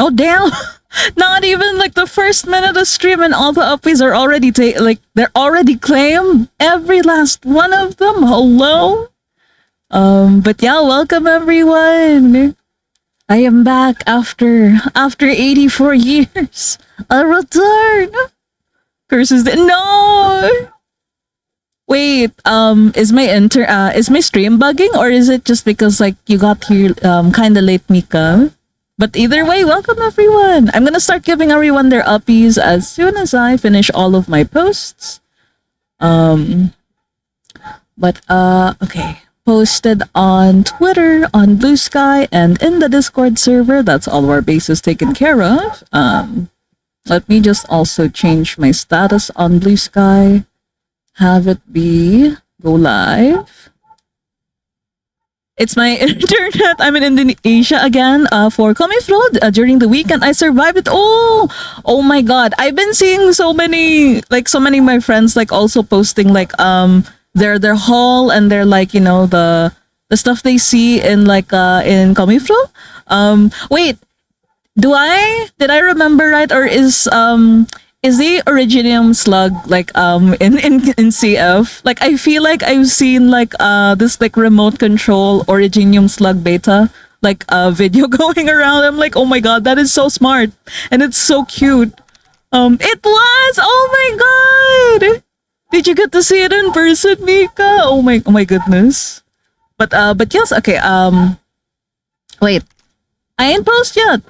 Oh damn! Not even like the first minute of stream, and all the uppies are already they're already claimed. Every last one of them. Hello. But yeah, welcome everyone. I am back after 84 years. A return. Curses. No. Wait. Is my stream bugging, or is it just because like you got here kind of late, Mika? But either way, welcome everyone. I'm gonna start giving everyone their uppies as soon as I finish all of my posts. Okay. Posted on Twitter, on Blue Sky, and in the Discord server. That's all of our bases taken care of. Let me just also change my status on Blue Sky. Have it be go live. It's my internet. I'm in Indonesia again for Comi Fraud during the weekend. I survived it. Oh my god. I've been seeing so many of my friends like also posting like their haul and their like, you know, the stuff they see in like in Comi Fraud. Wait. Did I remember right, or is the Originium slug like in CF? Like I feel like I've seen like this like remote control Originium slug beta like video going around. I'm like, oh my god, that is so smart and it's so cute. It was, oh my god. Did you get to see it in person, Mika? Oh my goodness. But yes, okay. Wait, I ain't post yet.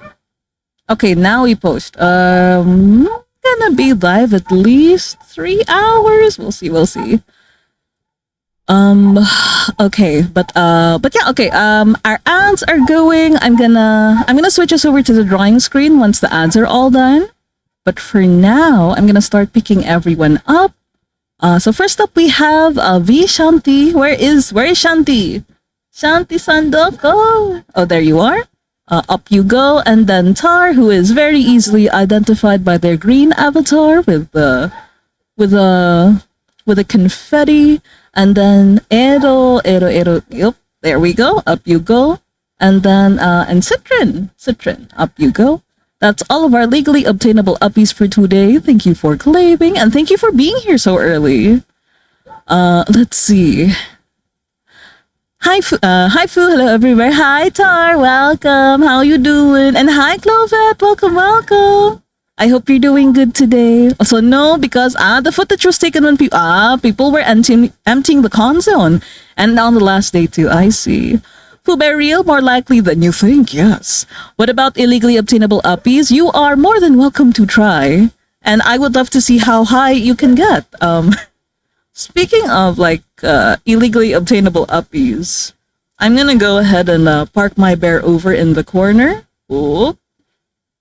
Okay, now we post. Gonna be live at least 3 hours. We'll see. Okay, but yeah, okay. Our ads are going. I'm gonna switch us over to the drawing screen once the ads are all done. But for now, I'm gonna start picking everyone up. So first up we have V Shanti. Where is Shanti? Shanti Sandoko. Oh, there you are. Up you go, and then Tar, who is very easily identified by their green avatar with the confetti, and then Ero, yep, there we go, up you go, and then and Citrin, up you go. That's all of our legally obtainable uppies for today. Thank you for claiming, and thank you for being here so early. Let's see. Hi Fu, hello everywhere. Hi Tar, welcome. How you doing? And hi Clovet, welcome. I hope you're doing good today. Also no, because the footage was taken when people were emptying the con zone, and on the last day too. I see. Fubai real, more likely than you think. Yes. What about illegally obtainable uppies? You are more than welcome to try, and I would love to see how high you can get. Speaking of like illegally obtainable uppies, I'm gonna go ahead and park my bear over in the corner. Oh,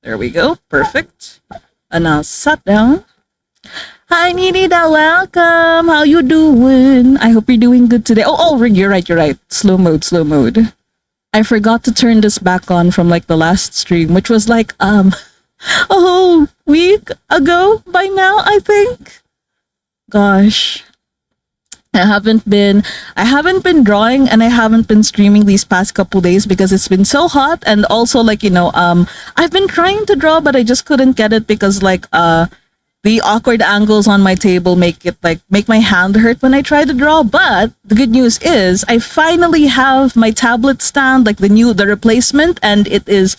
there we go, perfect. And now sat down. Hi Nidida, welcome. How you doing? I hope you're doing good today. Oh, you're right. Slow mode. I forgot to turn this back on from like the last stream, which was like a whole week ago by now, I think. Gosh. I haven't been drawing, and I haven't been streaming these past couple days because it's been so hot, and also like, you know, I've been trying to draw, but I just couldn't get it because like the awkward angles on my table make my hand hurt when I try to draw. But the good news is I finally have my tablet stand, like the replacement, and it is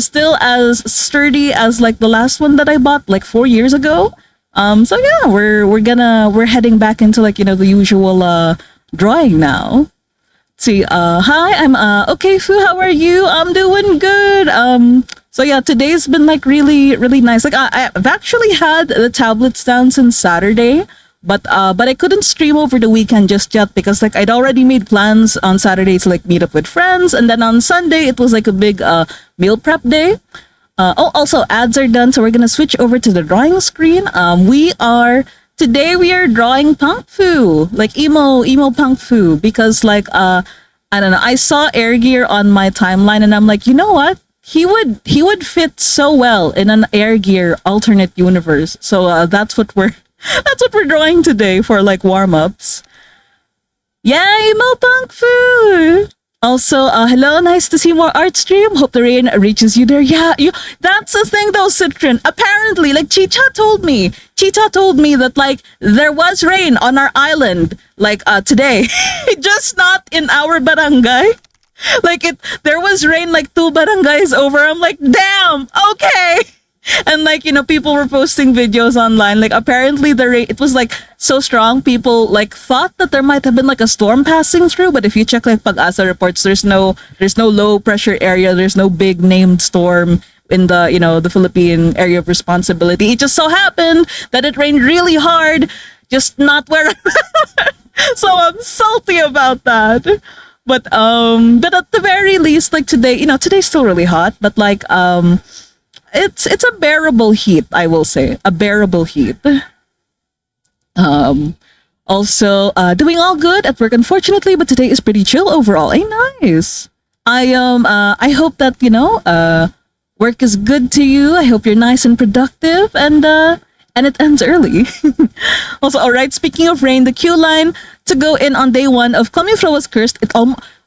still as sturdy as like the last one that I bought like 4 years ago. So yeah, we're heading back into like, you know, the usual drawing now. See, hi, I'm okay Fu, how are you? I'm doing good. So yeah, today's been like really nice. Like I've actually had the tablet stand since Saturday, but I couldn't stream over the weekend just yet because like I'd already made plans on Saturday to like meet up with friends, and then on Sunday it was like a big meal prep day. Also ads are done, so we're gonna switch over to the drawing screen. Today we are drawing Punk Fu, like emo Punk Fu, because like I don't know, I saw Air Gear on my timeline and I'm like, you know what? He would fit so well in an Air Gear alternate universe. So that's what we're drawing today for like warm-ups. Yay, Mo Punk Fu! Also, hello, nice to see more art stream. Hope the rain reaches you there. Yeah, that's the thing though, Citron. Apparently, like Chicha told me that like there was rain on our island like today, just not in our barangay. Like there was rain like two barangays over. I'm like, damn, okay. And like, people were posting videos online. Like apparently the rain, it was like so strong. People like thought that there might have been like a storm passing through. But if you check like Pag-asa reports, there's no low pressure area. There's no big named storm in the, the Philippine area of responsibility. It just so happened that it rained really hard, just not where so I'm salty about that. But at the very least, like today, today's still really hot, but like it's a bearable heat, I will say. A bearable heat. Also doing all good at work unfortunately, but today is pretty chill overall. Hey, nice. I hope that, work is good to you. I hope you're nice and productive and it ends early. Also, all right, speaking of rain, the queue line to go in on day one of Comifro was cursed. It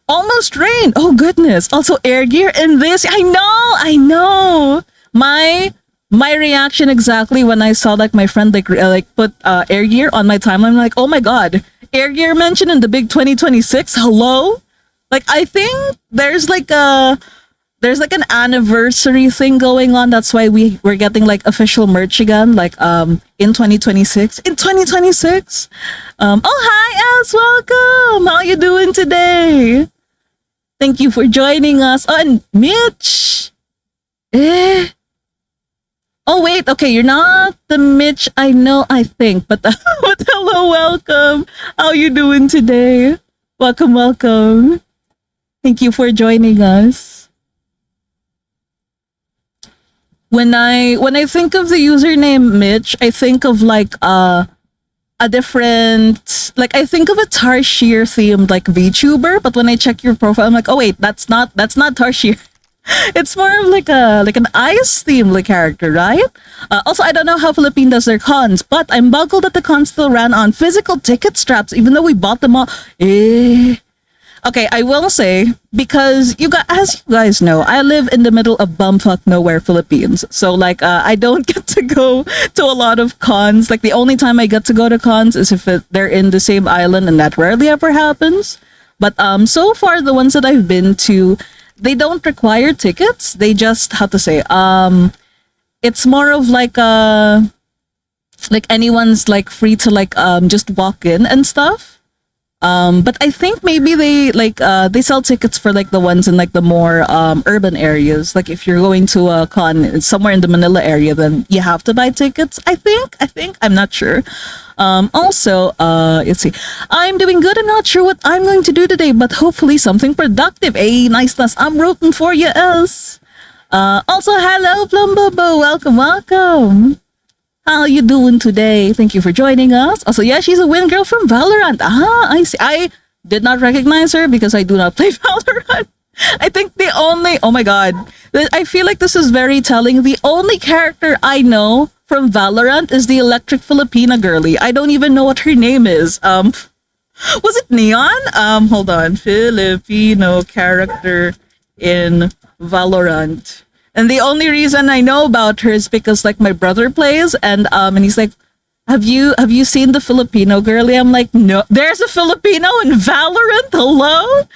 almost rained. Oh, goodness. Also, air gear in this. I know. My reaction exactly when I saw like my friend like put air gear on my timeline. I'm like, oh my God, air gear mentioned in the big 2026. Hello? Like, I think there's like an anniversary thing going on. That's why we're getting like official merch again, like in 2026. In 2026. Oh hi Els, welcome. How you doing today? Thank you for joining us. Oh, and Mitch. Oh wait, okay, you're not the Mitch I know, I think, but hello, welcome. How you doing today? Welcome. Thank you for joining us. When I think of the username Mitch, I think of like a different, like I think of a Tarshir themed like VTuber, but when I check your profile, I'm like, oh wait, that's not Tarshir. It's more of like an ice themed like character, right? Also, I don't know how Philippine does their cons, but I'm boggled that the cons still ran on physical ticket straps, even though we bought them all. Okay, I will say, because as you guys know, I live in the middle of bumfuck nowhere, Philippines. So like, I don't get to go to a lot of cons. Like the only time I get to go to cons is if they're in the same island, and that rarely ever happens. But so far, the ones that I've been to, they don't require tickets. They just, how to say, it's more of like anyone's like free to like just walk in and stuff. But I think maybe they sell tickets for like the ones in like the more urban areas. Like if you're going to a con somewhere in the Manila area, then you have to buy tickets. I think I'm not sure. Also, let's see. I'm doing good. I'm not sure what I'm going to do today, but hopefully something productive. Hey, niceness. I'm rooting for you, Els. Also, hello, Plumbobo. Welcome. How you doing today? Thank you for joining us. Also, yeah, she's a win girl from Valorant. I see. I did not recognize her because I do not play Valorant. I think oh my God. I feel like this is very telling. The only character I know from Valorant is the electric Filipina girly. I don't even know what her name is. Was it Neon? Hold on. Filipino character in Valorant. And the only reason I know about her is because like my brother plays and he's like, have you seen the Filipino girly? I'm like, no, there's a Filipino in Valorant. Hello?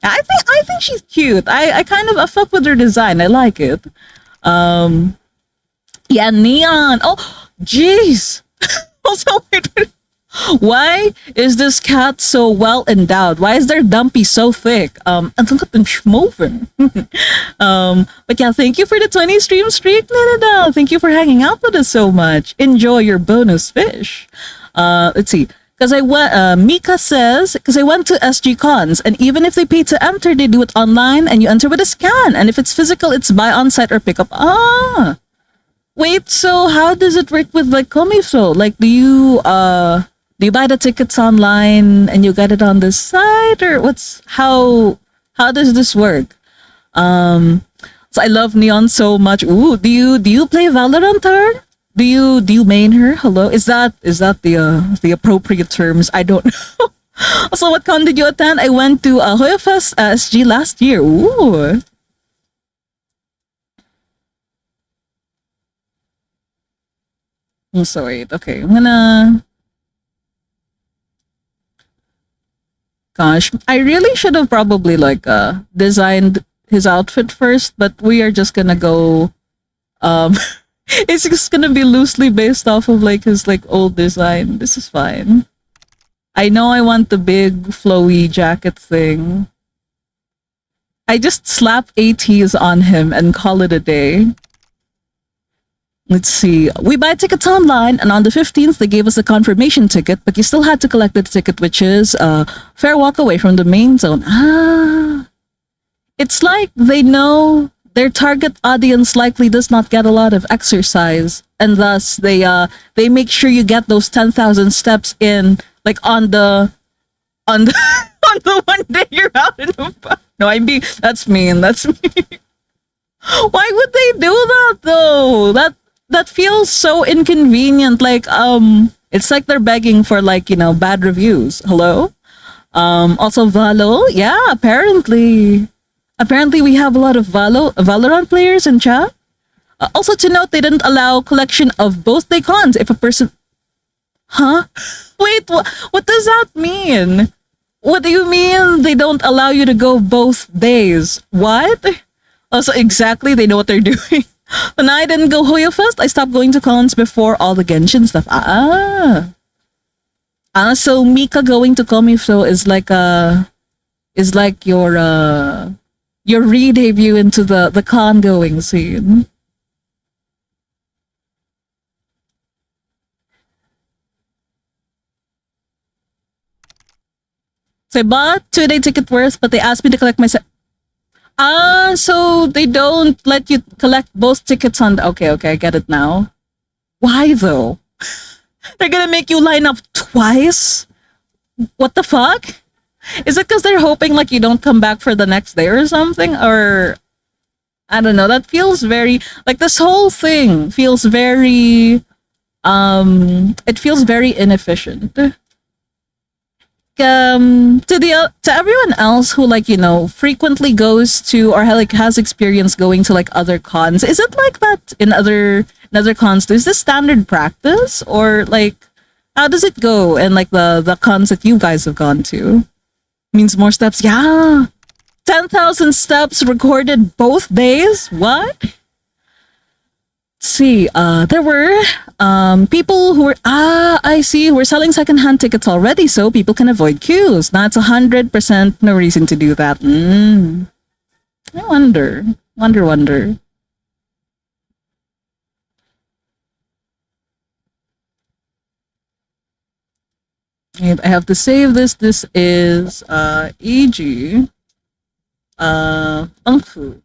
I think she's cute. I kind of fuck with her design. I like it. Yeah, Neon. Oh, jeez. Also, wait. Why is this cat so well endowed? Why is their dumpy so thick? And look at them schmoving. But yeah, thank you for the 20 stream streak, Linda. Thank you for hanging out with us so much. Enjoy your bonus fish. Let's see. Because Mika says, because I went to SG Cons, and even if they pay to enter, they do it online, and you enter with a scan. And if it's physical, it's buy on site or pick up. Wait, so how does it work with like Comiflo? Like, do you buy the tickets online and you get it on the site, or how does this work? So I love Neon so much. Ooh, do you play Valorant her? Do you main her? Hello, is that the appropriate terms? I don't know. Also, what con did you attend? I went to Hoya Fest SG last year. Ooh. So wait, okay. I'm gonna. Gosh, I really should have probably like designed his outfit first, but we are just gonna go. Um, it's just gonna be loosely based off of like his like old design. This is fine. I know I want the big flowy jacket thing. I just slap ATs on him and call it a day. Let's see. We buy tickets online, and on the 15th, they gave us a confirmation ticket, but you still had to collect the ticket, which is fair walk away from the main zone. Ah. It's like they know their target audience likely does not get a lot of exercise, and thus they make sure you get those 10,000 steps in, like on the on the one day you're out in the park. No, I mean that's mean. That's mean. Why would they do that though? That feels so inconvenient. Like it's like they're begging for like bad reviews. Hello. Also Valo. Yeah, apparently we have a lot of Valorant players in chat. Also to note, they didn't allow collection of both day cons if a person. Huh? Wait, what does that mean? What do you mean they don't allow you to go both days? What? Also, exactly, they know what they're doing. When I didn't go Hoyo Fest, I stopped going to cons before all the Genshin stuff. So Mika going to Komifo is like your re-debut into the con going scene. So I bought 2-day ticket worth, but they asked me to collect my so they don't let you collect both tickets on okay, I get it now. Why though? They're gonna make you line up twice? What the fuck? Is it because they're hoping like you don't come back for the next day or something? Or I don't know. That feels very like this whole thing feels very it feels very inefficient. To everyone else who like frequently goes to or like has experience going to like other cons, is it like that in other cons? Is this standard practice or like how does it go in like the cons that you guys have gone to? Means more steps. Yeah, 10,000 steps recorded both days. What? See, there were people who were I see, who were selling secondhand tickets already, so people can avoid queues. That's 100% no reason to do that. I wonder. And I have to save this. This is EG Funku.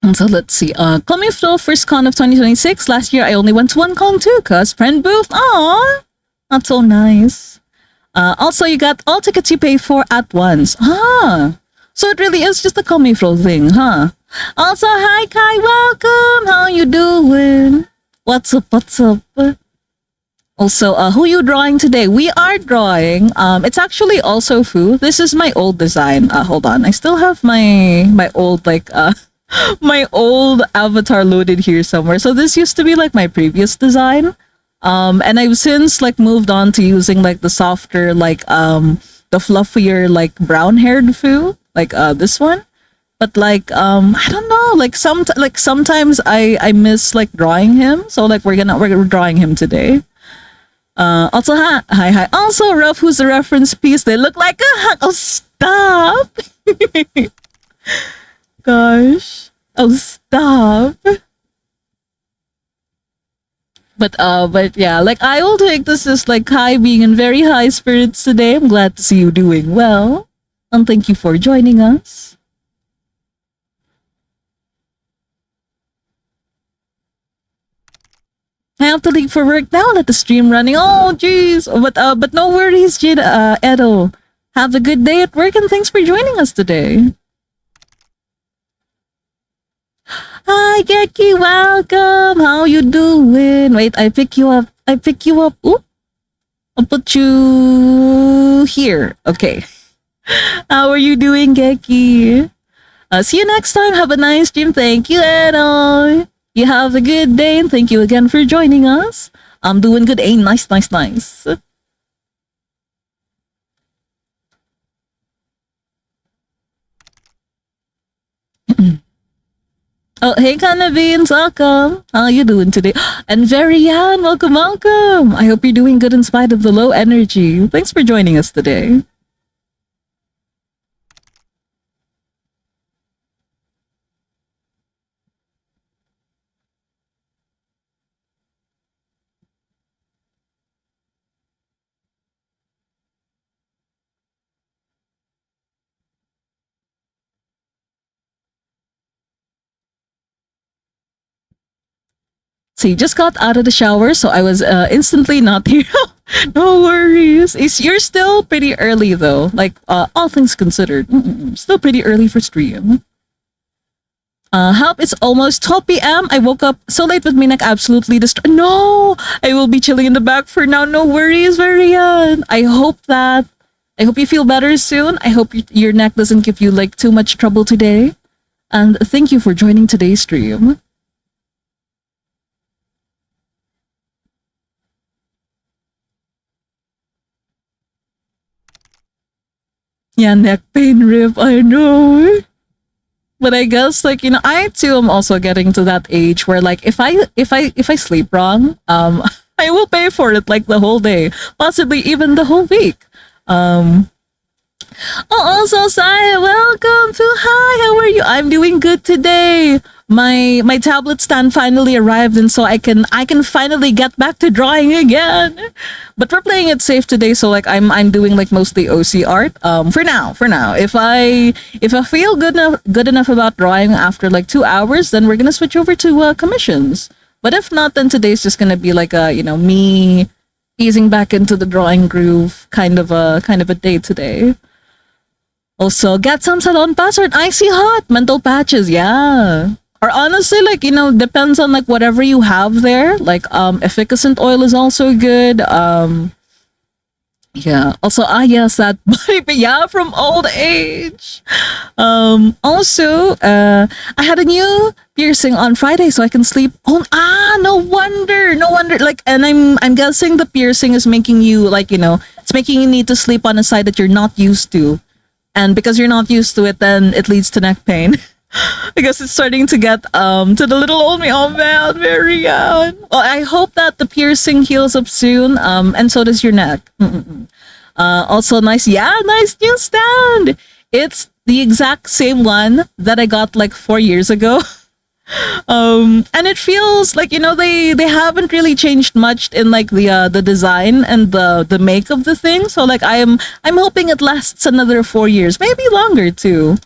And so let's see. Coming Flow first con of 2026. Last year I only went to one con too, cause friend booth. Aw, not so nice. Also, you got all tickets you pay for at once. So it really is just a Coming Flow thing, huh? Also, hi Kai, welcome. How you doing? What's up? Also, who you drawing today? We are drawing. It's actually also Fu. This is my old design. Hold on. I still have my old like my old avatar loaded here somewhere. So this used to be like my previous design. And I've since like moved on to using like the softer like the fluffier like brown haired Fu, like this one. But like I don't know, like sometimes I miss like drawing him. So like we're drawing him today. Also, hi. Also, Ruff, who's the reference piece? They look like oh, stop! Gosh, oh, stop! But yeah, like I will take this as like Kai being in very high spirits today. I'm glad to see you doing well, and thank you for joining us. I have to leave for work now. Let the stream running. Oh, jeez. But no worries, Jid. Edo. Have a good day at work and thanks for joining us today. Hi, Geki. Welcome. How you doing? Wait, I pick you up. I pick you up. Oop. I'll put you here. Okay. How are you doing, Geki? See you next time. Have a nice stream. Thank you, Edo. You have a good day and thank you again for joining us. I'm doing good. Hey, nice, nice, nice. Oh, hey, Canavines, welcome. How you doing today? And Verian, welcome, welcome. I hope you're doing good in spite of the low energy. Thanks for joining us today. See, just got out of the shower, so I was instantly not here. No worries. You're still pretty early, though. Like, all things considered. Still pretty early for stream. Help, it's almost 12 p.m. I woke up so late with my neck absolutely destroyed. No! I will be chilling in the back for now. No worries, Varian. I hope you feel better soon. I hope your neck doesn't give you, like, too much trouble today. And thank you for joining today's stream. Yeah, neck pain rip, I know. But I guess like, I too am also getting to that age where like if I sleep wrong, I will pay for it like the whole day, possibly even the whole week. Also, Saya, welcome to hi. How are you? I'm doing good today. My tablet stand finally arrived, and so I can finally get back to drawing again. But we're playing it safe today, so like I'm doing like mostly OC art. For now. If I feel good enough about drawing after like 2 hours, then we're gonna switch over to commissions. But if not, then today's just gonna be like a me easing back into the drawing groove kind of a day today. Also, get some salon pass or an icy hot mental patches, yeah. Or honestly, like, depends on like whatever you have there. Like, efficacent oil is also good. Yeah. Also, yes, that body, but yeah, from old age. Also, I had a new piercing on Friday, so I can sleep. Oh, no wonder. Like, and I'm guessing the piercing is making you like, it's making you need to sleep on a side that you're not used to. And because you're not used to it, then it leads to neck pain. I guess it's starting to get to the little old me. Oh man, very young. Well, I hope that the piercing heals up soon. And so does your neck. Also nice new stand. It's the exact same one that I got like 4 years ago. And it feels like they haven't really changed much in like the design and the make of the thing. So like I'm hoping it lasts another 4 years, maybe longer too.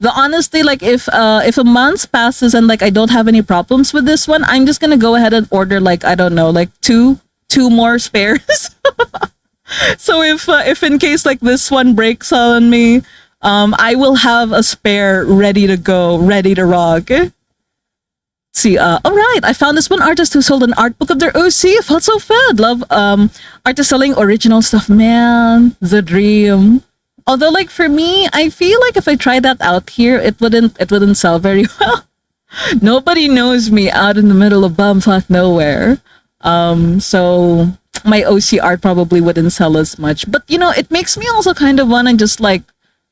The honestly, like if a month passes and like I don't have any problems with this one, I'm just gonna go ahead and order like I don't know, like two more spares. So if in case like this one breaks on me, I will have a spare ready to go, ready to rock. See, all right, I found this one artist who sold an art book of their OC. I felt so fed. Love artists selling original stuff, man. The dream. Although, like for me, I feel like if I tried that out here, it wouldn't sell very well. Nobody knows me out in the middle of bumfuck nowhere. So my OC art probably wouldn't sell as much. But it makes me also kind of want to just like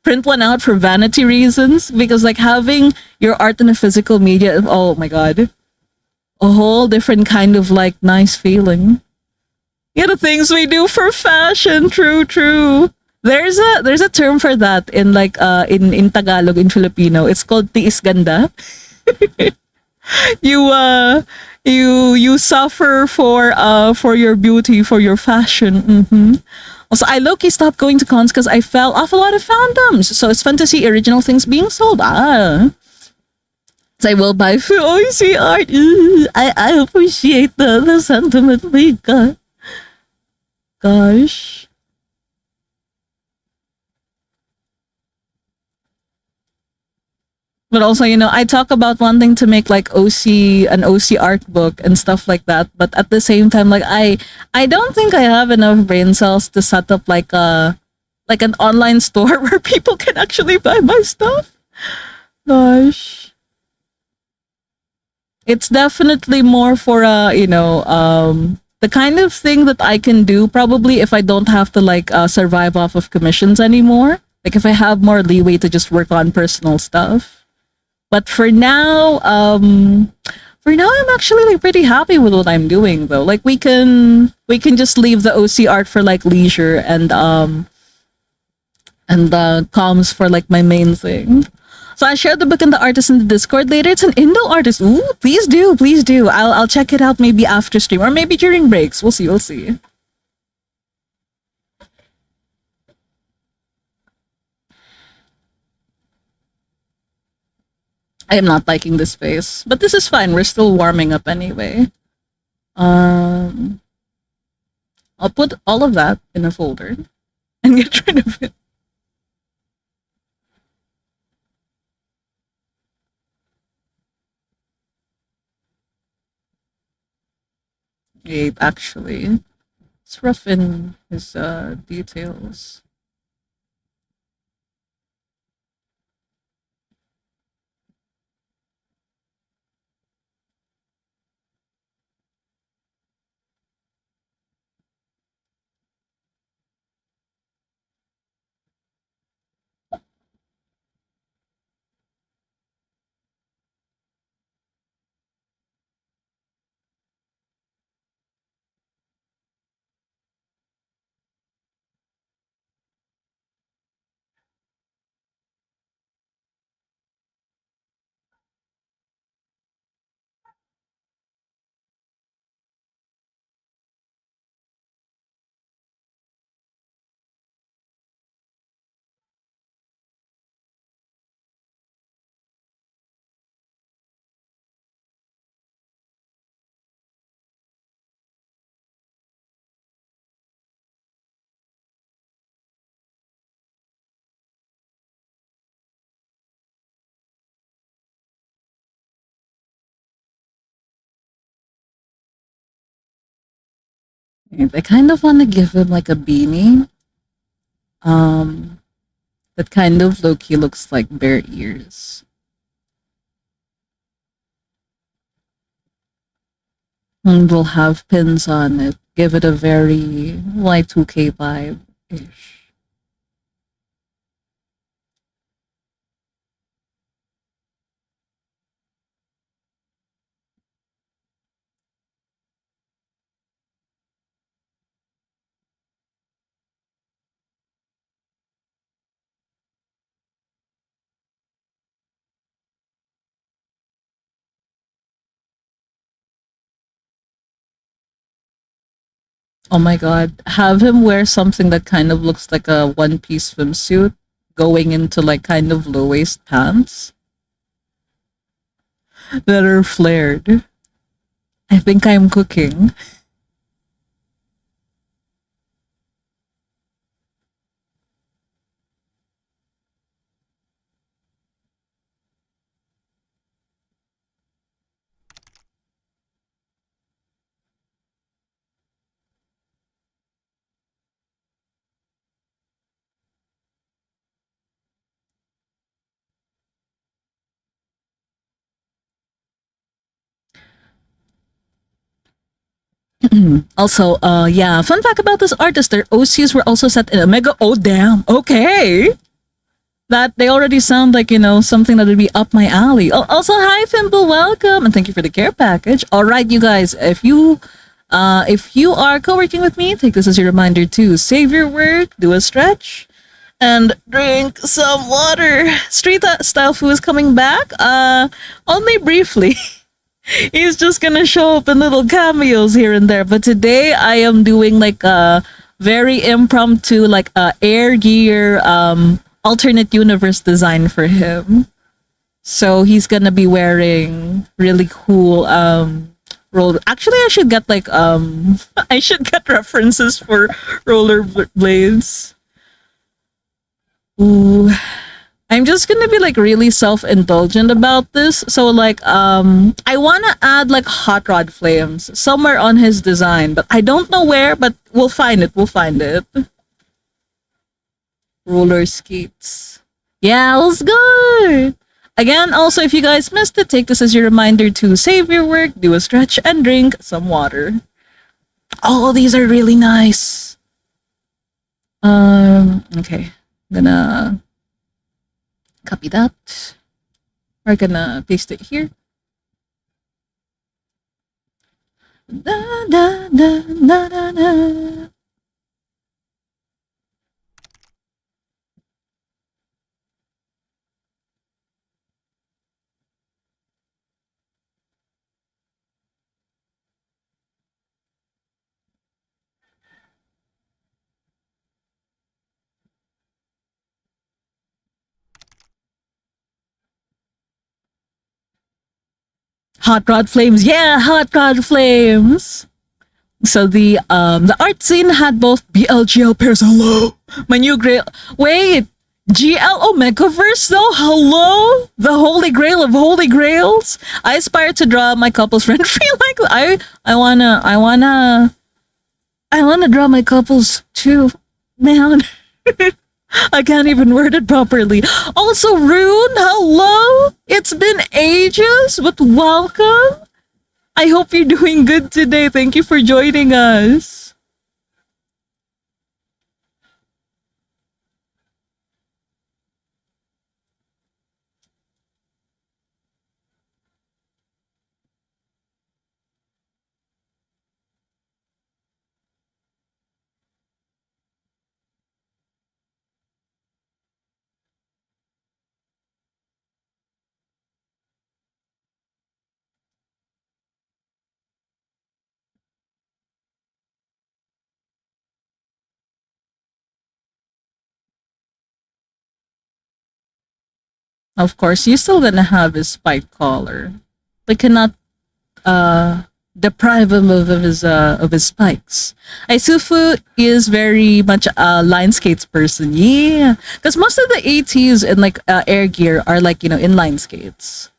print one out for vanity reasons, because like having your art in a physical media, oh my god, a whole different kind of like nice feeling. Yeah, the things we do for fashion. True. There's a term for that in like in Tagalog, in Filipino. It's called tiis ganda. You suffer for your beauty, for your fashion. Also, I low-key stopped going to cons because I fell off a lot of fandoms. So it's fun to see original things being sold. So I will buy for OC art. Ooh, I appreciate the sentiment, my God. Gosh. But also, I talk about wanting to make like an OC art book and stuff like that. But at the same time, like I don't think I have enough brain cells to set up like an online store where people can actually buy my stuff. Gosh. It's definitely more for the kind of thing that I can do probably if I don't have to like survive off of commissions anymore. Like if I have more leeway to just work on personal stuff. But for now I'm actually like pretty happy with what I'm doing though. Like we can just leave the OC art for like leisure and comms for like my main thing. So I shared the book and the artist in the Discord later. It's an Indo artist. Ooh, please do, please do. I'll check it out maybe after stream or maybe during breaks. We'll see, we'll see. I am not liking this face, but this is fine. We're still warming up anyway. Um, I'll put all of that in a folder and get rid of it. Gabe, actually, let's rough in his details. I kind of want to give him like a beanie. Um, that kind of low key looks like bear ears. And we'll have pins on it. Give it a very Y2K vibe ish. Oh my god. Have him wear something that kind of looks like a one piece swimsuit going into like kind of low waist pants that are flared. I think I'm cooking. Also, yeah, fun fact about this artist, their OCs were also set in Omega. Oh, damn. Okay. That they already sound like, something that would be up my alley. Oh, also, hi, Fimble. Welcome. And thank you for the care package. All right, you guys, if you are co-working with me, take this as your reminder to save your work, do a stretch, and drink some water. Street style food is coming back. Only briefly. He's just gonna show up in little cameos here and there. But today I am doing like a very impromptu, like Air Gear alternate universe design for him. So he's gonna be wearing really cool roller. Actually, I should get like I should get references for roller blades. Ooh, I'm just gonna be like really self-indulgent about this. So like I wanna add like hot rod flames somewhere on his design, but I don't know where, but we'll find it. We'll find it. Roller skates. Yeah, let's go. Again, also if you guys missed it, take this as your reminder to save your work, do a stretch, and drink some water. Oh, these are really nice. Okay. I'm gonna copy that. We're gonna paste it here. Da, da, da, da, da, da. Hot rod flames, yeah, hot rod flames. So the art scene had both BLGL pairs. Hello, my new grail. Wait, GL Omegaverse though. Hello, the holy grail of holy grails. I aspire to draw my couples friend free like I wanna draw my couples too, man. I can't even word it properly. Also, Rune, hello. It's been ages, but welcome. I hope you're doing good today. Thank you for joining us. Of course, you're still gonna have his spike collar. We cannot deprive him of his spikes. Aisufu is very much a line skates person. Yeah, because most of the ATs in like air gear are like inline skates.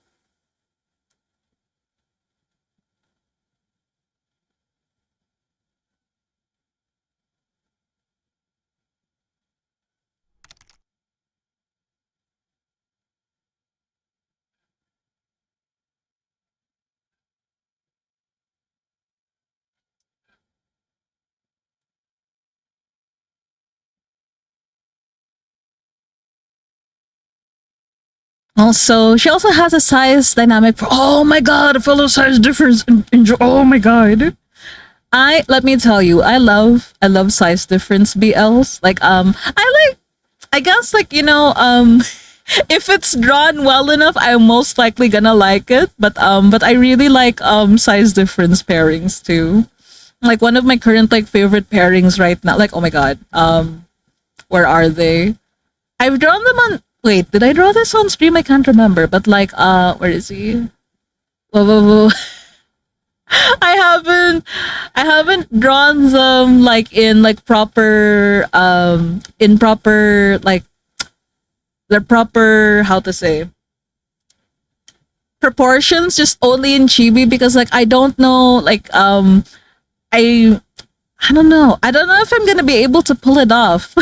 Also, she also has a size dynamic for. Oh my god, a fellow size difference. Oh my god. Let me tell you, I love size difference BLs. Like I guess like if it's drawn well enough, I'm most likely gonna like it. But I really like size difference pairings too. Like one of my current like favorite pairings right now. Like oh my god, where are they? I've drawn them on. Wait, did I draw this on stream? I can't remember. But like where is he? Whoa, whoa, whoa. I haven't drawn them like in like proper like the proper how to say proportions, just only in chibi because like I don't know like I I don't know if I'm gonna be able to pull it off.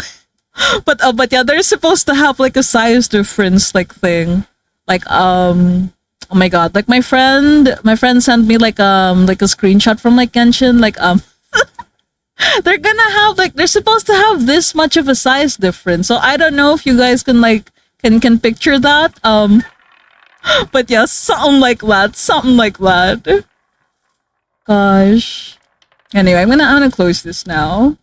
But yeah, they're supposed to have like a size difference like thing. Like oh my god, like my friend sent me like a screenshot from like Genshin like they're supposed to have this much of a size difference. So I don't know if you guys can like can picture that. But yeah, something like that. Something like that. Gosh. Anyway, I'm gonna close this now.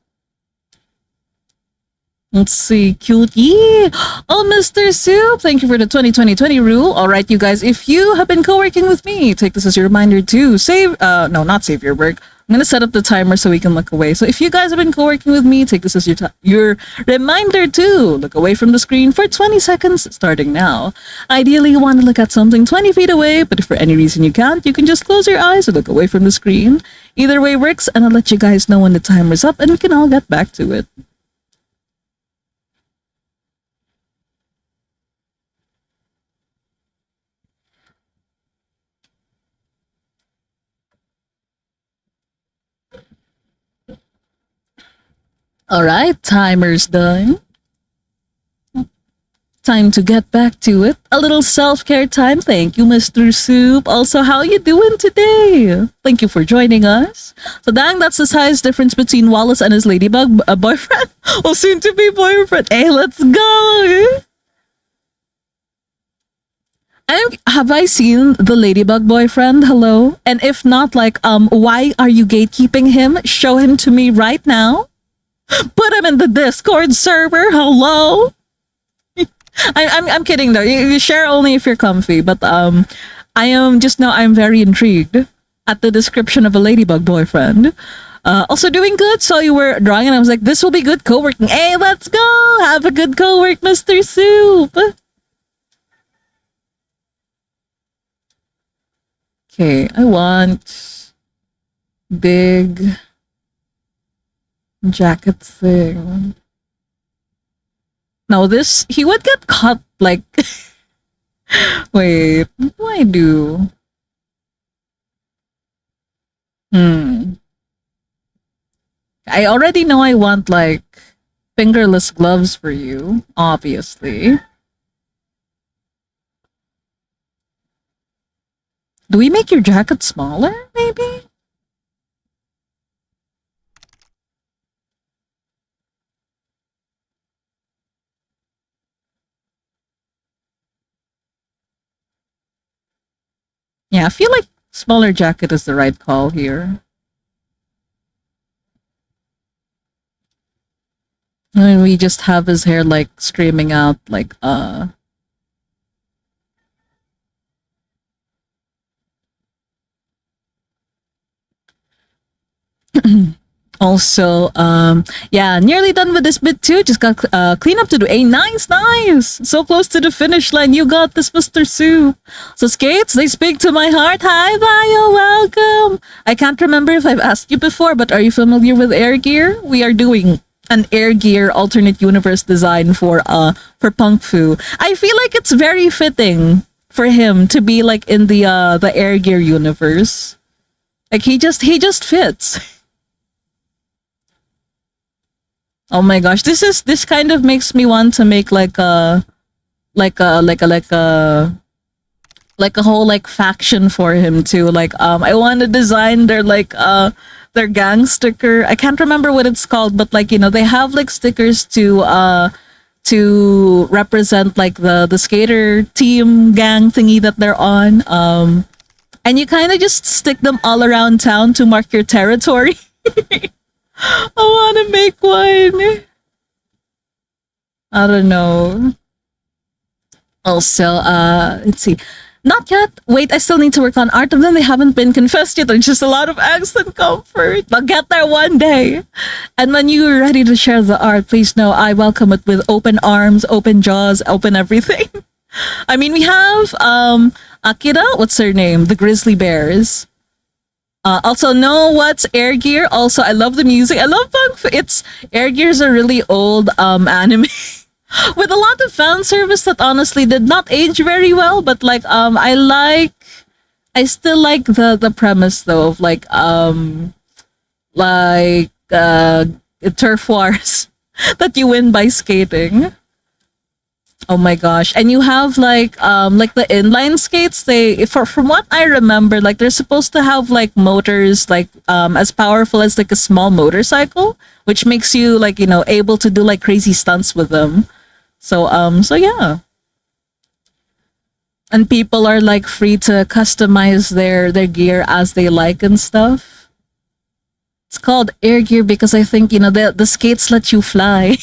Let's see, cute. Yeah. Oh, Mr. Soup, thank you for the 2020 rule. All right, you guys, if you have been co-working with me, take this as your reminder to save, no, not save your work, I'm gonna set up the timer so we can look away. So if you guys have been co-working with me, take this as your reminder to look away from the screen for 20 seconds starting now. Ideally, you want to look at something 20 feet away, but if for any reason you can't, you can just close your eyes or look away from the screen. Either way works, and I'll let you guys know when the timer's up and we can all get back to it. All right, timer's done. Time to get back to it. A little self-care time. Thank you, Mr. Soup. Also, how you doing today? Thank you for joining us. So, dang, that's the size difference between Wallace and his ladybug boyfriend. Or soon-to-be boyfriend. Hey, let's go! Have I seen the ladybug boyfriend? Hello? And if not, like, why are you gatekeeping him? Show him to me right now. Put him in the Discord server. Hello? I'm kidding though. You share only if you're comfy. But I am just now. I'm very intrigued at the description of a ladybug boyfriend. Also doing good. Saw you were drawing, and I was like, this will be good co-working. Hey, let's go. Have a good co-work, Mr. Soup. Okay, I want big jacket thing. Now this, he would get caught like... Wait, what do I do? I already know I want like fingerless gloves for you, obviously. Do we make your jacket smaller, maybe? Yeah, I feel like smaller jacket is the right call here. And we just have his hair like streaming out like Also, yeah, nearly done with this bit too. Just got clean up to do. Hey, nice, nice. So close to the finish line. You got this, Mr. Sue. So skates, they speak to my heart. Hi, Bio, welcome. I can't remember if I've asked you before, but are you familiar with Air Gear? We are doing an Air Gear alternate universe design for Punk Fu. I feel like it's very fitting for him to be like in the Air Gear universe. Like he just fits. Oh my gosh, this kind of makes me want to make like a whole like faction for him too. Like I want to design their gang sticker. I can't remember what it's called, but like, you know, they have like stickers to represent like the skater team gang thingy that they're on. And you kind of just stick them all around town to mark your territory. I want to make one. I don't know. Also, let's see. Not yet. Wait, I still need to work on art of them. They haven't been confessed yet. There's just a lot of angst and comfort. I'll get there one day. And when you're ready to share the art, please know I welcome it with open arms, open jaws, open everything. I mean, we have Akira. What's her name? The Grizzly Bears. Also, know what's Air Gear? Also, I love the music. I love punk. It's Air Gear's a really old anime with a lot of fan service that honestly did not age very well. But like, I still like the premise though of like turf wars that you win by skating. Oh my gosh. And you have like the inline skates, from what I remember, like they're supposed to have like motors like as powerful as like a small motorcycle, which makes you like, you know, able to do like crazy stunts with them. So yeah. And people are like free to customize their gear as they like and stuff. It's called Air Gear because I think, you know, the skates let you fly.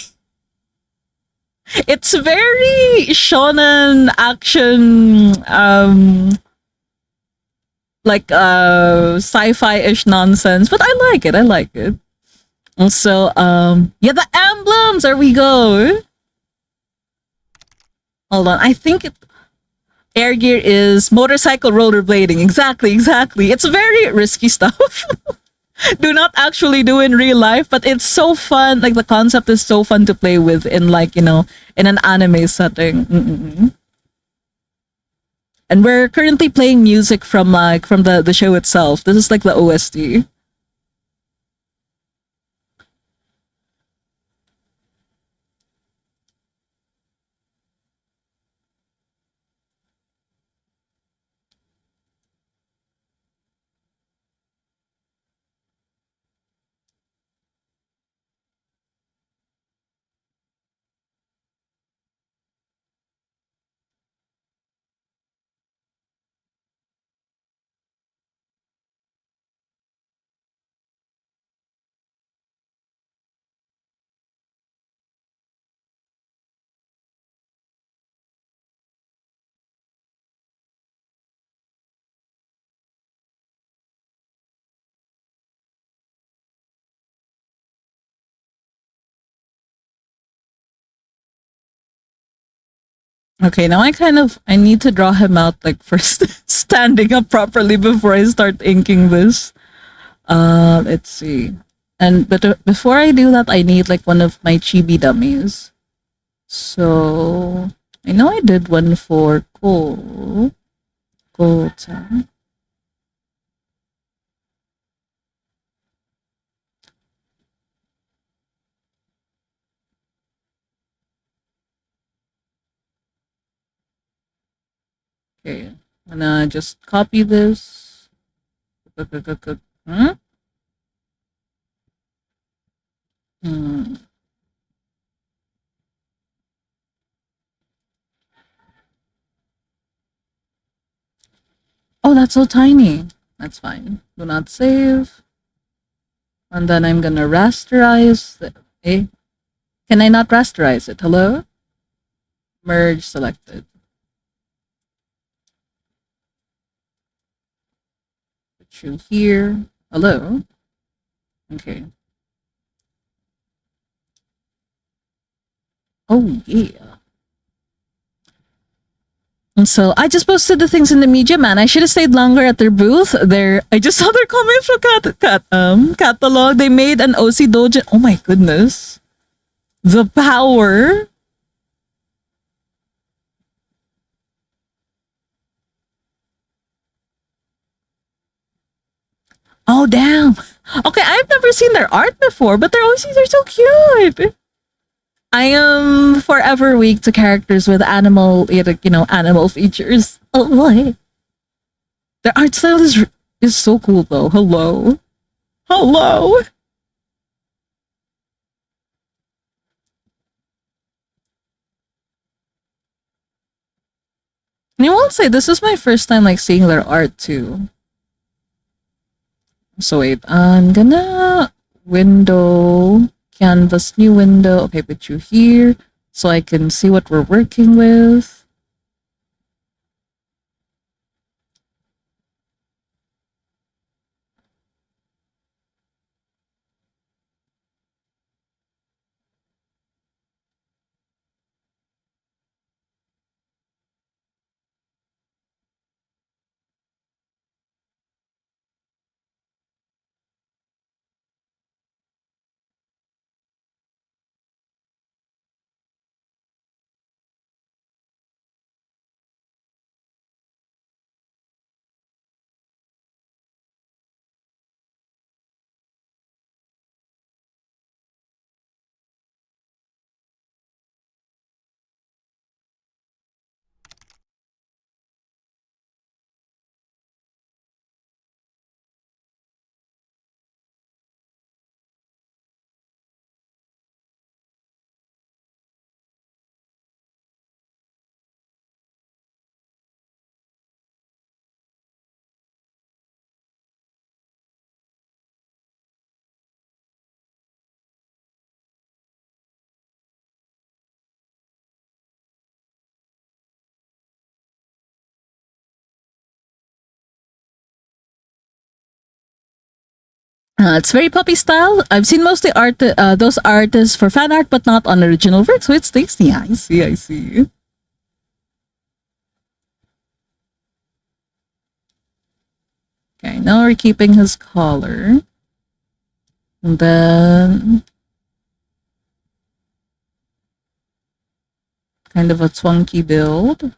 It's very shonen action, like sci-fi-ish nonsense, but I like it. I like it. Also, yeah, the emblems. There we go. Hold on. I think air gear is motorcycle rollerblading. Exactly, exactly. It's very risky stuff. Do not actually do in real life, but it's so fun. Like the concept is so fun to play with in like in an anime setting. Mm-mm. And we're currently playing music from from the show itself. This is like the OST. Okay, now I need to draw him out like first standing up properly before I start inking this. Let's see. And but before I do that, I need like one of my chibi dummies. So I know I did one for Gold. Okay, I'm gonna just copy this. Hmm? Hmm. Oh, that's so tiny. That's fine. Do not save. And then I'm gonna rasterize. Eh? Can I not rasterize it? Hello? Merge selected. Put you here. Hello? Okay. Oh, yeah. And so I just posted the things in the media, man. I should have stayed longer at their booth. I just saw their comments from catalog. They made an OC Dojo. Oh my goodness. The power. Oh, damn. Okay, I've never seen their art before, but their OCs are so cute. I am forever weak to characters with animal features. Oh boy. Their art style is so cool though. Hello. Hello. And I will say this is my first time like seeing their art too. So wait, I'm gonna window canvas new window. Okay, put you here so I can see what we're working with. It's very puppy style. I've seen mostly those artists for fan art, but not on original work, so it's tasty. I see, I see. Okay, now we're keeping his collar. And then kind of a twunky build.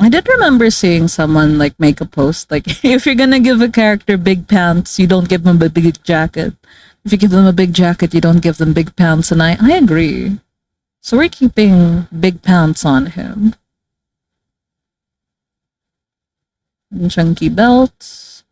I did remember seeing someone like make a post like if you're gonna give a character big pants, you don't give them a big jacket. If you give them a big jacket, you don't give them big pants, and I agree. So we're keeping big pants on him. And chunky belts.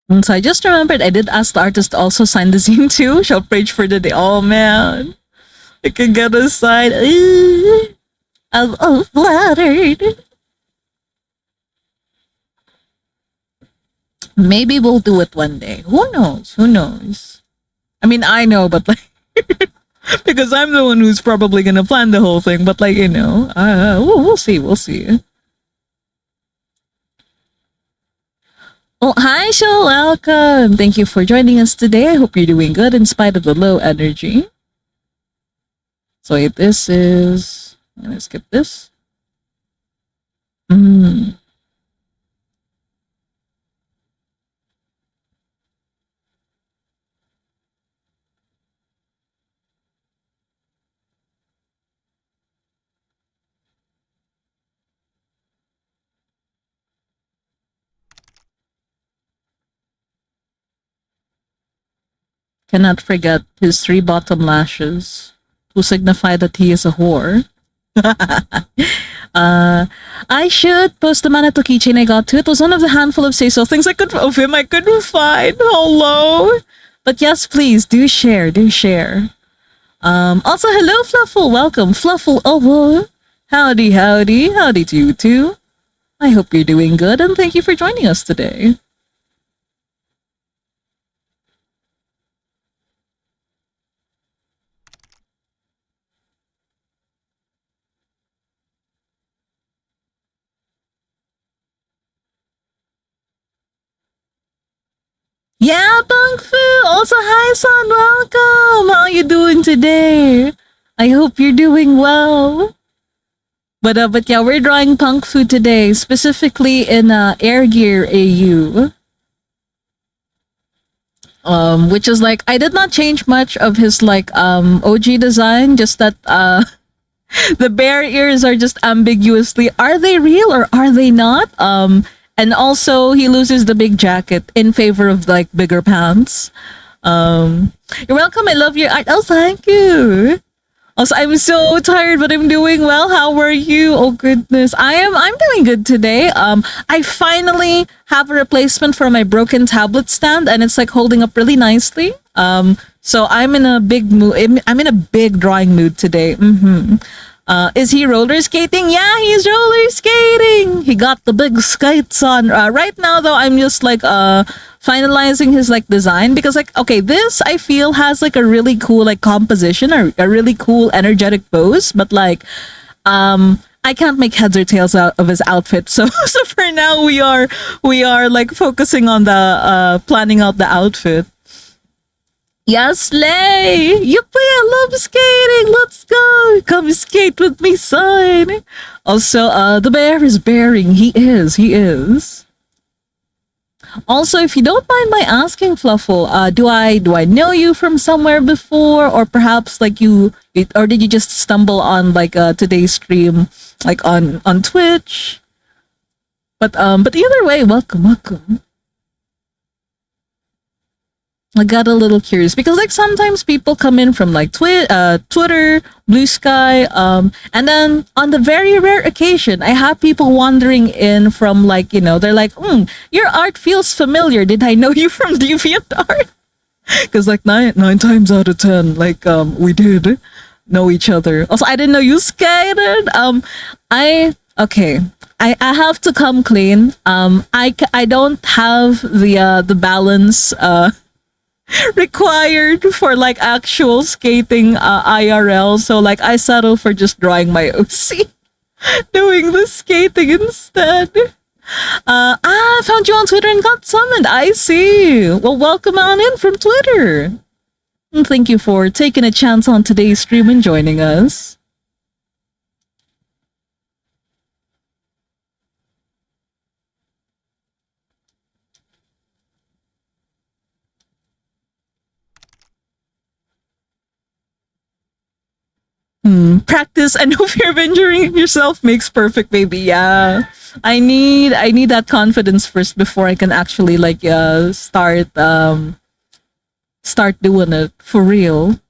And so I just remembered I did ask the artist to also sign the zine too. Shall page for the day. Oh man, I can get a sign. I'm flattered. Maybe we'll do it one day. Who knows? Who knows? I mean, I know, but like, because I'm the one who's probably gonna plan the whole thing. But like, we'll see. We'll see. Oh, hi, Shul. Welcome. Thank you for joining us today. I hope you're doing good in spite of the low energy. So if this is, I'm gonna skip this. Mm. Cannot forget his three bottom lashes to signify that he is a whore. uh, I should post the Manato keychain I got too. It was one of the handful of say-so things of him I couldn't find. Hello. But yes, please do share. Do share. Also, hello, Fluffle. Welcome, Fluffle. Oh, howdy, howdy, howdy to you too. I hope you're doing good, and thank you for joining us today. Yeah, Bang Fu. Also, hi, Son. Welcome. How you doing today? I hope you're doing well. But yeah, we're drawing Punk Fu today, specifically in Air Gear AU. Which is like I did not change much of his like OG design, just that the bear ears are just ambiguously are they real or are they not? And also he loses the big jacket in favor of like bigger pants. You're welcome. I love your art. Oh, thank you. Also, I'm so tired, but I'm doing well. How are you? Oh goodness, I'm doing good today. I finally have a replacement for my broken tablet stand, and it's like holding up really nicely. So I'm in a big mood. I'm in a big drawing mood today. Is he roller skating? Yeah, he's roller skating. He got the big skates on. Right now, though, I'm just like finalizing his like design because like okay, this I feel has like a really cool like composition or a really cool energetic pose, but like I can't make heads or tails out of his outfit. So so for now we are like focusing on the planning out the outfit. Yes, slay! Yippee, I love skating! Let's go! Come skate with me, son! Also, the bear is bearing. He is, he is. Also, if you don't mind my asking, Fluffle, do I know you from somewhere before, or perhaps like or did you just stumble on like today's stream, like on Twitch? But either way, welcome, welcome. I got a little curious because like sometimes people come in from like Twitter, Blue Sky, and then on the very rare occasion, I have people wandering in from like they're like, your art feels familiar. Did I know you from DeviantArt? Because like nine times out of 10, like we did know each other. Also, I didn't know you skated. I okay. I have to come clean. I don't have the balance required for like actual skating IRL. So like I settle for just drawing my OC, doing the skating instead. I found you on Twitter and got summoned. I see. Well, welcome on in from Twitter. And thank you for taking a chance on today's stream and joining us. Practice and no fear of injuring yourself makes perfect, baby. Yeah, I need that confidence first before I can actually like start doing it for real.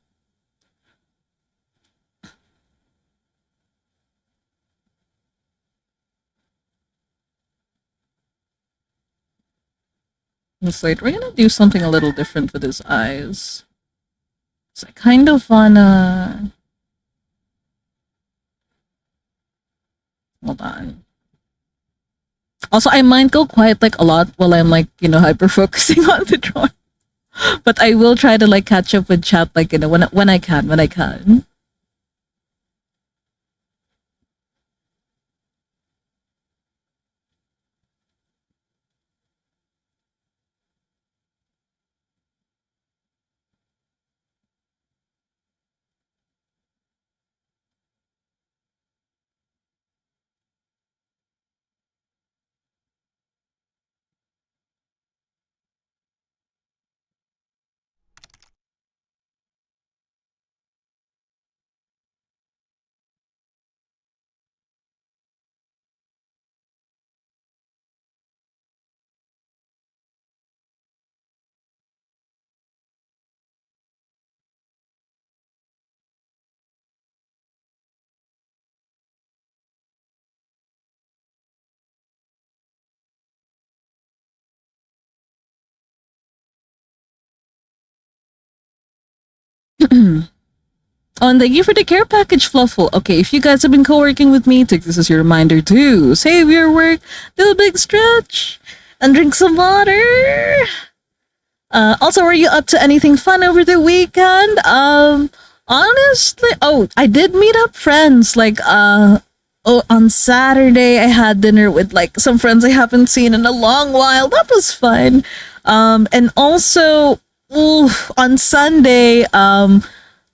Wait, we're gonna do something a little different with his eyes. So I kind of wanna. Hold on. Also, I might go quiet like a lot while I'm like, hyper focusing on the drawing. But I will try to like catch up with chat like, when I can, when I can. Oh, and thank you for the care package, Fluffle. Okay, if you guys have been co-working with me, take this as your reminder to save your work, do a big stretch, and drink some water. Also, were you up to anything fun over the weekend? Honestly, oh, I did meet up friends. Like, on Saturday, I had dinner with like some friends I haven't seen in a long while. That was fun. And also, on Sunday,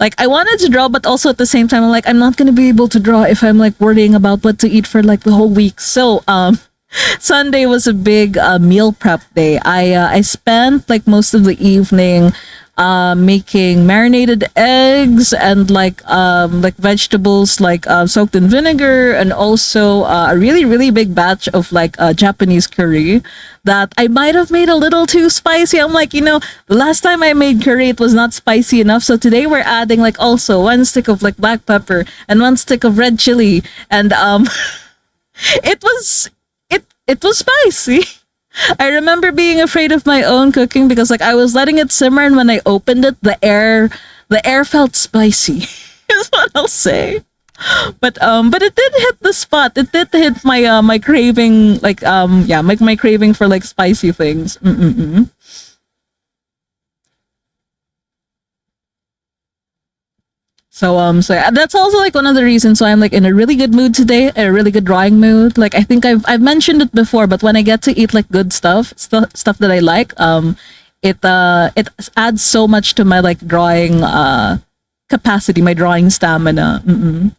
like I wanted to draw, but also at the same time, I'm like, I'm not gonna be able to draw if I'm like worrying about what to eat for like the whole week. So, Sunday was a big meal prep day. I spent like most of the evening making marinated eggs and like vegetables like soaked in vinegar, and also a really big batch of like Japanese curry that I might have made a little too spicy. I'm like, the last time I made curry it was not spicy enough, so today we're adding like also one stick of like black pepper and one stick of red chili, and it was it was spicy. I remember being afraid of my own cooking because like I was letting it simmer, and when I opened it, the air felt spicy. Is what I'll say. But it did hit the spot. It did hit my my craving, like yeah, my craving for like spicy things. Mm-mm-mm. So yeah, that's also like one of the reasons why I'm like in a really good mood today, a really good drawing mood. Like I think I've mentioned it before, but when I get to eat like good stuff that I like, it adds so much to my like drawing capacity, my drawing stamina. Mm-mm.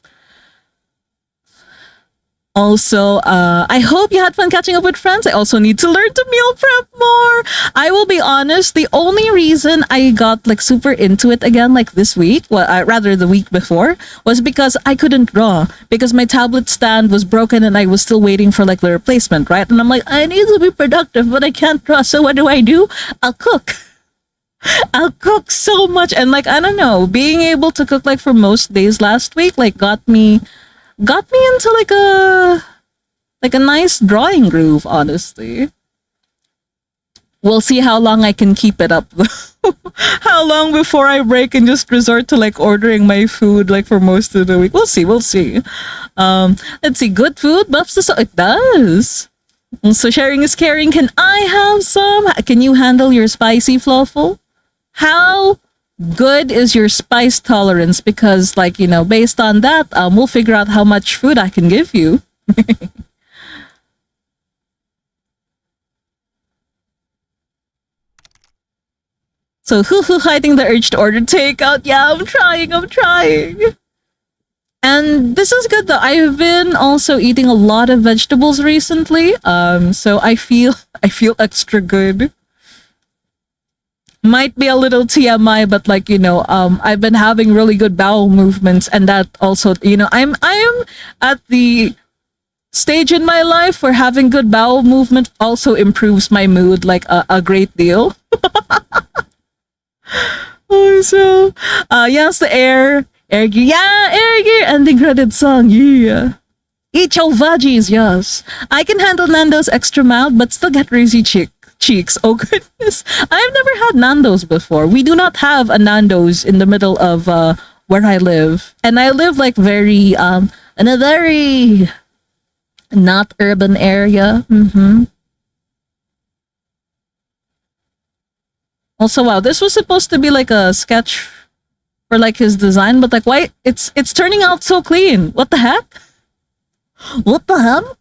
Also, I hope you had fun catching up with friends. I also need to learn to meal prep more. I will be honest, the only reason I got like super into it again, like this week, well, rather the week before, was because I couldn't draw because my tablet stand was broken and I was still waiting for like the replacement, right? And I'm like, I need to be productive, but I can't draw. So what do? I'll cook. I'll cook so much, and like I don't know, being able to cook like for most days last week like got me into like a nice drawing groove, honestly. We'll see how long I can keep it up though. How long before I break and just resort to like ordering my food like for most of the week. We'll see. Let's see. Good food buffs the soul. It does. So sharing is caring. Can I have some? Can you handle your spicy fluffle? How good is your spice tolerance? Because like, based on that, we'll figure out how much food I can give you. So who hiding the urge to order takeout? Yeah, I'm trying. And this is good though. I've been also eating a lot of vegetables recently. So I feel extra good. Might be a little TMI, but like, I've been having really good bowel movements, and that also, I'm at the stage in my life where having good bowel movement also improves my mood like a great deal. Oh, so, yes, the air gear, yeah, air gear, ending credit song, yeah. Eat your veggies, yes. I can handle Nando's extra mild, but still get Rizzy cheeks. Oh goodness. I've never had Nando's before. We do not have a Nando's in the middle of where I live. And I live like very in a very not urban area. Also, wow, this was supposed to be like a sketch for like his design, but like why it's turning out so clean. What the heck? What the heck?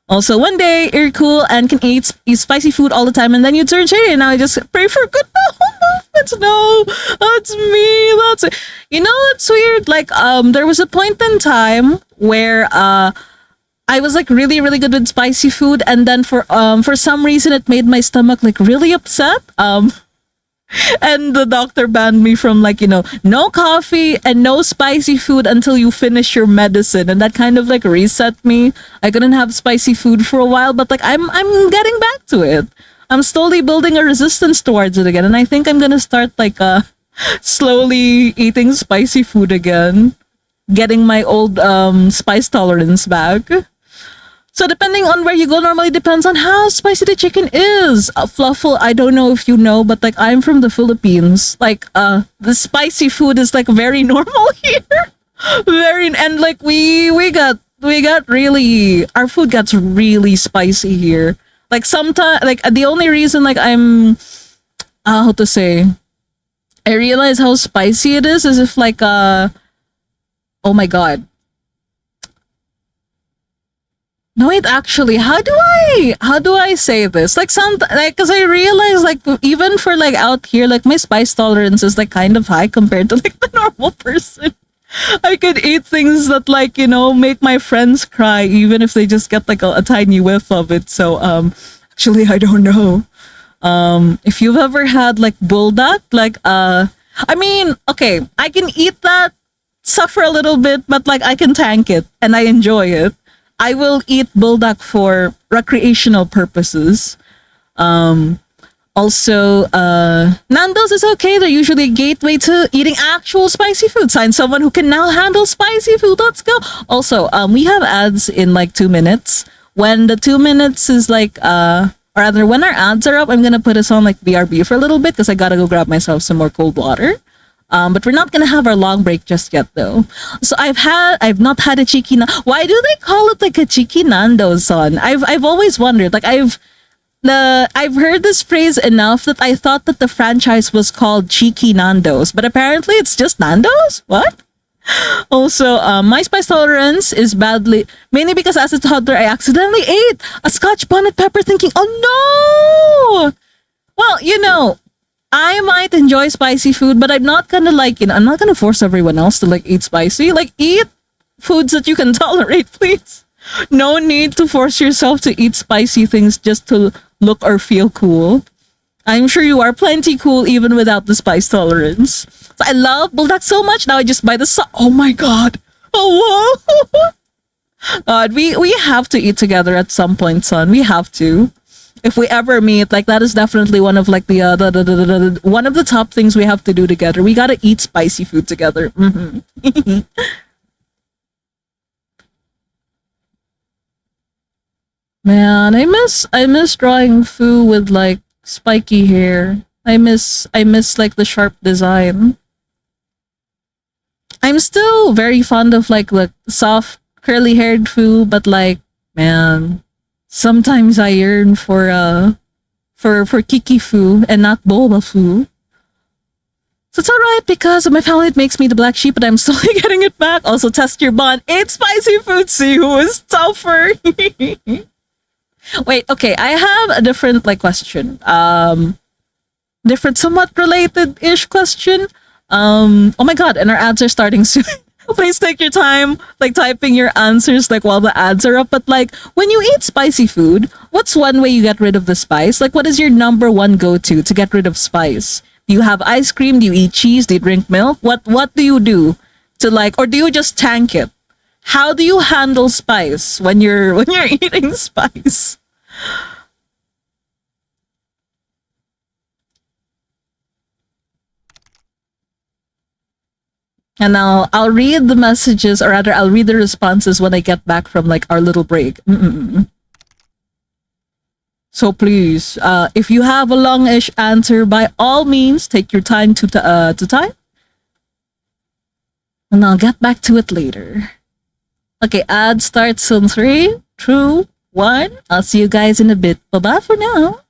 Also, one day you're cool and can eat spicy food all the time, and then you turn shady. And now I just pray for good movements. No, that's me. That's you know it's weird. Like there was a point in time where I was like really really good with spicy food, and then for some reason it made my stomach like really upset. And the doctor banned me from like no coffee and no spicy food until you finish your medicine, and that kind of like reset me. I couldn't have spicy food for a while, but like I'm getting back to it. I'm slowly building a resistance towards it again, and I think I'm gonna start like slowly eating spicy food again, getting my old spice tolerance back. So depending on where you go, normally depends on how spicy the chicken is. Fluffle, I don't know if you know, but like I'm from the Philippines. Like the spicy food is like very normal here. Very and like we got really our food gets really spicy here. Like sometimes like the only reason like I'm how to say I realize how spicy it is if like oh my god. No, wait, actually, how do I say this? Like some like cuz I realize like even for like out here like my spice tolerance is like kind of high compared to like the normal person. I could eat things that like, make my friends cry even if they just get like a tiny whiff of it. So actually I don't know. If you've ever had like bulldog, like I mean, okay, I can eat that, suffer a little bit, but like I can tank it and I enjoy it. I will eat bulldog for recreational purposes. Also, Nando's is okay. They're usually a gateway to eating actual spicy food. Sign someone who can now handle spicy food. Let's go. Also, we have ads in like 2 minutes. When the 2 minutes is like, or rather, when our ads are up, I'm gonna put us on like BRB for a little bit because I gotta go grab myself some more cold water. But we're not gonna have our long break just yet, though. So I've not had a cheeky. Why do they call it like a cheeky Nando's, son? I've always wondered. Like I've heard this phrase enough that I thought that the franchise was called Cheeky Nando's, but apparently it's just Nando's. What? Also, my spice tolerance is badly mainly because as a toddler I accidentally ate a Scotch bonnet pepper, thinking, "Oh no!" Well, I might enjoy spicy food, but I'm not gonna like, I'm not gonna force everyone else to like eat spicy. Like, eat foods that you can tolerate, please. No need to force yourself to eat spicy things just to look or feel cool. I'm sure you are plenty cool even without the spice tolerance. So I love bulldog so much. Now I just buy the oh my god. Oh whoa. God, we have to eat together at some point, son. We have to. If we ever meet, like that is definitely one of like the one of the top things we have to do together. We gotta eat spicy food together. Mm-hmm. Man, I miss drawing Fu with like spiky hair. I miss like the sharp design. I'm still very fond of like the soft curly haired Fu, but like man, sometimes I yearn for Kiki Fu and not Boba Fu. So it's alright because of my family it makes me the black sheep, but I'm slowly getting it back. Also test your bond. Eat spicy food, see who is tougher. Wait, okay, I have a different like question. Different somewhat related-ish question. Oh my god, and our ads are starting soon. Please take your time like typing your answers like while the ads are up. But like when you eat spicy food, what's one way you get rid of the spice? Like what is your number one go-to to get rid of spice? Do you have ice cream? Do you eat cheese? Do you drink milk? What do you do to like, or do you just tank it? How do you handle spice when you're eating spice? And I'll read the messages, or rather I'll read the responses when I get back from like our little break. Mm-mm-mm. So please, if you have a longish answer, by all means, take your time to type, and I'll get back to it later. Okay, ad starts in 3, 2, 1. I'll see you guys in a bit. Bye bye for now.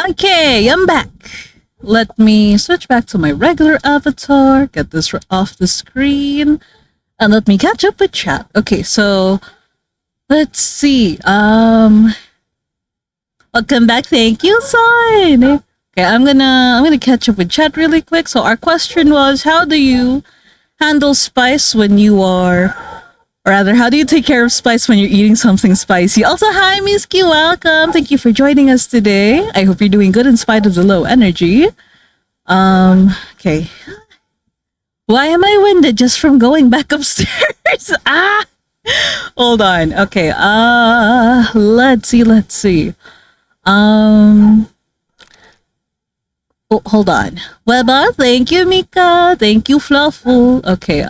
Okay, I'm back. Let me switch back to my regular avatar, get this off the screen, and let me catch up with chat. Okay, so let's see. Welcome back. Thank you, Son. Okay, I'm gonna catch up with chat really quick. So our question was, how do you handle spice when you are, or rather, how do you take care of spice when you're eating something spicy? Also, hi, Miski, welcome. Thank you for joining us today. I hope you're doing good in spite of the low energy. Okay. Why am I winded just from going back upstairs? Hold on. Okay. Let's see. Oh, hold on. Weba, thank you, Mika. Thank you, Fluffle. Okay,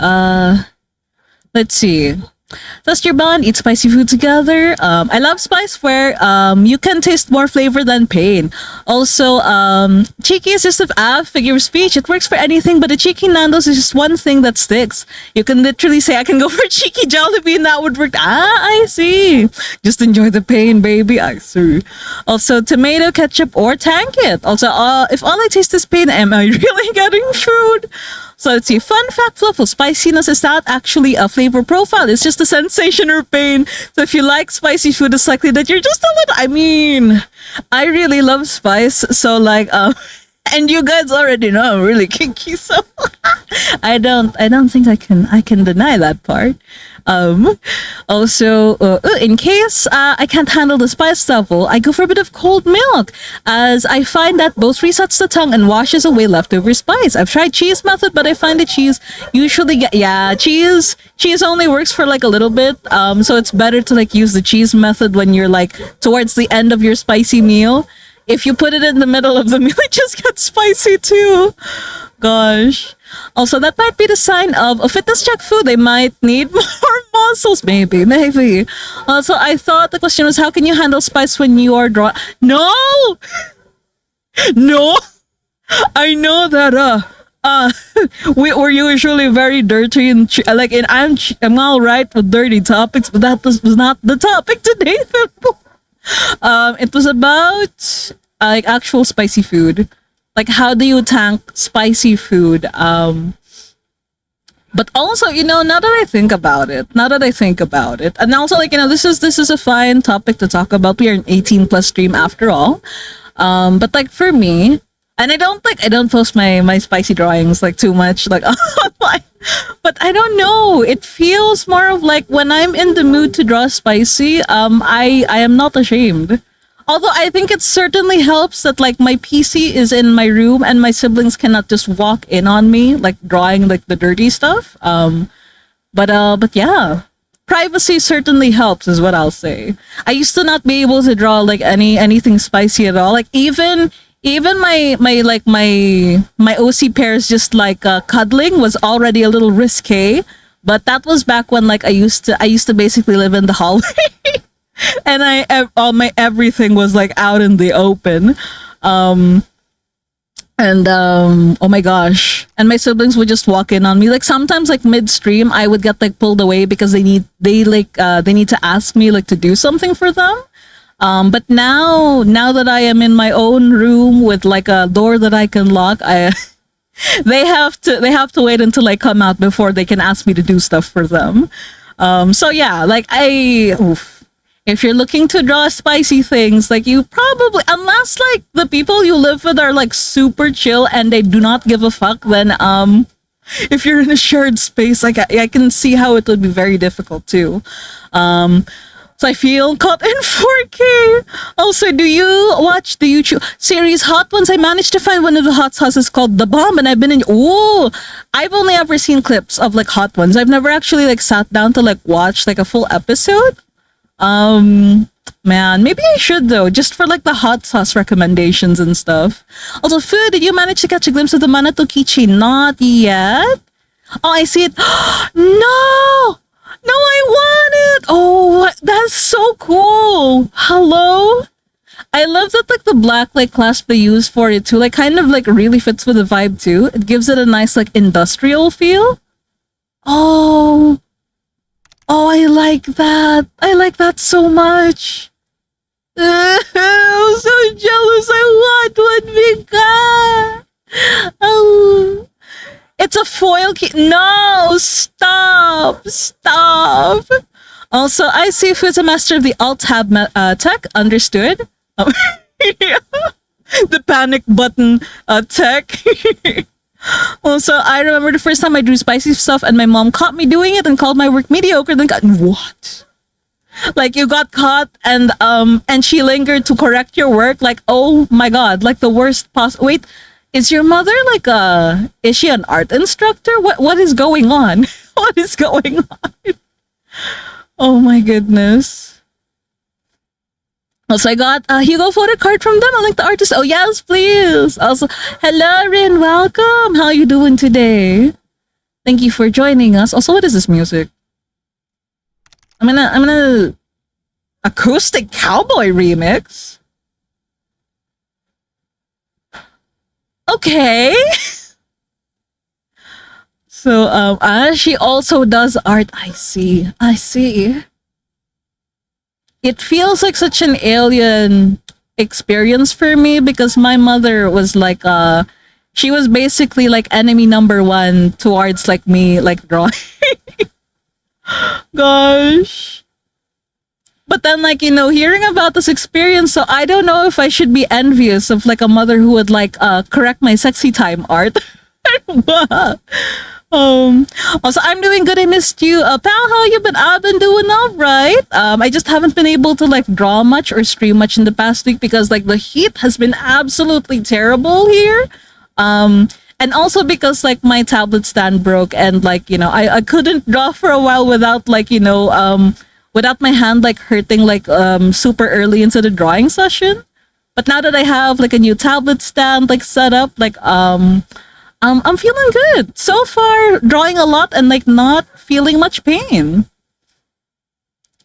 let's see. Test your bond, eat spicy food together. I love spice where you can taste more flavor than pain. Also, cheeky is just a figure of speech. It works for anything, but a cheeky Nando's is just one thing that sticks. You can literally say, I can go for cheeky Jollibee and that would work. I see. Just enjoy the pain, baby. I see. Also, tomato, ketchup, or tank it. Also, if all I taste is pain, am I really getting food? So let's see. Fun fact, Fluffle, spiciness is not actually a flavor profile. It's just a sensation or pain. So if you like spicy food, it's likely that you're just a little. I mean, I really love spice. So like, and you guys already know I'm really kinky. So I don't think I can deny that part. Also, in case I can't handle the spice level, I go for a bit of cold milk, as I find that both resets the tongue and washes away leftover spice. I've tried cheese method, but I find the cheese usually cheese only works for like a little bit. So it's better to like use the cheese method when you're like towards the end of your spicy meal. If you put it in the middle of the meal, it just gets spicy too. Gosh. Also, that might be the sign of a fitness check food. They might need more muscles. Maybe. Also, I thought the question was, how can you handle spice when you are drawn? No! No! I know that, we're usually very dirty and I'm all right with dirty topics, but that was not the topic today. It was about like actual spicy food. Like, how do you tank spicy food? But also, now that I think about it, and also like, this is a fine topic to talk about. We are an 18 plus stream after all. But like for me, and I don't post my spicy drawings like too much like online. But I don't know. It feels more of like when I'm in the mood to draw spicy, I am not ashamed. Although I think it certainly helps that like my PC is in my room and my siblings cannot just walk in on me like drawing like the dirty stuff. But yeah, privacy certainly helps is what I'll say. I used to not be able to draw like anything spicy at all. Like even my OC pairs just like cuddling was already a little risque. But that was back when like I used to basically live in the hallway. And all my everything was like out in the open. Oh my gosh. And my siblings would just walk in on me. Like sometimes like midstream I would get like pulled away because they need to ask me like to do something for them. But now that I am in my own room with like a door that I can lock, they have to wait until I come out before they can ask me to do stuff for them. So yeah, like if you're looking to draw spicy things, like you probably, unless like the people you live with are like super chill and they do not give a fuck, then if you're in a shared space, like I can see how it would be very difficult too. So I feel caught in 4K. Also, do you watch the YouTube series Hot Ones? I managed to find one of the hot sauces called The Bomb, and I've been I've only ever seen clips of like Hot Ones. I've never actually like sat down to like watch like a full episode. Man, maybe I should though, just for like the hot sauce recommendations and stuff. Also, food, did you manage to catch a glimpse of the Manato keychain? Not yet. Oh, I see it. No! No, I want it! Oh, that's so cool! Hello? I love that like the black like clasp they use for it too, like kind of like really fits with the vibe too. It gives it a nice like industrial feel. Oh, I like that. I like that so much. I'm so jealous. I want No, stop, stop. Also, I see Food's a master of the alt tab tech. Understood. Oh, yeah. The panic button tech. Also, I remember the first time I drew spicy stuff and my mom caught me doing it and called my work mediocre. Then got what? Like you got caught and she lingered to correct your work. Like, oh my god, like the worst possible. Wait, is your mother like is she an art instructor? What is going on? What is going on? Oh my goodness. Also, I got a Hugo photo card from them. I like the artist. Oh yes, please. Also, hello Rin, welcome. How you doing today? Thank you for joining us. Also, what is this music? I'm gonna acoustic cowboy remix. Okay. So she also does art. I see. I see. It feels like such an alien experience for me because my mother was like she was basically like enemy number one towards like me like drawing. Gosh. But then like, you know, hearing about this experience, so I don't know if I should be envious of like a mother who would like correct my sexy time art. Also I'm doing good. I missed you. Pal, how you been? I've been doing all right. I just haven't been able to like draw much or stream much in the past week because like the heat has been absolutely terrible here. And also because like my tablet stand broke and like, you know, I couldn't draw for a while without like, you know, without my hand like hurting like super early into the drawing session. But now that I have like a new tablet stand like set up, like I'm feeling good. So far, drawing a lot and like not feeling much pain.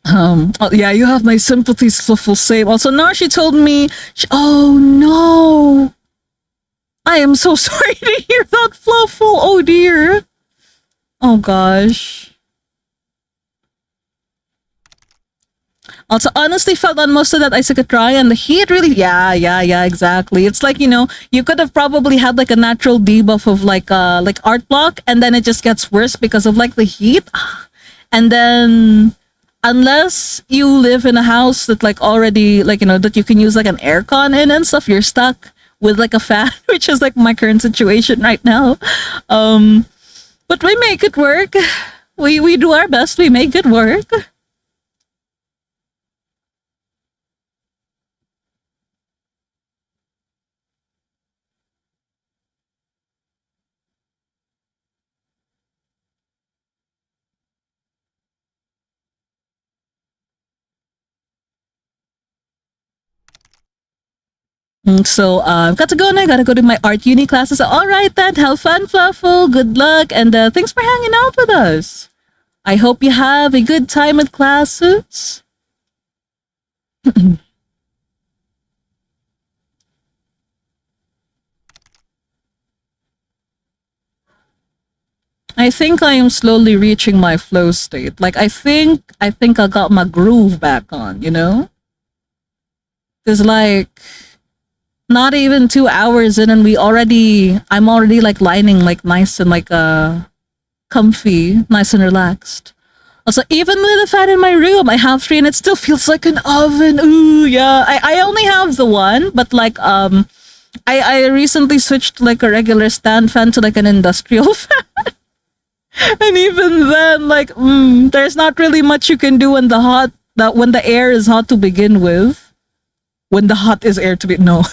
Oh, yeah, you have my sympathies, Fluffle same. Also, now she told me, oh no. I am so sorry to hear that, Fluffle. Oh dear. Oh gosh. Also, honestly felt on most of that I took a try and the heat really, yeah, exactly. It's like, you know, you could have probably had like a natural debuff of like art block and then it just gets worse because of like the heat. And then unless you live in a house that like already like, you know, that you can use like an aircon in and stuff, you're stuck with like a fan, which is like my current situation right now. But we make it work. We do our best. We make it work. So I've got to go now. I gotta go to my art uni classes. All right then. Have fun, Fluffle. Good luck, and thanks for hanging out with us. I hope you have a good time at classes. I think I am slowly reaching my flow state. Like I think I got my groove back on. You know, because like not even 2 hours in, and I'm already like lining like nice and like comfy, nice and relaxed. Also, even with a fan in my room, I have three, and it still feels like an oven. Ooh, yeah. I only have the one, but like I recently switched like a regular stand fan to like an industrial fan, and even then, like there's not really much you can do when when the air is hot to begin with. When the hot is air to be no,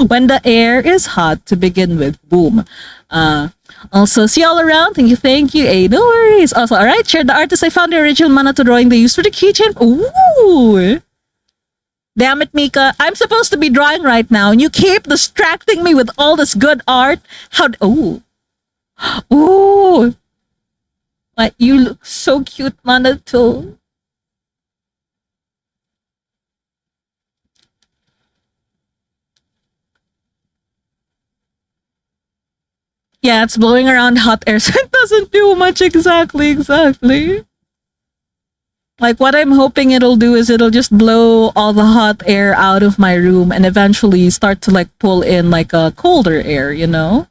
when the air is hot to begin with. Boom. Also, see you all around. Thank you. Hey, no worries. Also, all right, share the artist. I found the original mana to drawing they used for the keychain. Ooh. Damn it, Mika. I'm supposed to be drawing right now, and you keep distracting me with all this good art. Ooh. Ooh. Like, you look so cute, mana, too. Yeah, it's blowing around hot air, so it doesn't do much. Exactly. Like, what I'm hoping it'll do is it'll just blow all the hot air out of my room and eventually start to, like, pull in, like, a colder air, you know?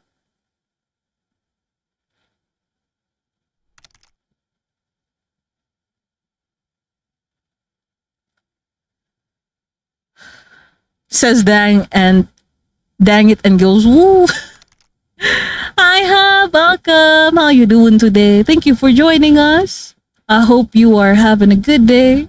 says dang it and goes woo. Hi, welcome. How you doing today? Thank you for joining us. I hope you are having a good day.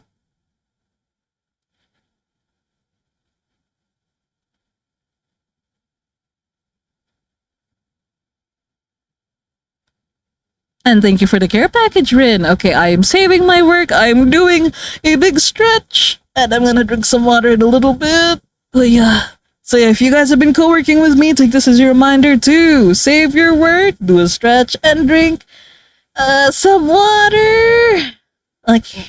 And thank you for the care package, Rin. Okay, I am saving my work. I'm doing a big stretch. And I'm gonna drink some water in a little bit. But yeah. So yeah, if you guys have been co-working with me, take this as your reminder to save your work, do a stretch, and drink some water. Okay.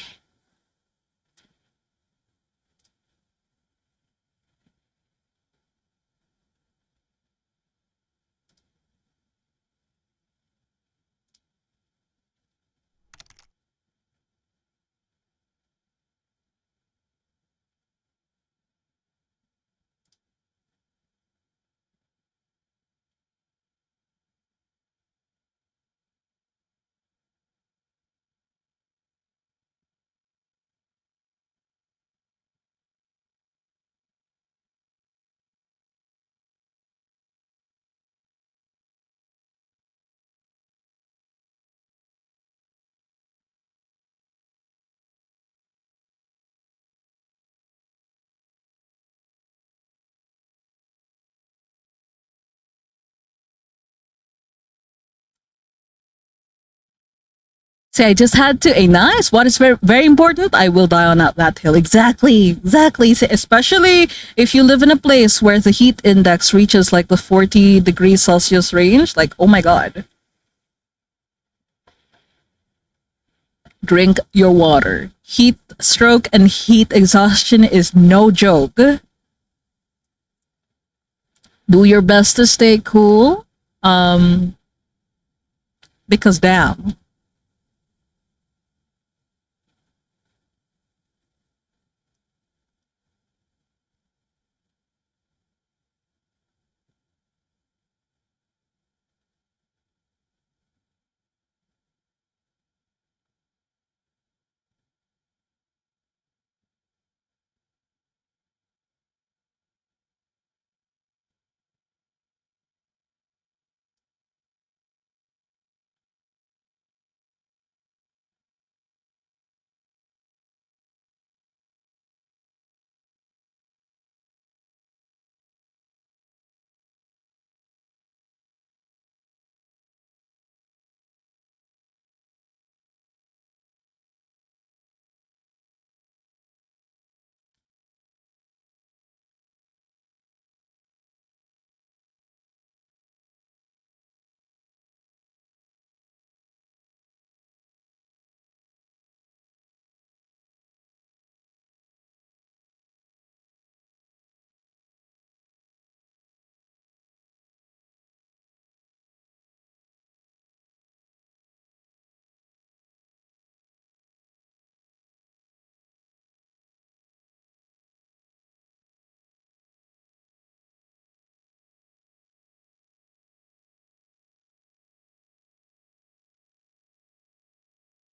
See, I just had to. A nice. What is very, very important? I will die on that hill. Exactly. Exactly. See, especially if you live in a place where the heat index reaches like the 40 degrees Celsius range. Like, oh my God. Drink your water. Heat stroke and heat exhaustion is no joke. Do your best to stay cool. Because damn.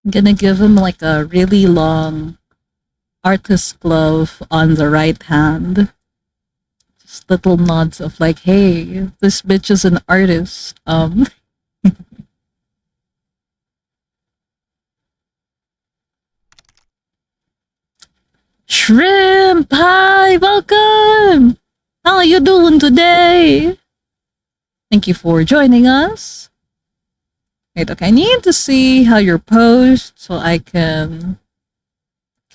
I'm gonna give him like a really long artist glove on the right hand. Just little nods of like, hey, this bitch is an artist. Shrimp, hi, welcome. How are you doing today? Thank you for joining us. Wait, okay, I need to see how you're posed so I can.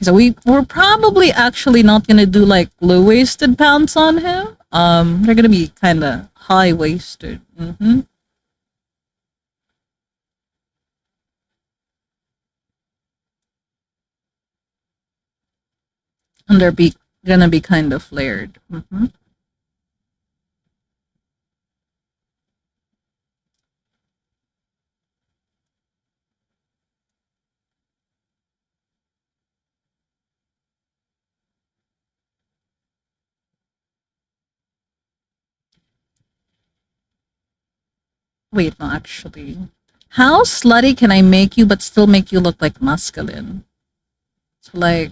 So we're probably actually not gonna do like low waisted pants on him. They're gonna be kind of high waisted. And they're gonna be kind of flared. Wait, no, actually. How slutty can I make you but still make you look like masculine? So like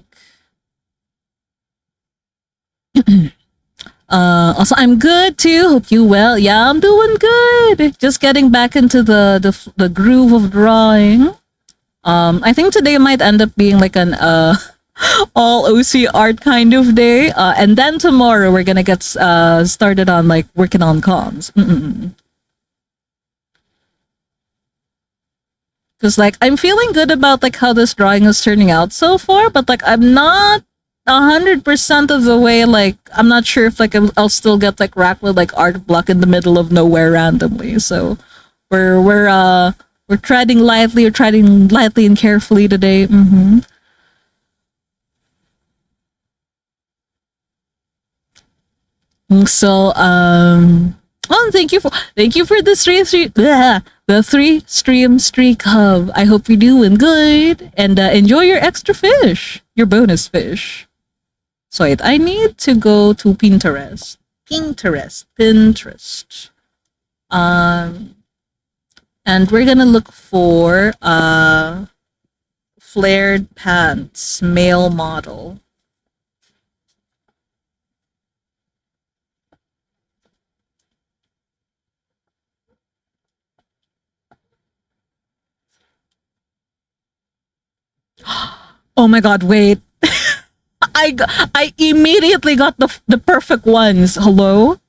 Also, I'm good too. Hope you well. Yeah, I'm doing good. Just getting back into the groove of drawing. I think today might end up being like an all OC art kind of day. And then tomorrow we're gonna get started on like working on comms. Because like I'm feeling good about like how this drawing is turning out so far, but like I'm not 100% of the way. Like I'm not sure if like I'll still get like racked with like art block in the middle of nowhere randomly. So we're treading lightly. We're treading lightly and carefully today. So oh, thank you for the the 3 stream streak hub. I hope you're doing good and enjoy your extra fish, your bonus fish. So wait, I need to go to Pinterest. Pinterest. Um, and we're gonna look for flared pants male model. Oh my god, wait. I immediately got the perfect ones. Hello?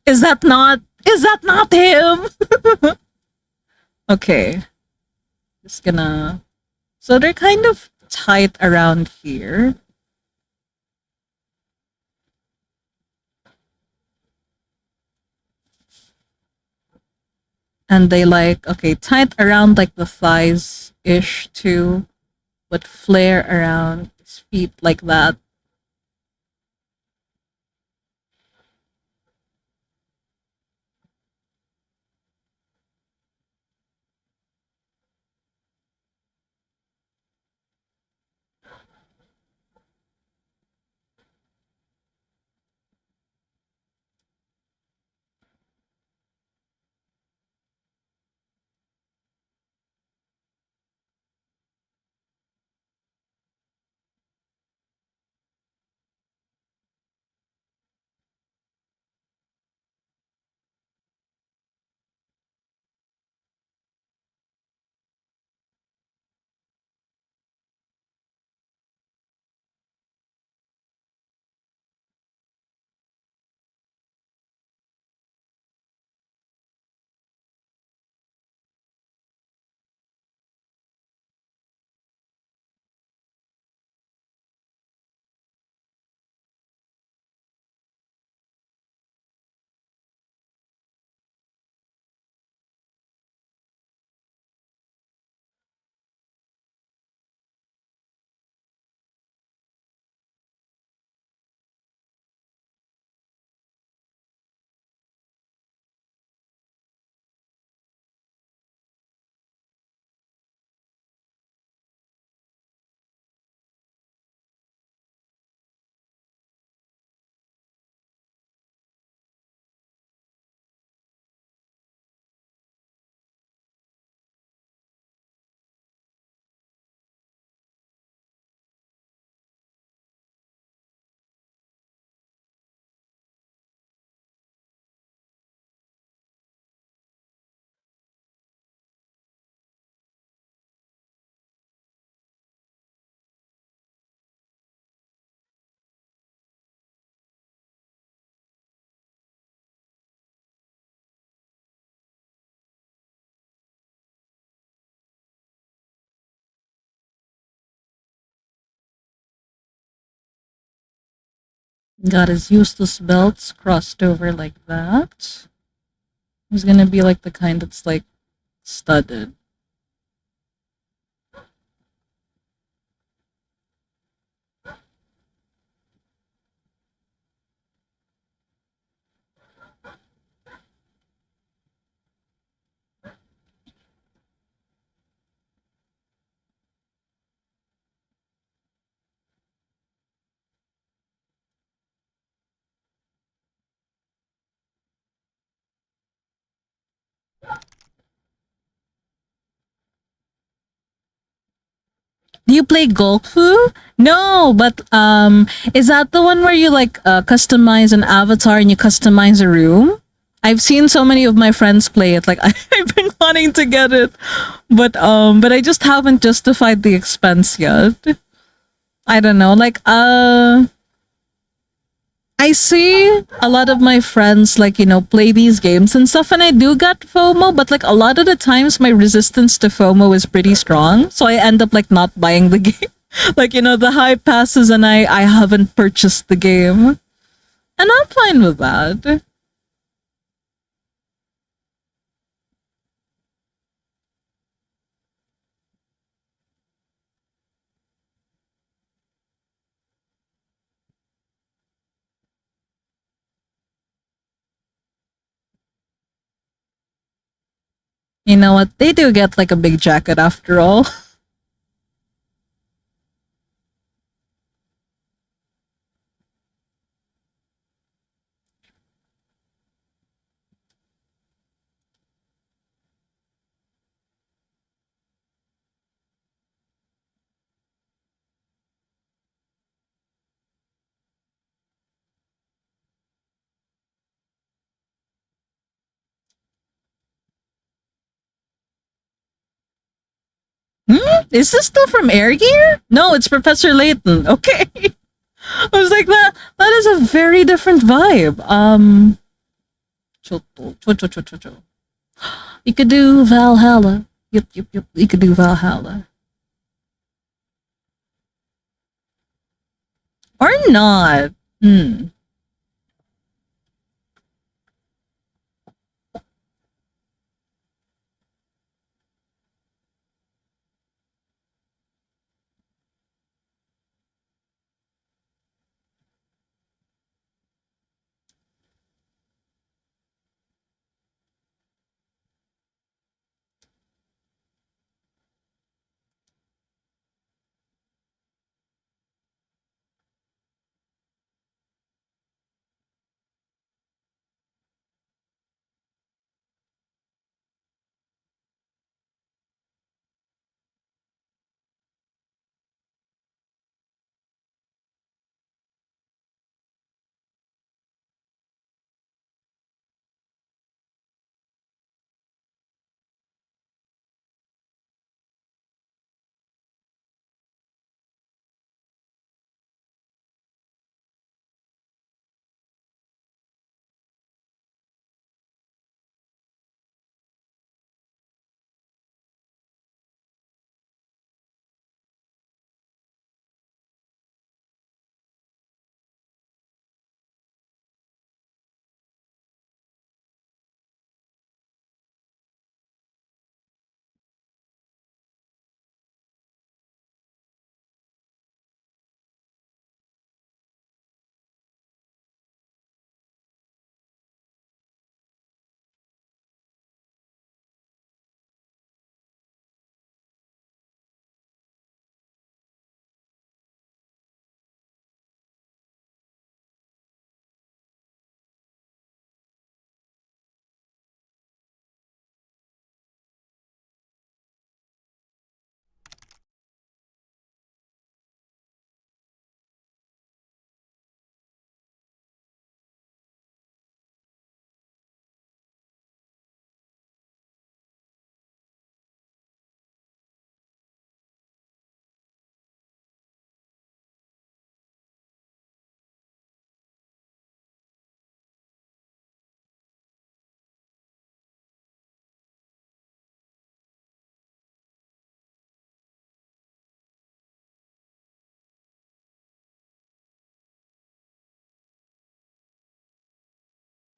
Is that not him? Okay. Just gonna so they're kind of tight around here. And they like okay, tight around like the thighs ish too, but flare around his feet like that. Got his useless belts crossed over like that. He's gonna be like the kind that's like studded. Do you play Golfu? No, but is that the one where you like customize an avatar and you customize a room? I've seen so many of my friends play it. Like I've been wanting to get it, but I just haven't justified the expense yet. I don't know. Like I see a lot of my friends like, play these games and stuff, and I do get FOMO, but like a lot of the times my resistance to FOMO is pretty strong. So I end up like not buying the game. Like, the hype passes and I haven't purchased the game. And I'm fine with that. You know what? They do get like a big jacket after all. Is this still from Air Gear? No, it's Professor Layton. Okay. I was like, that is a very different vibe. Choto, chocho, chocho, chocho. You could do Valhalla. Yep, yep, yep. You could do Valhalla. Or not. Hmm.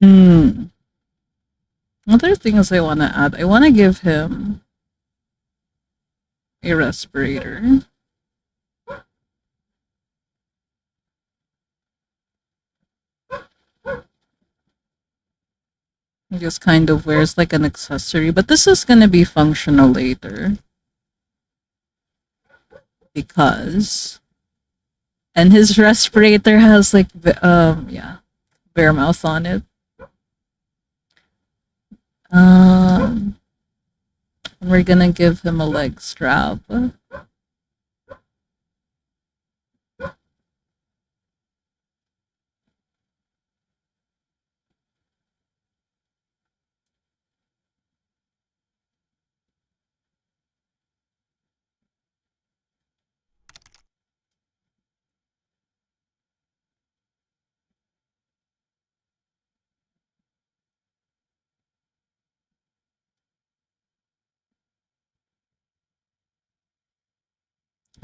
Hmm. Other things I want to add. I want to give him a respirator. He just kind of wears like an accessory, but this is gonna be functional later because, and his respirator has like yeah, bear mouth on it. Um, and we're gonna give him a leg strap.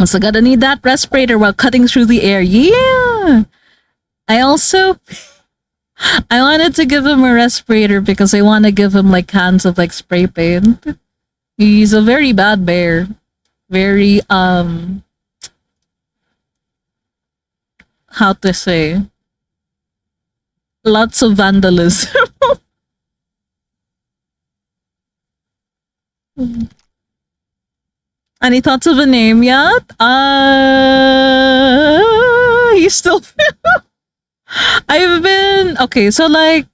So gotta need that respirator while cutting through the air. Yeah. I also I wanted to give him a respirator because I want to give him like cans of like spray paint. He's a very bad bear. Very how to say, lots of vandalism. Any thoughts of a name yet? He's still. I've been okay. So like,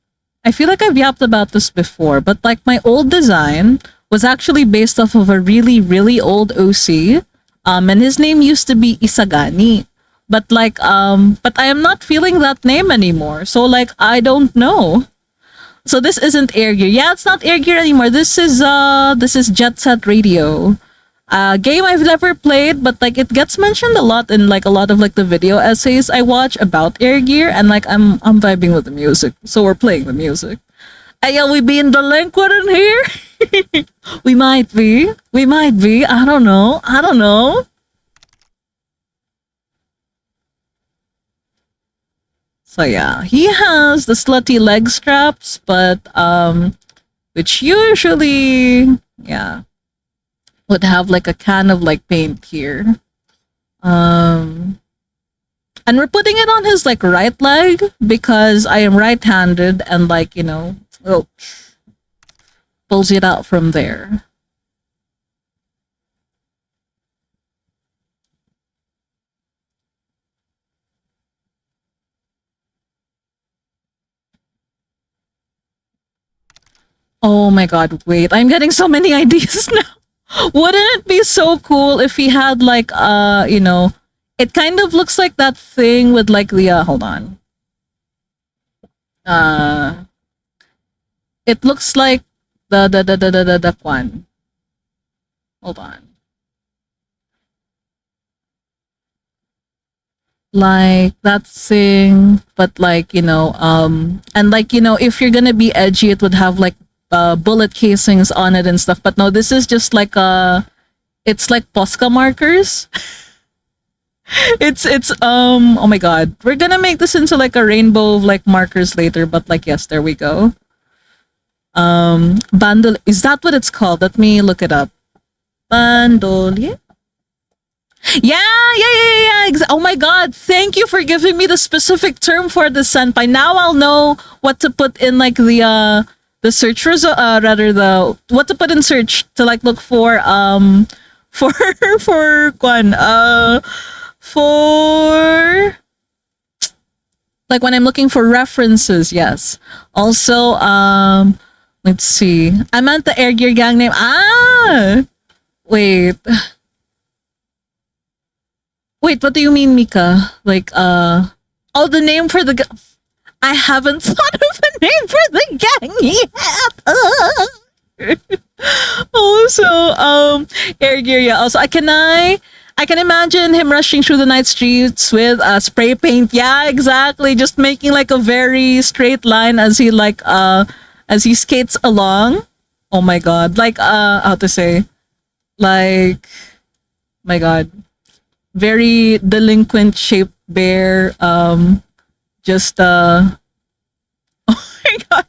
I feel like I've yapped about this before, but like my old design was actually based off of a really really old OC. And his name used to be Isagani. But like but I am not feeling that name anymore. So like I don't know. So this isn't Air Gear. Yeah, it's not Air Gear anymore. This is Jet Set Radio. Game I've never played, but like it gets mentioned a lot in like a lot of like the video essays I watch about Air Gear, and like I'm vibing with the music, so we're playing the music. Are we being delinquent in here? We might be. We might be. I don't know. I don't know. So yeah, he has the slutty leg straps, but which usually yeah would have like a can of like paint here. Um and we're putting it on his like right leg because I am right-handed and like, oh, pulls it out from there. Oh my god, wait. I'm getting so many ideas now. Wouldn't it be so cool if he had like it kind of looks like that thing with like the hold on. Uh it looks like the one. Hold on. Like that thing, but like, and like, if you're gonna be edgy, it would have like bullet casings on it and stuff. But no, this is just like it's like Posca markers. It's oh my god. We're gonna make this into like a rainbow of like markers later, but like yes, there we go. Bandol, is that what it's called? Let me look it up. Bandolier? Yeah. Oh my god, thank you for giving me the specific term for the senpai. Now I'll know what to put in like the search result, rather the what to put in search to like look for for for Kwan for like when I'm looking for references, yes. Also, let's see. I meant the Air Gear gang name. Wait. Wait, what do you mean, Mika? Like, oh, the name for the I haven't thought of a name for the gang yet. Also, Air Gear, yeah. Also, I can imagine him rushing through the night streets with spray paint. Yeah, exactly. Just making like a very straight line as he like as he skates along. Oh my god. Like how to say? Like my god. Very delinquent shaped bear. Just oh my god.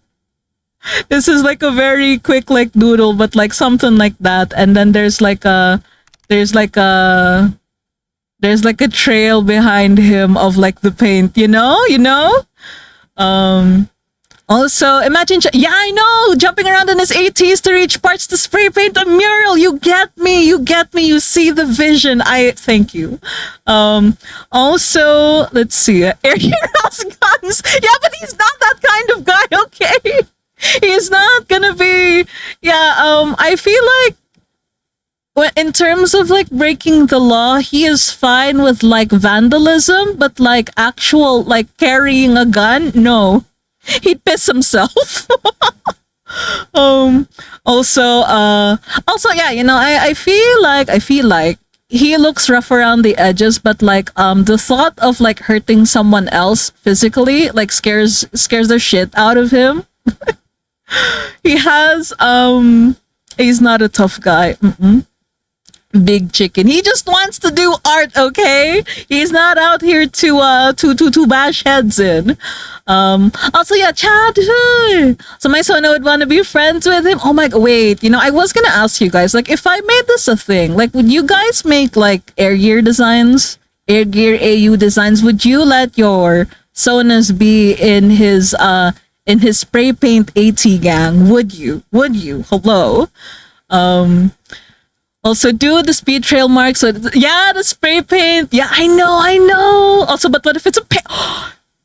This is like a very quick like doodle, but like something like that. And then there's like a there's like a trail behind him of like the paint, Um Also, imagine, yeah, I know, jumping around in his ATs to reach parts to spray paint a mural. You get me, you see the vision. I thank you. Also, let's see, Air Heroes guns. Yeah, but he's not that kind of guy, okay? He's not gonna be, yeah, I feel like, in terms of like breaking the law, he is fine with like vandalism, but like actual, like carrying a gun, no. He'd piss himself. um also yeah, I feel like he looks rough around the edges, but like the thought of like hurting someone else physically like scares the shit out of him. He has he's not a tough guy. Big chicken. He just wants to do art, okay? He's not out here to bash heads in. Also, yeah, Chad. So my son would want to be friends with him. Oh my, wait. I was gonna ask you guys, like, if I made this a thing, like, would you guys make like Air Gear designs, Air Gear AU designs? Would you let your Sonas be in his spray paint AT gang? Would you? Would you? Hello. Um, Also, do the speed trail marks. So, yeah, the spray paint. Yeah, I know, I know. Also, but what if it's a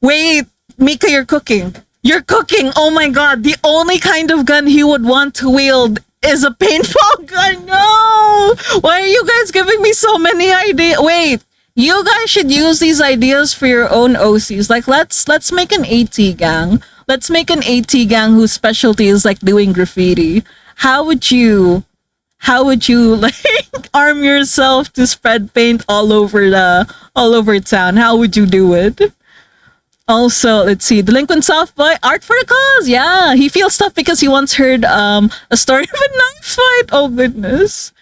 Wait, Mika, you're cooking. You're cooking. Oh my god. The only kind of gun he would want to wield is a paintball gun. No. Why are you guys giving me so many ideas? Wait. You guys should use these ideas for your own OCs. Like let's make an AT gang. Let's make an AT gang whose specialty is like doing graffiti. How would you like arm yourself to spread paint all over town? How would you do it? Also, let's see, delinquent soft boy, art for a cause. Yeah, he feels stuff because he once heard a story of a knife fight. Oh goodness.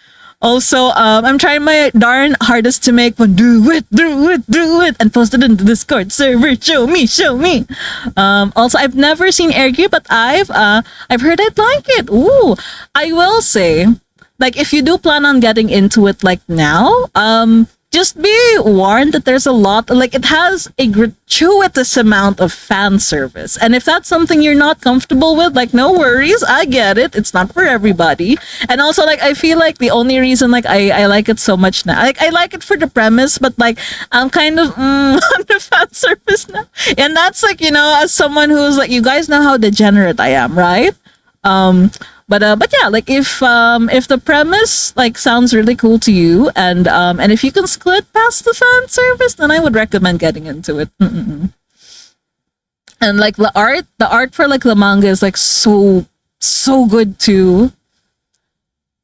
Also, I'm trying my darn hardest to make one. Do it, and post it in the Discord server. Show me, show me. Also, I've never seen Air Gear, but I've heard I'd like it. Ooh, I will say, like, if you do plan on getting into it like now, just be warned that there's a lot, like, it has a gratuitous amount of fan service. And if that's something you're not comfortable with, like, no worries, I get it. It's not for everybody. And also, like, I feel like the only reason, like, I like it so much now, like, I like it for the premise, but, like, I'm kind of on the fan service now. And that's, like, as someone who's, like, you guys know how degenerate I am, right? But yeah, like if the premise like sounds really cool to you, and if you can skip past the fan service, then I would recommend getting into it. Mm-mm. And like the art for like the manga is like so good too.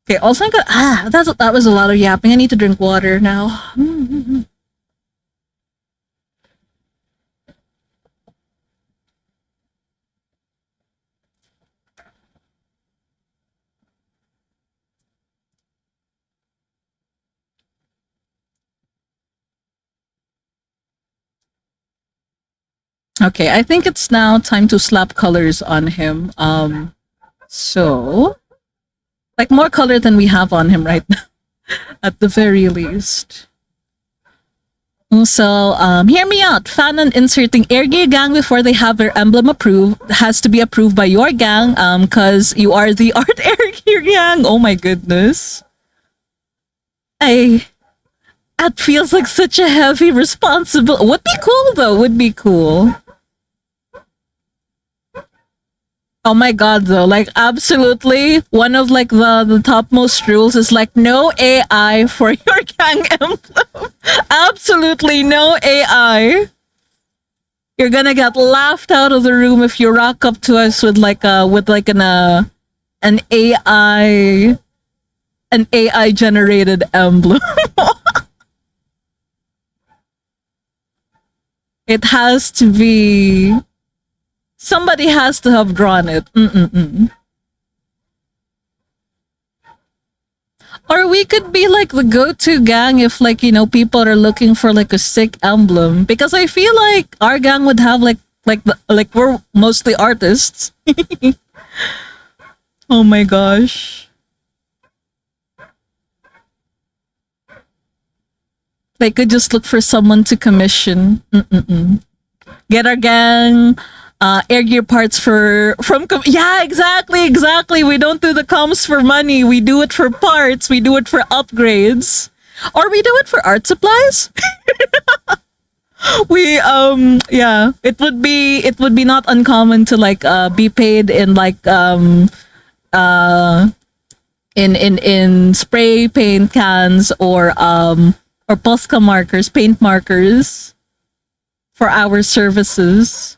Okay, also that was a lot of yapping. I need to drink water now. Okay, I think it's now time to slap colors on him. So like more color than we have on him right now, at the very least. So, hear me out. Fan on inserting Air Gear Gang before they have their emblem approved has to be approved by your gang, because you are the Art Air Gear Gang. Oh my goodness. I That feels like such a heavy responsibility. Would be cool though. Would be cool. Oh my god though, like absolutely one of like the topmost rules is like no AI for your gang emblem. Absolutely no AI. You're gonna get laughed out of the room if you rock up to us with like an AI generated emblem. It has to be, somebody has to have drawn it. Mm-mm-mm. Or we could be like the go-to gang if like, people are looking for like a sick emblem. Because I feel like our gang would have like we're mostly artists. Oh my gosh. They could just look for someone to commission. Mm-mm-mm. Get our gang air gear parts yeah, exactly. We don't do the comms for money. We do it for parts. We do it for upgrades, or we do it for art supplies. We yeah, it would be not uncommon to like be paid in like uh in spray paint cans or Posca markers, paint markers for our services.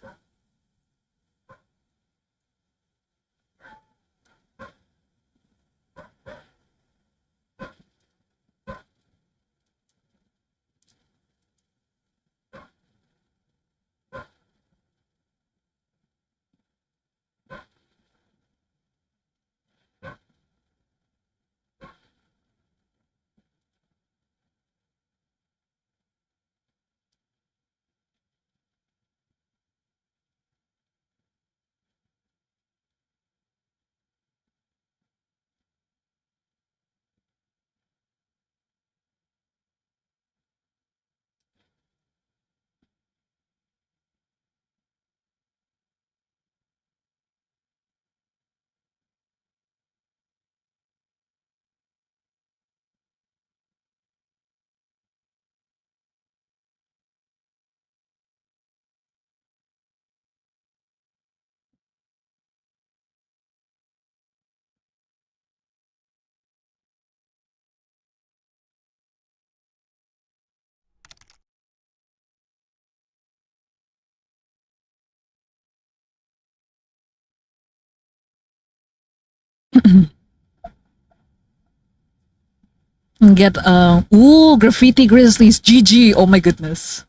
Get graffiti grizzlies, GG. Oh my goodness.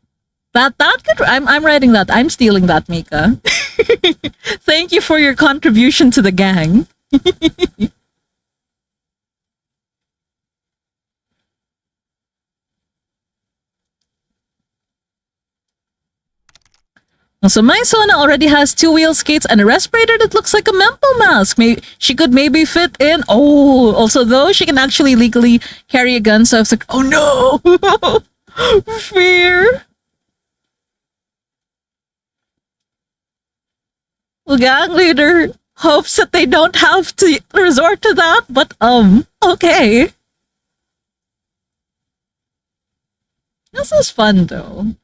That could I'm writing that. I'm stealing that, Mika. Thank you for your contribution to the gang. So my Sona already has two wheel skates and a respirator that looks like a Mempo mask. Maybe she could maybe fit in. Oh, also though she can actually legally carry a gun. So I was like, oh no, fear. The gang leader hopes that they don't have to resort to that, but okay. This is fun though.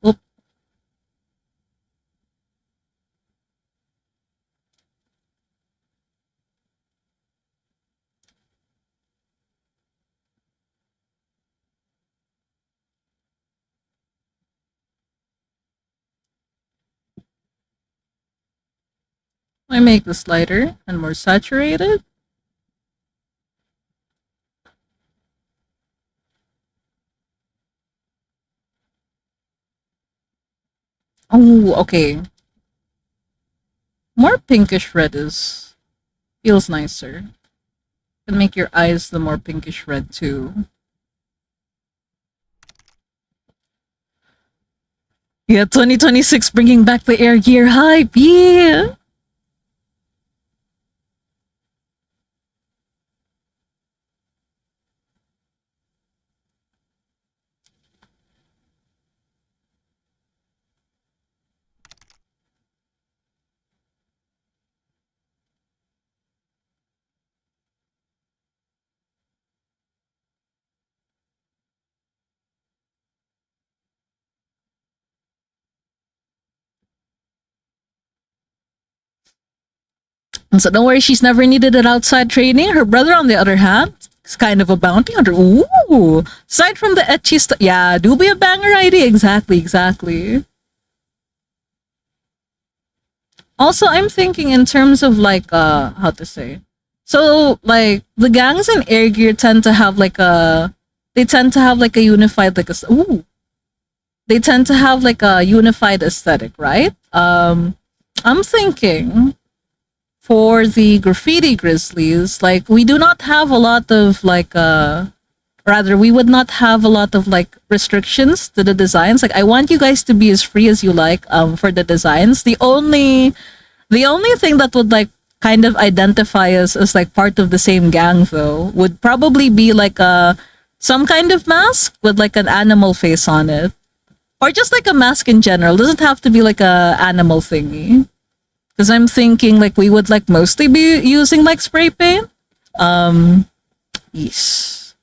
Oop. I make this lighter and more saturated. Oh, okay. More pinkish red is feels nicer. Can make your eyes the more pinkish red too. Yeah, 2026 bringing back the air gear hype. Yeah. And so don't worry, she's never needed it outside training. Her brother, on the other hand, is kind of a bounty hunter. Ooh. Aside from the etchy stuff. Yeah, do be a banger ID. Exactly, exactly. Also, I'm thinking in terms of like how to say. So like the gangs in air gear tend to have like a they tend to have like a unified like a ooh. They tend to have like a unified aesthetic, right? I'm thinking for the graffiti grizzlies, like we do not have a lot of like rather we would not have a lot of like restrictions to the designs. Like I want you guys to be as free as you like for the designs. The only thing that would like kind of identify us as like part of the same gang though would probably be like a some kind of mask with like an animal face on it. Or just like a mask in general. It doesn't have to be like a animal thingy. Because I'm thinking like we would like mostly be using like spray paint. Yes.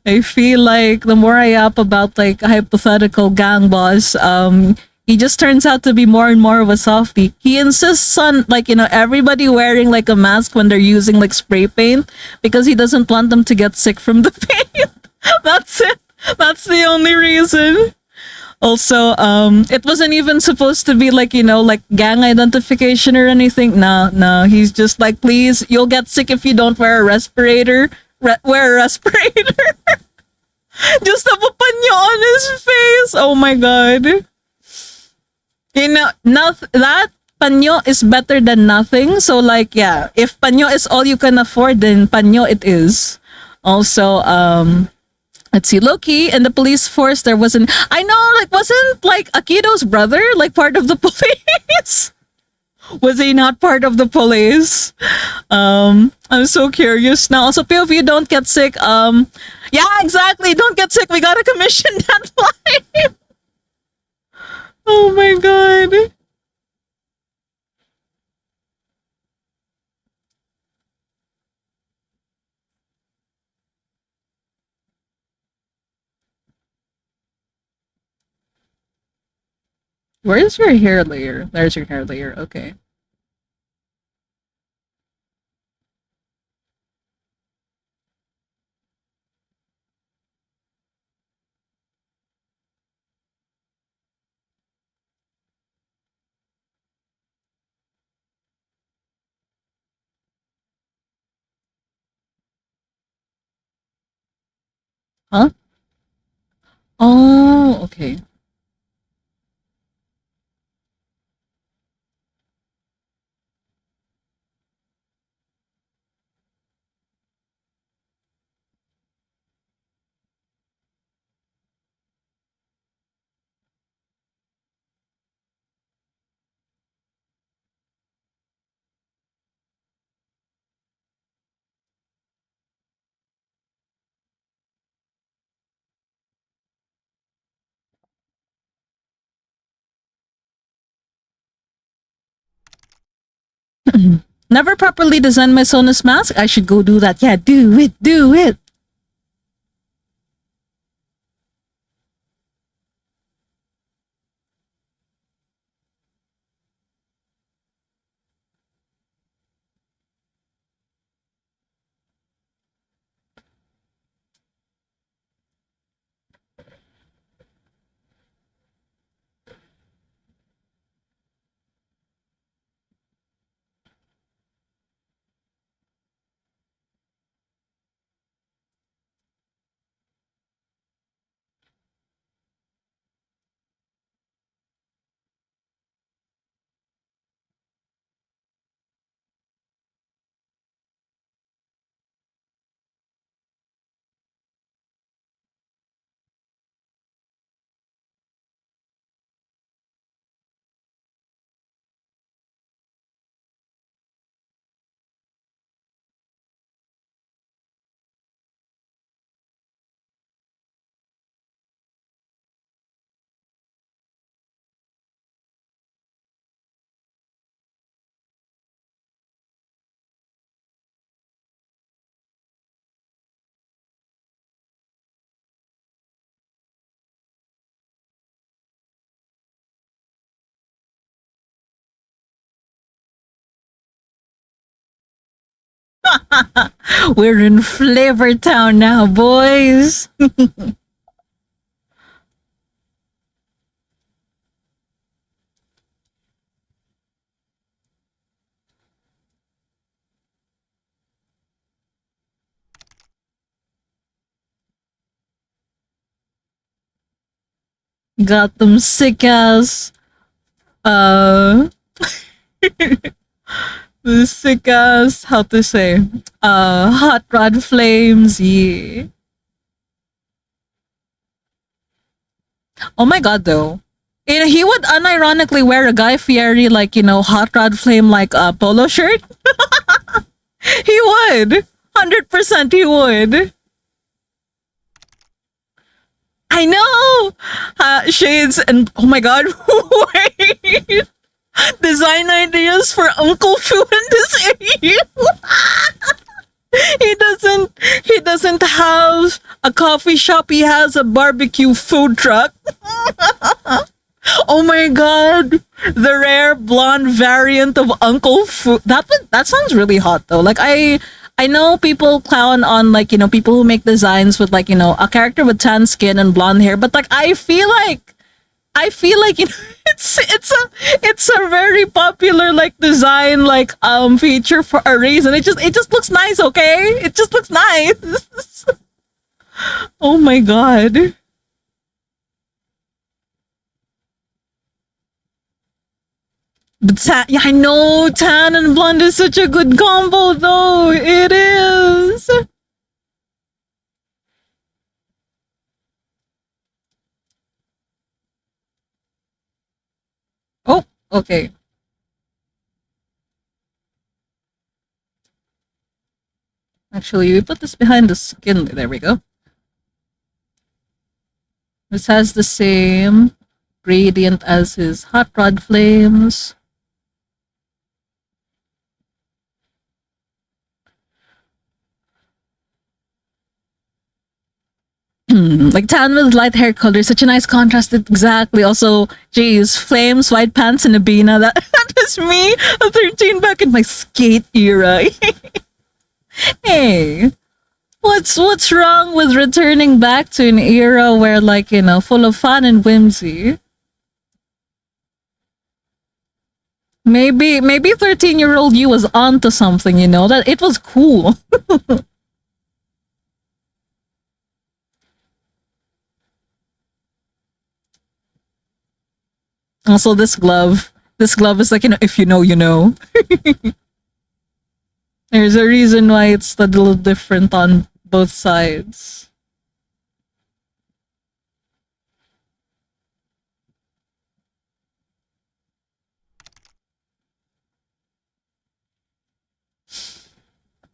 I feel like the more I yap about like a hypothetical gang boss, he just turns out to be more and more of a softie. He insists on like, everybody wearing like a mask when they're using like spray paint because he doesn't want them to get sick from the paint. That's it. That's the only reason. Also, it wasn't even supposed to be like, like gang identification or anything. No, no. He's just like, please, you'll get sick if you don't wear a respirator. Wear a respirator. Just have a panyo on his face. Oh my god. That panyo is better than nothing. So like, yeah, if panyo is all you can afford, then panyo it is. Also, let's see, Loki in the police force, there wasn't, I know, like, wasn't, like, Akido's brother, like, part of the police? Was he not part of the police? I'm so curious now. Also, POV, don't get sick. Yeah, exactly. Don't get sick. We got a commission deadline. Oh my god. Where is your hair layer? There's your hair layer. Okay. Huh? Oh, okay. Never properly designed my Sonus mask. I should go do that. Yeah, do it, do it. We're in Flavor Town now, boys. Got them sick ass, uh, the sick ass, how to say, hot rod flames, yeah. Oh my god, though. You know, he would unironically wear a Guy Fieri, like, you know, hot rod flame, like, polo shirt. He would. 100% he would. I know! Shades and, oh my god, wait! Design ideas for Uncle Fu in this area. He doesn't have a coffee shop, he has a barbecue food truck. Oh my god, the rare blonde variant of Uncle Fu. That sounds really hot though. Like I know people clown on, like, you know, people who make designs with, like, you know, a character with tan skin and blonde hair, but like I feel like you know, it's a very popular, like, design, like, feature for a reason. It just looks nice, okay? It just looks nice. Oh my god. But yeah, I know tan and blonde is such a good combo though. It is. Oh, okay. Actually, we put this behind the skin. There we go. This has the same gradient as his hot rod flames. Like tan with light hair color, such a nice contrast. Exactly. Also, geez, flames, white pants, and a beanie. That was me, a 13 back in my skate era. Hey, what's wrong with returning back to an era where, like, you know, full of fun and whimsy? Maybe 13-year-old you was onto something, you know, that it was cool. Also, this glove is like, if you know, you know. There's a reason why it's a little different on both sides.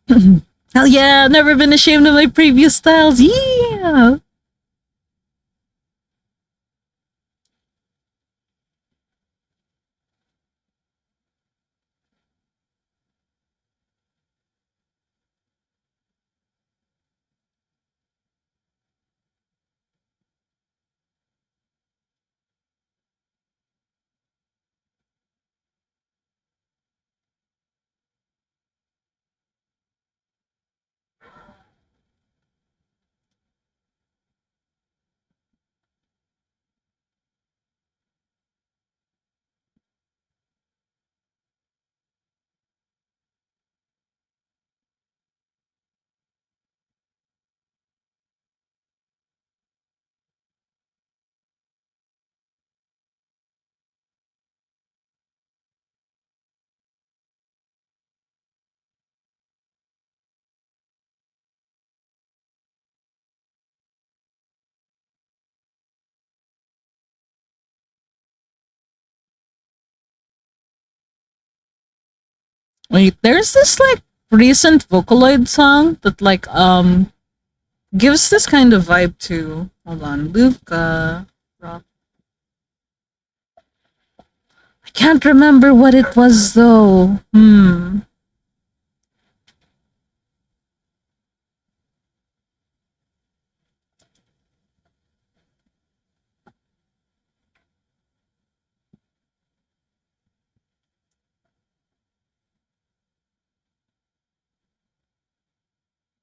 Hell yeah, never been ashamed of my previous styles. Yeah. Wait, there's this like recent Vocaloid song that like gives this kind of vibe to, hold on, Luca Rock. I can't remember what it was though.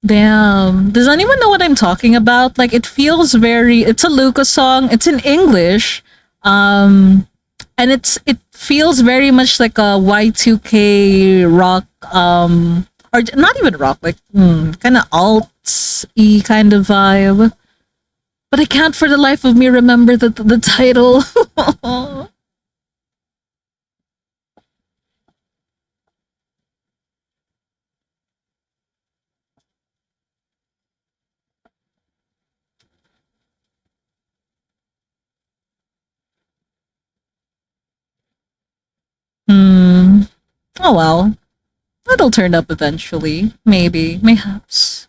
Damn. Does anyone know what I'm talking about? Like it feels very, it's a Luca song. It's in English. Um and it feels very much like a Y2K rock, or not even rock, like kind of alt y kind of vibe. But I can't for the life of me remember the title. Hmm. Oh well. It'll turn up eventually. Maybe. Mayhaps.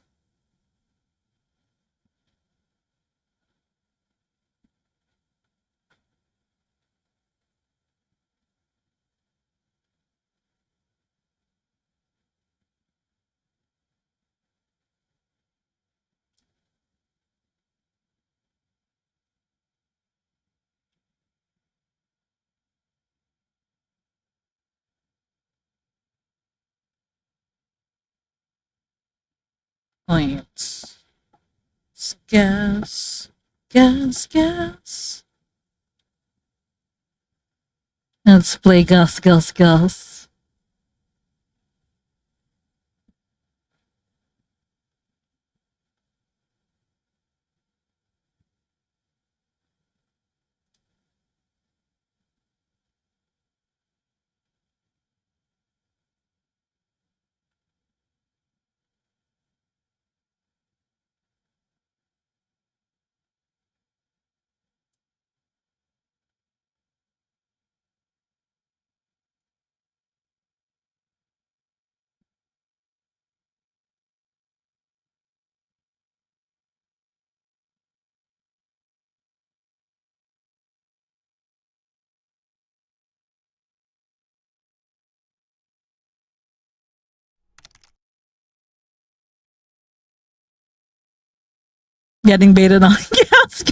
Points. Guess. Guess. Let's play Gus. Getting baited on. Yes.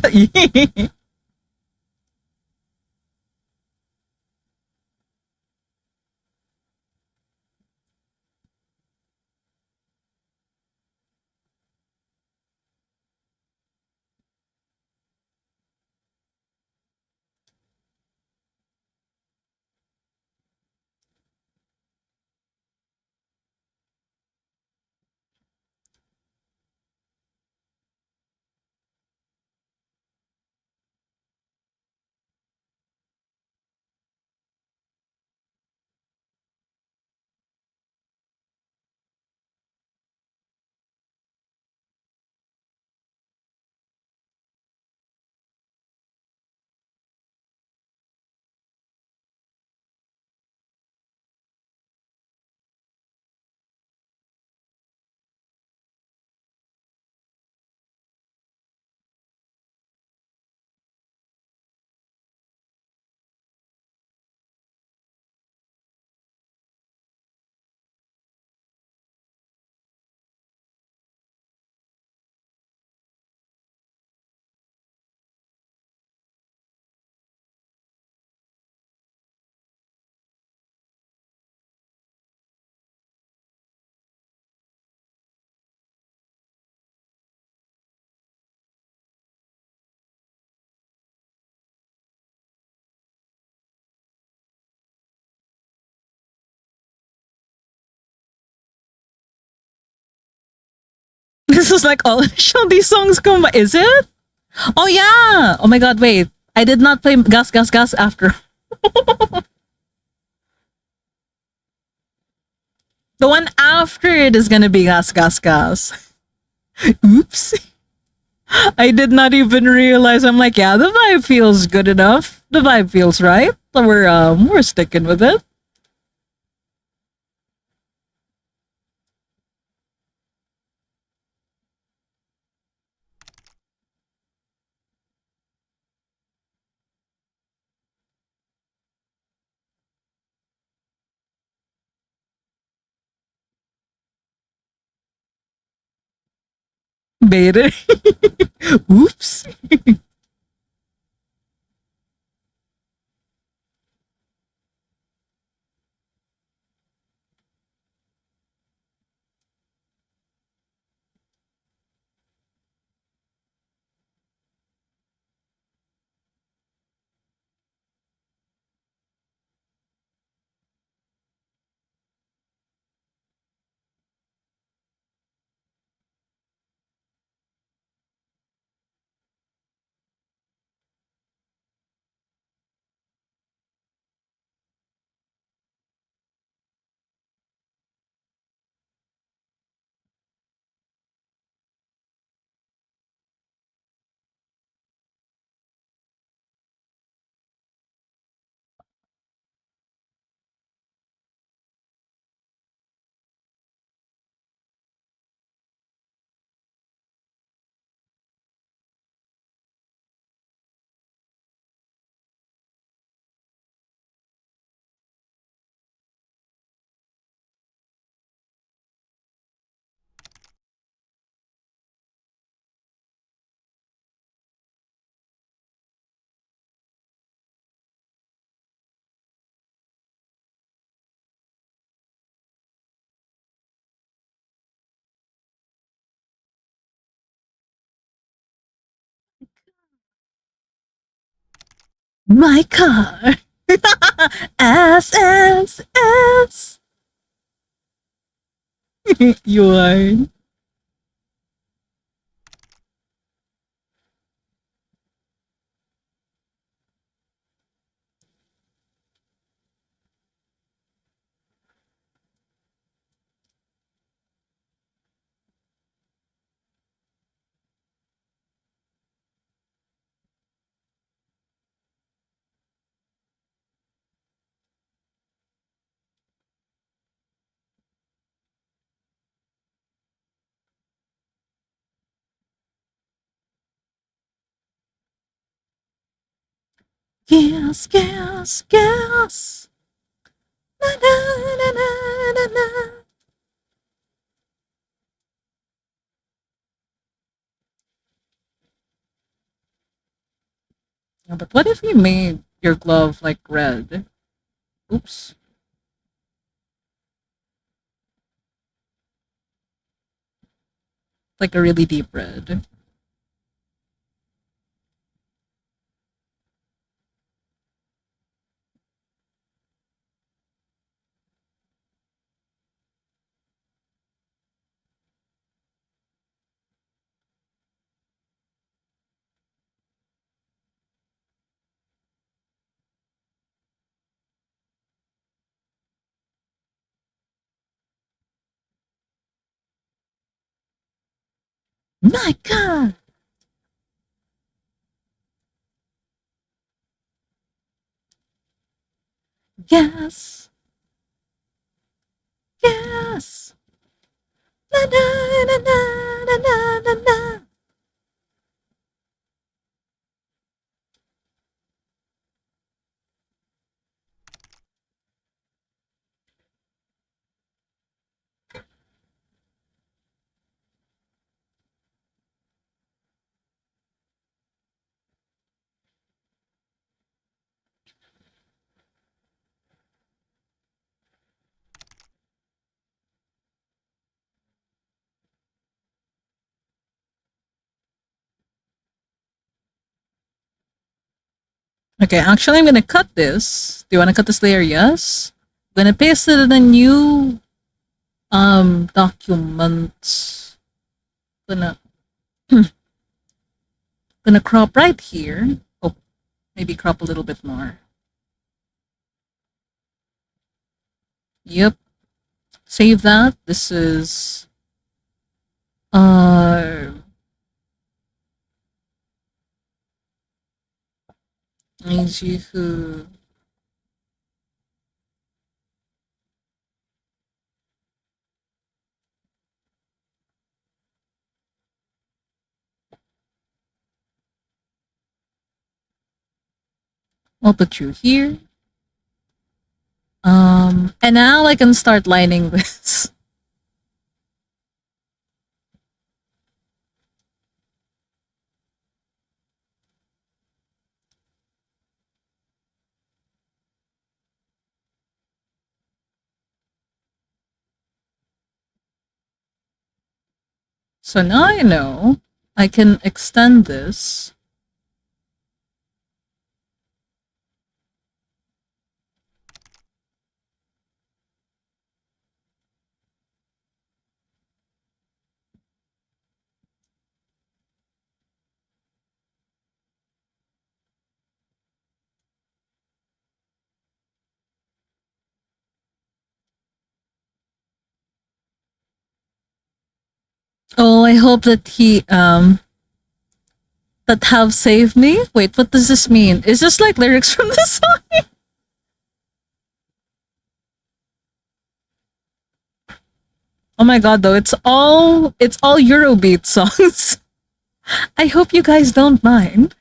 This is like all initial D songs combined. Is it? Oh yeah. Oh my god, wait. I did not play Gas Gas Gas after. The one after it is gonna be Gas Gas Gas. Oops. I did not even realize. I'm like, yeah, the vibe feels good enough. The vibe feels right. So we're sticking with it. Beta. Oops. My car. S S S. You are. Gas, gas, gas. Na, na, na, na, na, na. Yeah, but what if you made your glove like red? Oops. Like a really deep red. My God. Gas, gas. Na, na, na, na, na, na, na, na. Okay, actually, I'm gonna cut this. Do you want to cut this layer? Yes. I'm gonna paste it in a new document. gonna gonna crop right here. Oh, maybe crop a little bit more. Yep. Save that. This is uh ENG who I'll put you here. And now I can start lining this. So now I know I can extend this. Oh, I hope that he that have saved me. Wait, what does this mean? Is this like lyrics from the song? Oh my god, though, it's all Eurobeat songs. I hope you guys don't mind.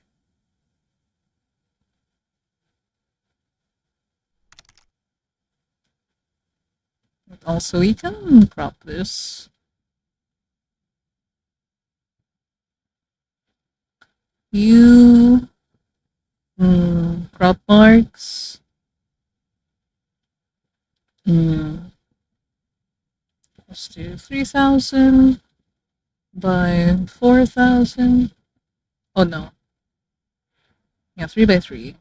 Also, we can crop this. You crop marks. Let's do 3,000 by 4,000. Oh no. Yeah, 3 by 3.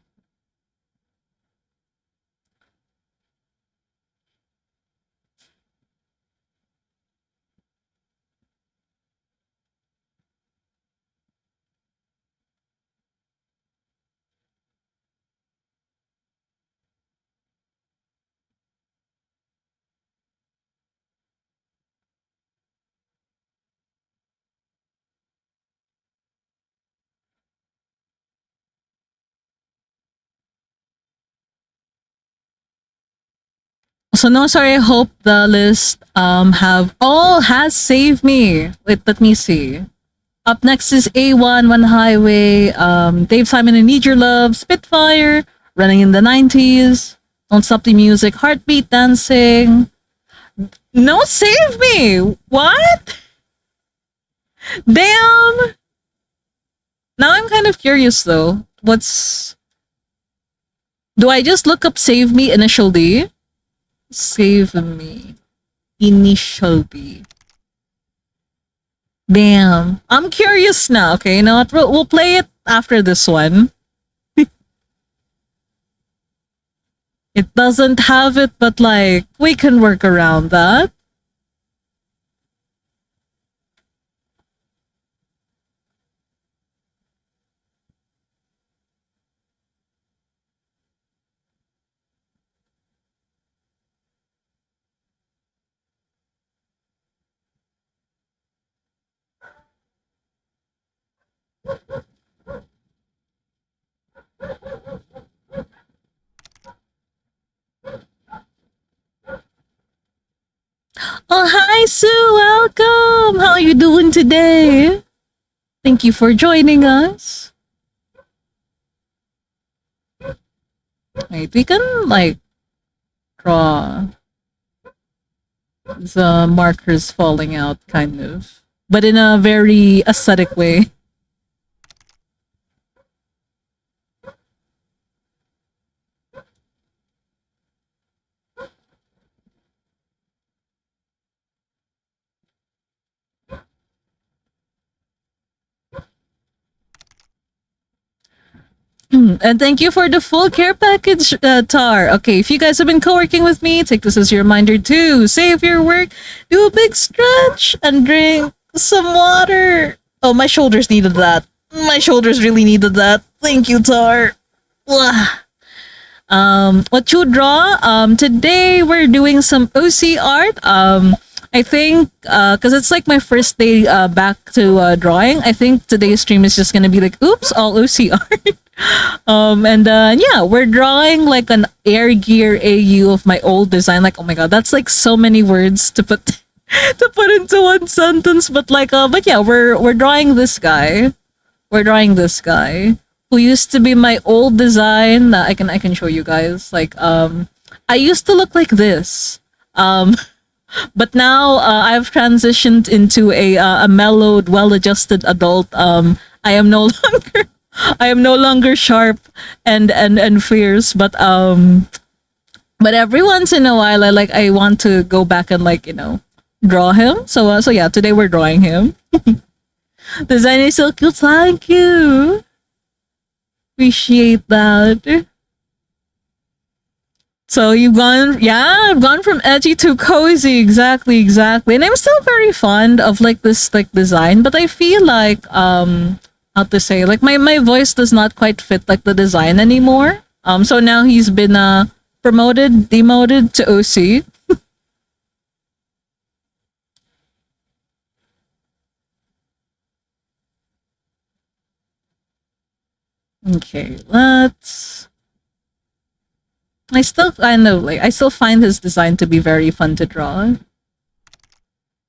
So no, sorry. I hope the list has saved me. Wait, let me see. Up next is A1, One Highway, Dave Simon and Need Your Love, Spitfire, Running in the 90s, Don't Stop the Music, Heartbeat Dancing. No, save me. What? Damn. Now I'm kind of curious though. Do I just look up Save Me Initial D? Save Me Initial D. Damn. I'm curious now. Okay, you know what? We'll play it after this one. It doesn't have it, but like, we can work around that. Oh, hi, Sue. Welcome. How are you doing today? Thank you for joining us. Wait, we can like draw the markers falling out, kind of, but in a very aesthetic way. And thank you for the full care package, Tar. Okay, if you guys have been co-working with me, take this as your reminder to save your work, do a big stretch, and drink Some water. Oh, my shoulders needed that. My shoulders really needed that. Thank you, Tar. Ugh. What you draw? Today we're doing some OC art. I think because it's like my first day back to drawing. I think today's stream is just gonna be like, oops, all OC art. And yeah, we're drawing like an air gear AU of my old design. Like, oh my god, that's like so many words to put to put into one sentence. But yeah, we're drawing this guy. We're drawing this guy who used to be my old design. I can show you guys. I used to look like this. Um, but now I've transitioned into a mellowed, well-adjusted adult. I am no longer I am no longer sharp and fierce, but every once in a while I want to go back and draw him. So yeah, today we're drawing him. Design is so cute. Thank you. Appreciate that. So you've gone, yeah, I've gone from edgy to cozy. Exactly, exactly. And I'm still very fond of like this like design, but I feel like how to say, like my voice does not quite fit like the design anymore. So now he's been promoted, demoted to OC. Okay, let's. I still find his design to be very fun to draw.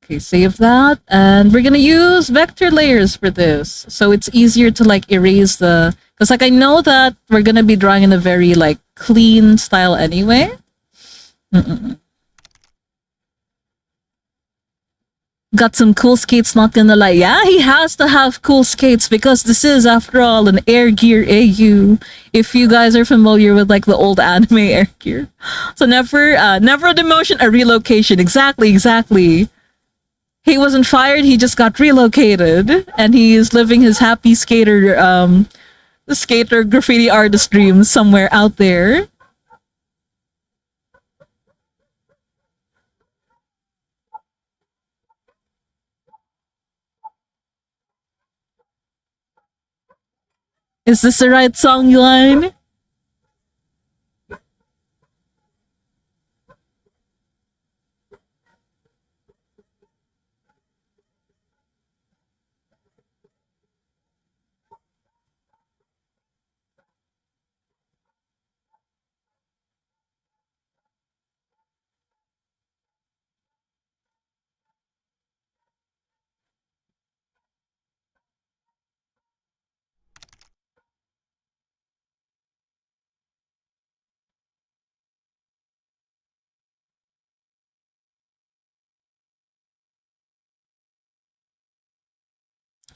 Okay, save that. And we're gonna use vector layers for this. So it's easier to like erase because like I know that we're gonna be drawing in a very like clean style anyway. Mm-mm. Got some cool skates, not gonna lie. Yeah, he has to have cool skates because this is after all an Air Gear AU. If you guys are familiar with like the old anime Air Gear. So never a demotion, a relocation. Exactly, exactly. He wasn't fired, he just got relocated and he is living his happy skater graffiti artist dreams somewhere out there. Is this the right song line?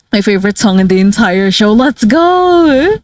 My favorite song in the entire show. Let's go.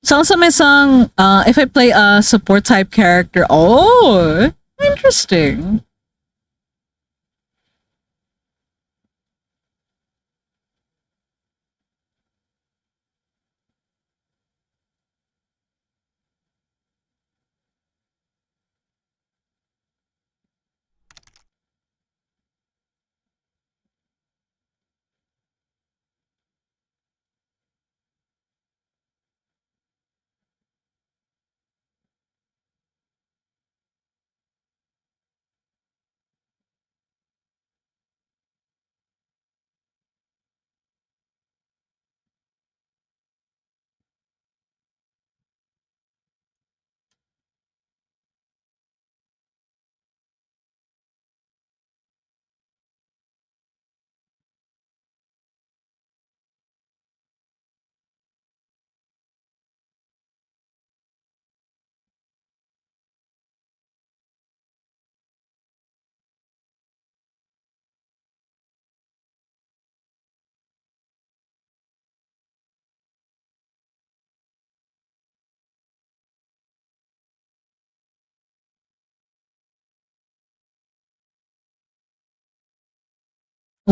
It's also my song, if I play a support type character. Oh, interesting.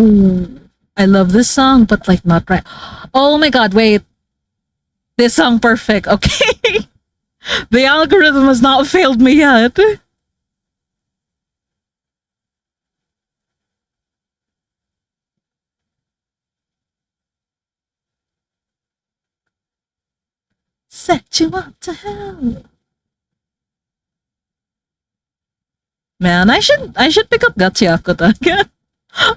Oh, I love this song, but like not right. Oh my god, wait. This song perfect. Okay. The algorithm has not failed me yet. Set you up to hell. Man, I should pick up Gachiakuta again.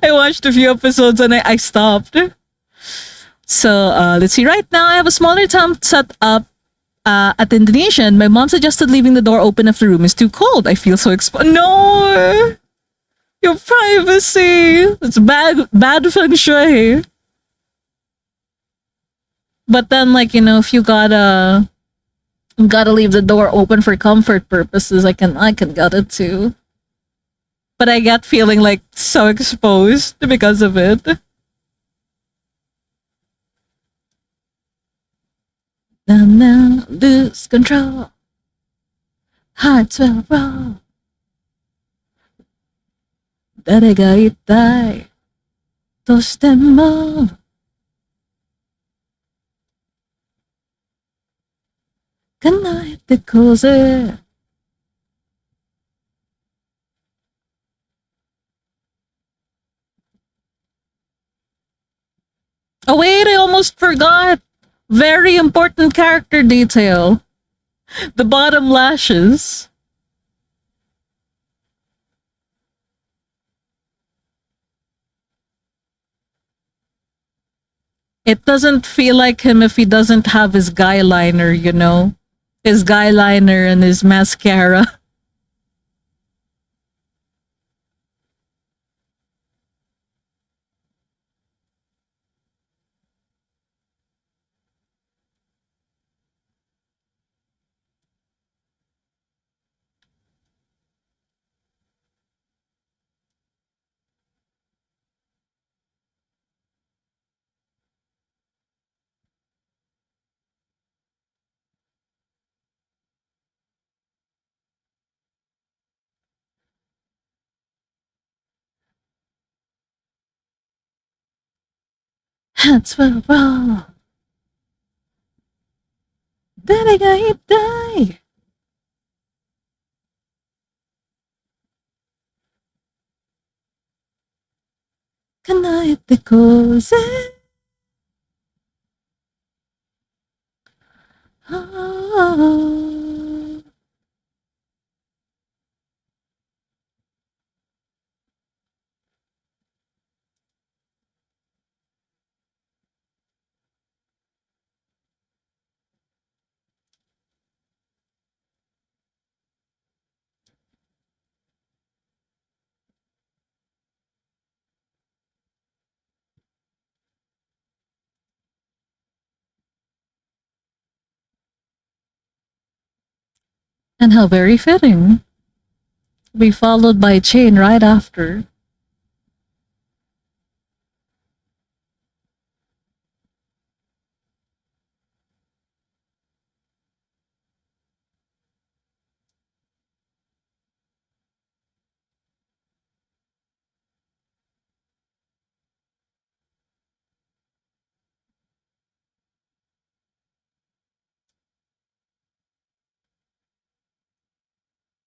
I watched a few episodes and I stopped. So let's see. Right now, I have a smaller tent set up at Indonesian. My mom suggested leaving the door open if the room is too cold. I feel so exposed. No, your privacy. It's bad feng shui. But then, like if you gotta leave the door open for comfort purposes, I can get it too. But I get feeling like so exposed because of it. And now lose control. Hearts will roll. 誰が一体としても叶えてこうぜ。Oh wait, I almost forgot. Very important character detail. The bottom lashes. It doesn't feel like him if he doesn't have his guy liner. His guy liner and his mascara. Heads will roll. 誰が一体叶えてこうぜ。And how very fitting. Be followed by Chain right after.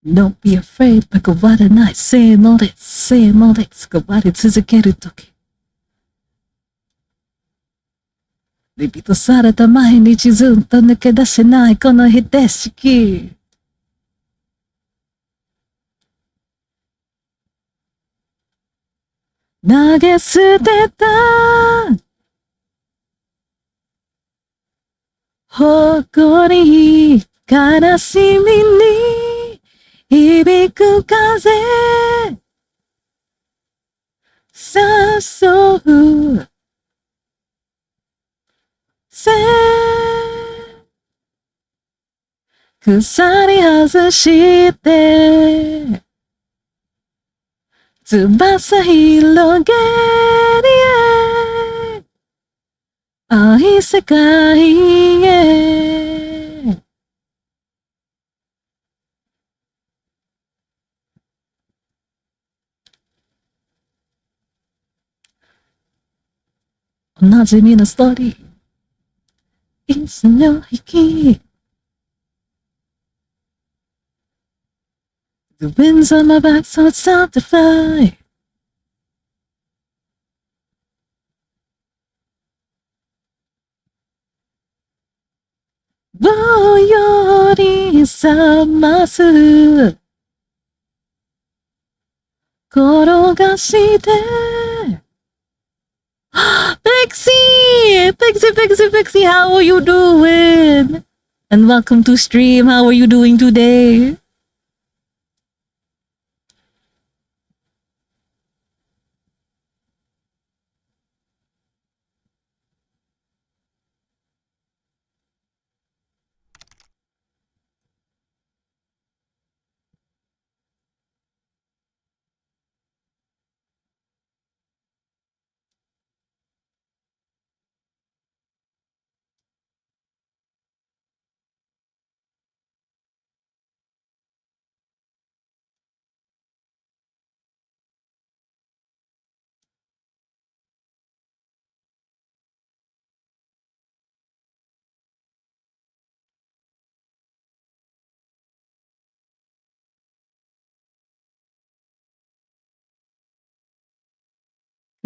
Don't be afraid 関わらない性能です。性能です関わり続けるとき。リピートされた毎日ずっと抜け出せないこの非定式。投げ捨てた誇り悲しみに響く風誘うせ鎖外して翼広げり愛世界へ馴染みのストーリー。いつの日き The wind's on my back, so it's time to fly. Wow, より覚ます転がして Pixie! Pixie, how are you doing? And welcome to stream. How are you doing today?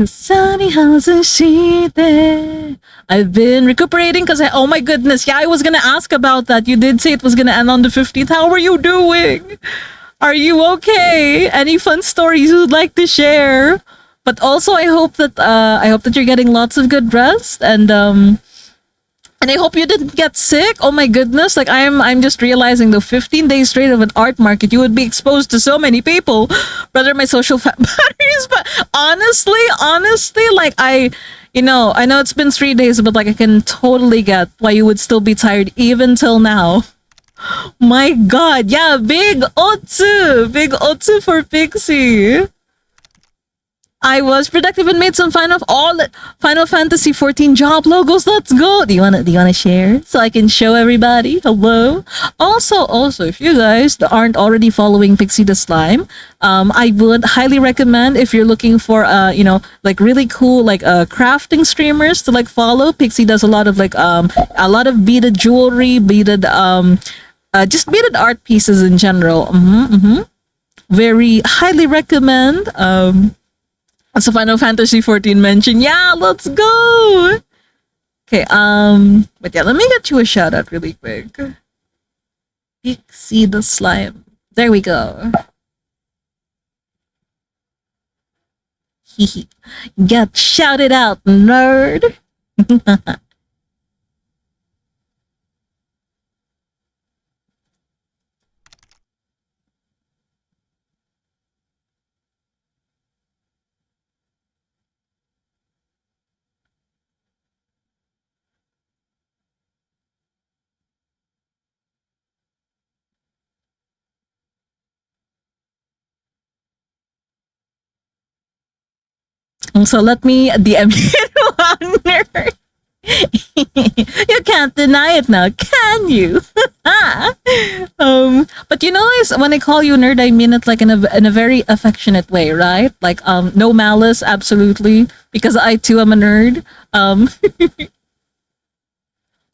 Sunny houses she there. I've been recuperating because oh my goodness, yeah, I was gonna ask about that. You did say it was gonna end on the 15th. How are you doing? Are you okay? Any fun stories you'd like to share? But also, I hope that you're getting lots of good rest and I hope you didn't get sick. Oh my goodness! Like I'm just realizing though, 15 days straight of an art market, you would be exposed to so many people. Brother, my social batteries. But honestly, like I know it's been 3 days, but like I can totally get why you would still be tired even till now. My God, yeah, big otsu for Pixie. I was productive and made some Final Fantasy 14 job logos. Let's go. Do you wanna share so I can show everybody? Hello. Also, if you guys aren't already following Pixie the Slime, I would highly recommend if you're looking for like really cool like crafting streamers to like follow. Pixie does a lot of a lot of beaded jewelry, beaded just beaded art pieces in general. Very highly recommend. So Final Fantasy 14 mention. Yeah, let's go. Okay, but yeah, let me get you a shout out really quick. Pixie the Slime. There we go. Get shouted out, nerd. So let me DM you, nerd. You can't deny it now, can you? But you know, when I call you nerd, I mean it like in a very affectionate way, right? Like no malice, absolutely, because I too am a nerd.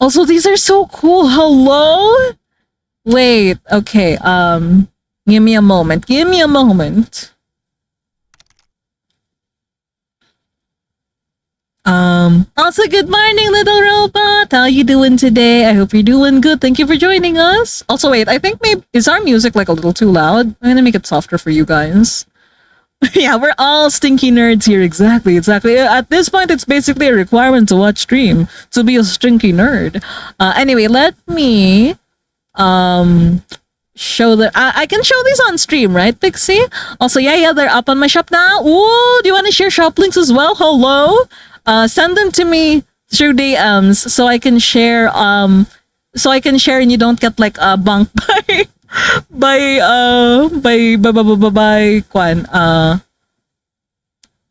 Also, these are so cool. Hello. Wait. Okay. Give me a moment. Give me a moment. Also, good morning, little robot. How you doing today? I hope you're doing good. Thank you for joining us. Also, wait, I think maybe is our music like a little too loud? I'm gonna make it softer for you guys. Yeah, we're all stinky nerds here. Exactly. At this point, it's basically a requirement to watch stream to be a stinky nerd. Anyway, let me show the I can show these on stream, right, Pixie? Also, yeah, they're up on my shop now. Ooh, do you want to share shop links as well? Hello. Send them to me through DMs so I can share and you don't get like bunked by Kwan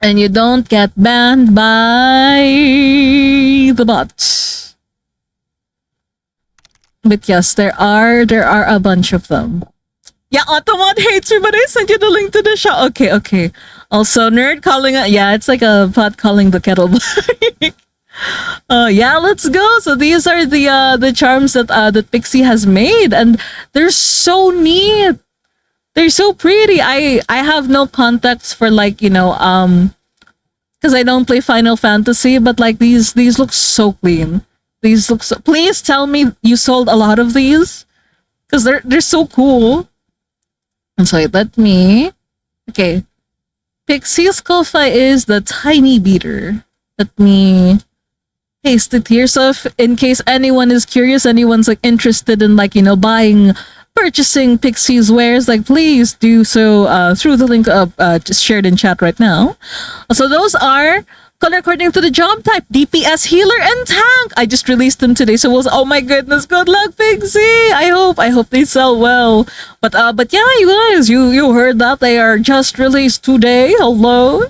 and you don't get banned by the bots. But yes, there are a bunch of them. Yeah, Automod hates me, but I sent you the link to the shop. Okay. Also, nerd calling it. Yeah, it's like a pot calling the kettle black. Yeah, let's go. So these are the charms that Pixie has made, and they're so neat. They're so pretty. I have no context for like because I don't play Final Fantasy, but like these look so clean. These look so. Please tell me you sold a lot of these because they're so cool. And so let me. Okay, Pixie's Ko-Fi is the tiny beater. Let me paste it here. So if in case anyone is curious, anyone's like interested in like buying, purchasing Pixie's wares, like please do so through the link just shared in chat right now. So those are color according to the job type: DPS, healer, and tank. I just released them today, so we'll. Oh my goodness, good luck, Pixie. I hope they sell well. But yeah, you guys, you heard that they are just released today. Hello.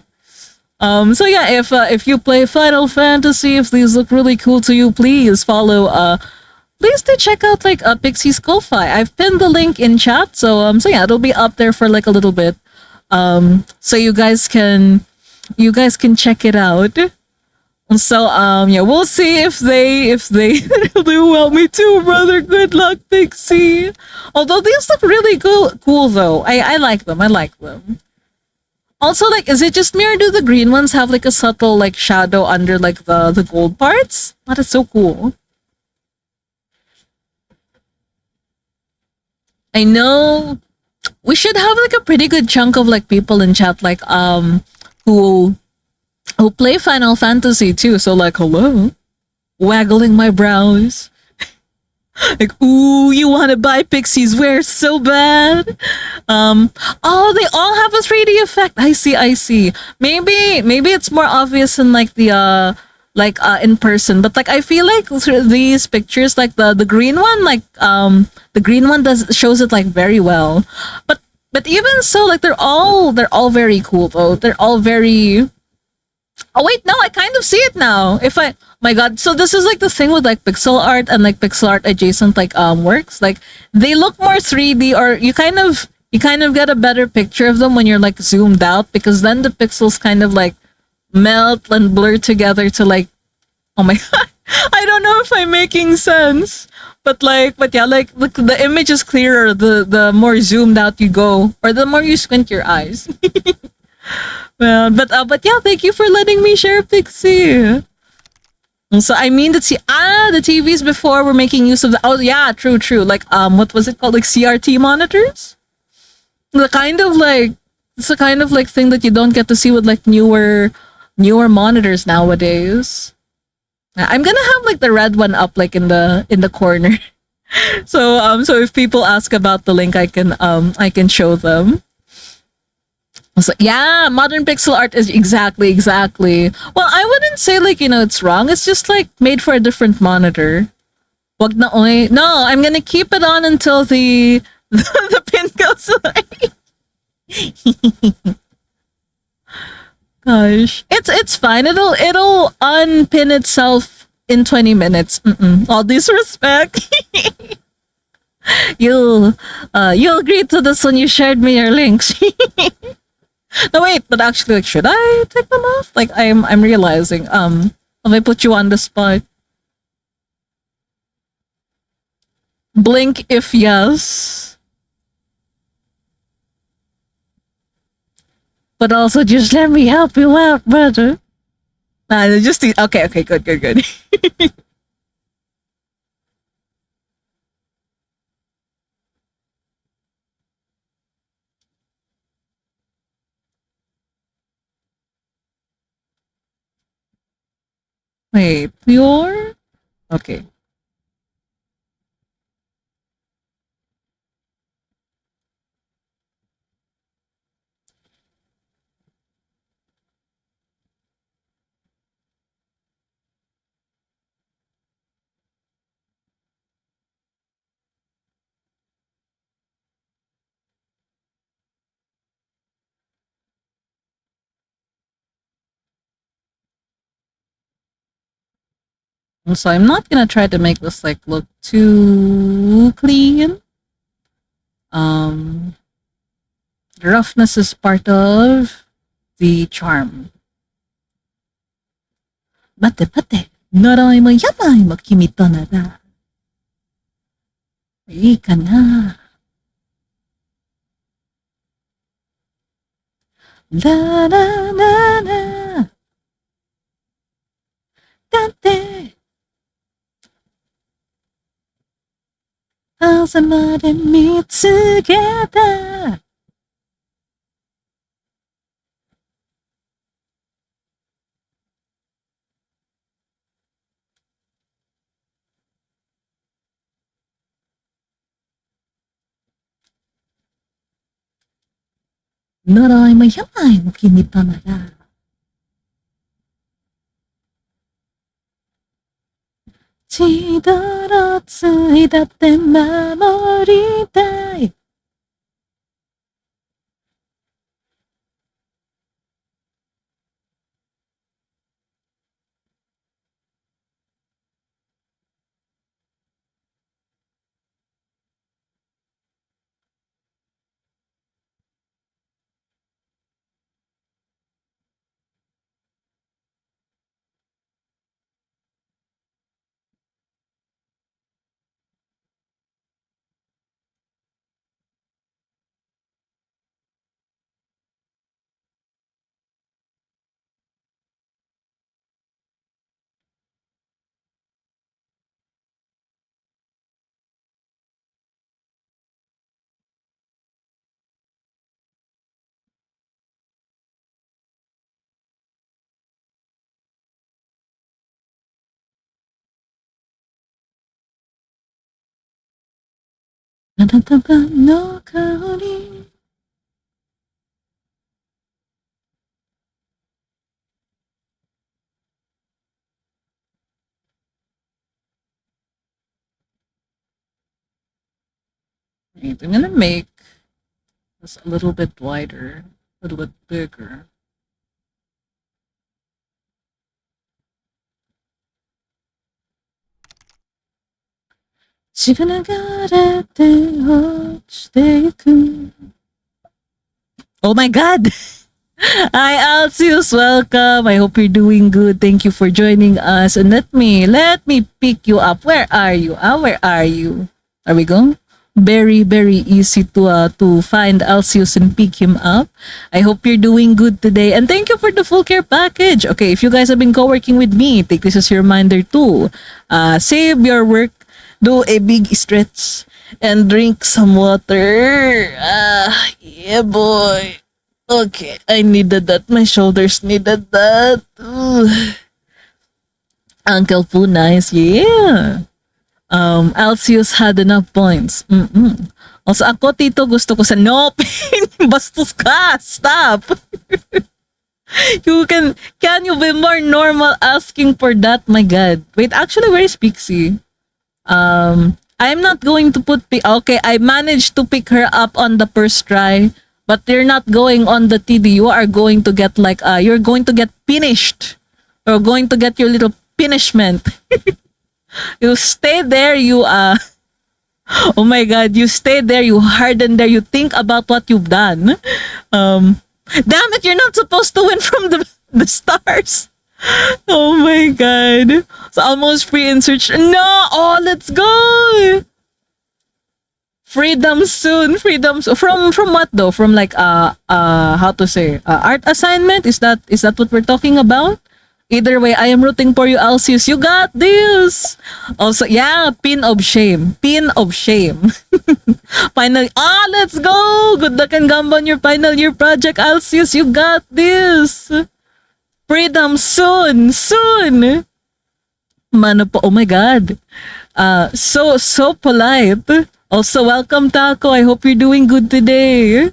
So yeah, if you play Final Fantasy, if these look really cool to you, please follow. Please do check out like Pixie's Ko-Fi. I've pinned the link in chat, so yeah, it'll be up there for like a little bit. So you guys can check it out. So yeah, we'll see if they do well. Me too, brother. Good luck, Pixie. Although these look really cool though. I like them. I like them. Also, like, is it just me or do the green ones have like a subtle like shadow under like the gold parts? That is so cool. I know we should have like a pretty good chunk of like people in chat like who play Final Fantasy too. So like, hello, waggling my brows. Like, ooh, you want to buy Pixie's wear so bad. Oh, they all have a 3D effect. I see. Maybe it's more obvious in like the in person, but like I feel like through these pictures, like the green one, like the green one does shows it like very well. But even so, like they're all very cool though. They're all very. Oh wait, no, I kind of see it now. If I my god, so this is like the thing with like pixel art and like pixel art adjacent like works. Like they look more 3D, or you kind of get a better picture of them when you're like zoomed out, because then the pixels kind of like melt and blur together to like, oh my god. I don't know if I'm making sense. But yeah, like the image is clearer the more zoomed out you go, or the more you squint your eyes. Well, but yeah, thank you for letting me share, Pixie. So I mean the TVs before were making use of the. Oh yeah, true. Like what was it called? Like CRT monitors. The kind of like it's the kind of like thing that you don't get to see with like newer monitors nowadays. I'm gonna have like the red one up like in the corner. So if people ask about the link, I can show them. So, yeah, modern pixel art is exactly. Well, I wouldn't say like it's wrong. It's just like made for a different monitor. Wag na oy. No, I'm gonna keep it on until the the pin goes away. Gosh, it's fine. It'll unpin itself in 20 minutes. All disrespect. You'll agree to this when you shared me your links. No wait, but actually, like, should I take them off? Like, I'm realizing. If I put you on the spot, blink if yes. But also, just let me help you out, brother. Okay, good. Wait, pure? Okay. So I'm not gonna try to make this like look too clean. Um, roughness is part of the charm. Bate. 呪いも病も君とならいいかな。ララララだって朝まで見つけた呪いも病も君となら血泥ついだって守りたい花束の香りWait, I'm gonna make this a little bit wider, a little bit bigger.血が流れて落ちてゆく Oh my god! Hi Alcius, welcome. I hope you're doing good. Thank you for joining us. And let me pick you up. Where are you? Where are you? Are we going? Very easy to find Alcius and pick him up. I hope you're doing good today. And thank you for the full care package. Okay, if you guys have been co-working with me, take this as your reminder too. Save your work, do a big stretch, and drink some water. Yeah boy. Okay, I needed that. My shoulders needed that. Ooh. Uncle Poo, nice. Yeah. Alcius had enough points. Mm-mm. Also, ako, Tito, gusto ko sa nope. Bastos ka. Stop. Can you be more normal asking for that? My God. Wait, actually, where is Pixie? I'm not going to put, okay, I managed to pick her up on the first try, but you're not going on the TD. You are going to get you're going to get finished. You're going to get your little punishment. You stay there, oh my god, you stay there, you harden there, you think about what you've done. Damn it, you're not supposed to win from the stars. Oh my god. It's almost free in search. No! Oh, let's go! Freedom soon. From what though? From how to say? Art assignment? Is that what we're talking about? Either way, I am rooting for you, Alcius. You got this! Also, yeah, pin of shame. Final, let's go! Good luck and gamba on your final year project, Alcius. You got this! Freedom soon! Mano po, oh my God. So polite. Also, welcome, Taco. I hope you're doing good today.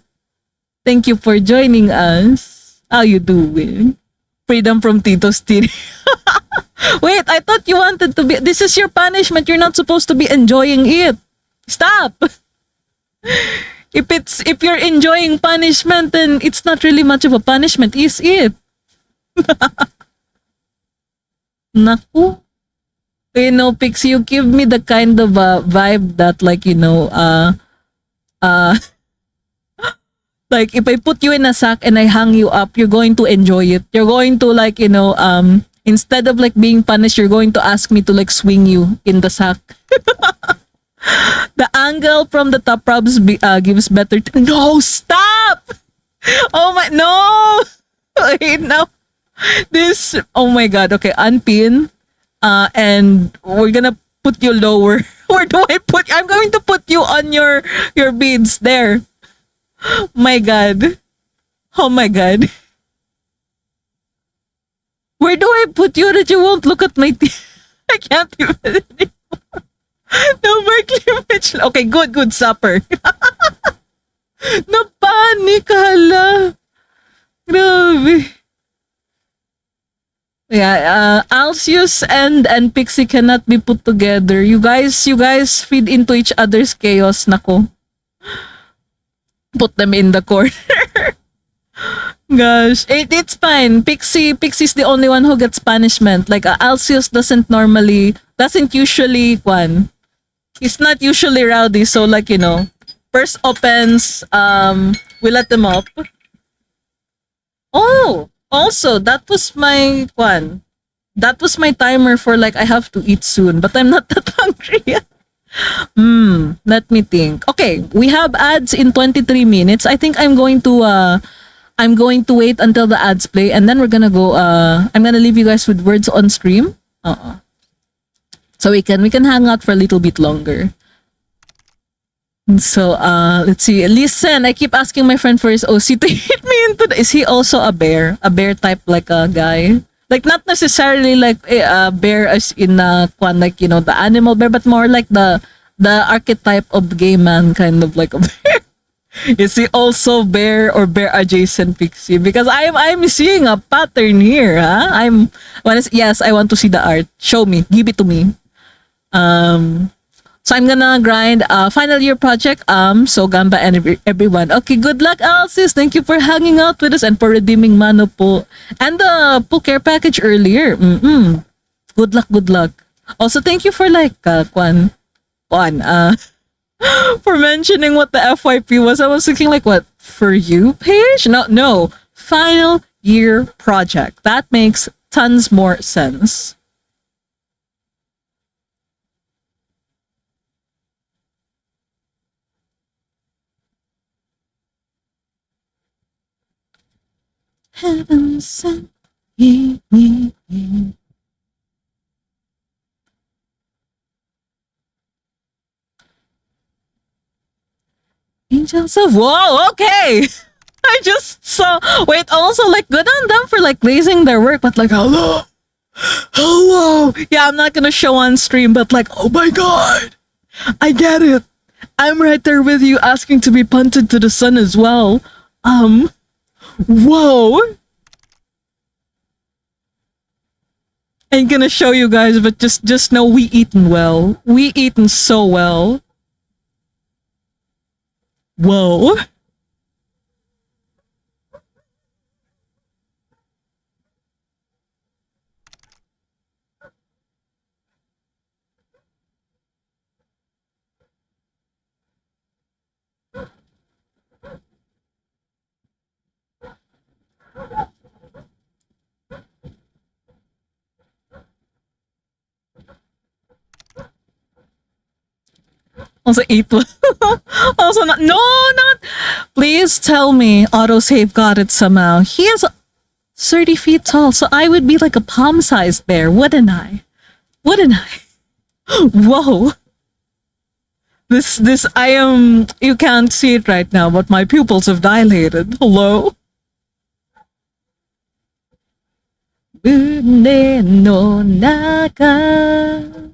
Thank you for joining us. How you doing? Freedom from Tito's Titty. Wait, I thought you wanted to be... This is your punishment. You're not supposed to be enjoying it. Stop! If you're enjoying punishment, then it's not really much of a punishment, is it? Naku. Pix, you give me the kind of vibe that if I put you in a sack and I hang you up, you're going to enjoy it. You're going to Instead of like being punished, you're going to ask me to like swing you in the sack. The angle from the top probs gives better. No, stop! Oh my, no! Wait, no. This, oh my god. Okay, unpin. And we're gonna put you lower. Where do I put? I'm going to put you on your beads there. My god. Oh my god. Where do I put you that you won't look at my teeth? I can't even. No more cleavage. Okay, good, supper. Napanik, hala. Grabe. Yeah, Alcius and Pixie cannot be put together. You guys feed into each other's chaos, nako. Put them in the corner. Gosh, it's fine. Pixie's the only one who gets punishment. Like Alcius doesn't usually he's not usually rowdy, so like, first opens, we let them up. Oh, also that was my timer for like I have to eat soon, but I'm not that hungry yet. Let me think. Okay, we have ads in 23 minutes. I think I'm going to wait until the ads play, and then we're gonna go. I'm gonna leave you guys with words on stream. So we can hang out for a little bit longer. So let's see. Listen, I keep asking my friend for his OC to hit me into. Is he also a bear? A bear type like a guy? Like not necessarily like a bear as in like the animal bear, but more like the archetype of gay man, kind of like a bear. Is he also bear or bear adjacent, Pixie? Because I'm seeing a pattern here, huh? Yes, I want to see the art. Show me, give it to me. So I'm gonna grind final year project. So Gamba and everyone. Okay, good luck, Alcis. Thank you for hanging out with us and for redeeming Mano po. And the pool care package earlier. Good luck. Also, thank you for like for mentioning what the FYP was. I was thinking like, what, for you page? No. Final year project. That makes tons more sense. Heaven sent me. Angels of Whoa, okay. I just saw. Wait, also like good on them for like raising their work, but like hello. Yeah, I'm not gonna show on stream, but like, oh my god, I get it. I'm right there with you, asking to be punted to the sun as well. Whoa. Ain't gonna show you guys, but just know we eaten well. We eaten so well. Whoa. Also eat well. Also not. Please tell me autosave got it somehow. He is 30 feet tall, so I would be like a palm-sized bear, wouldn't I? Whoa. This, you can't see it right now, but my pupils have dilated. Hello? Bunde no naka.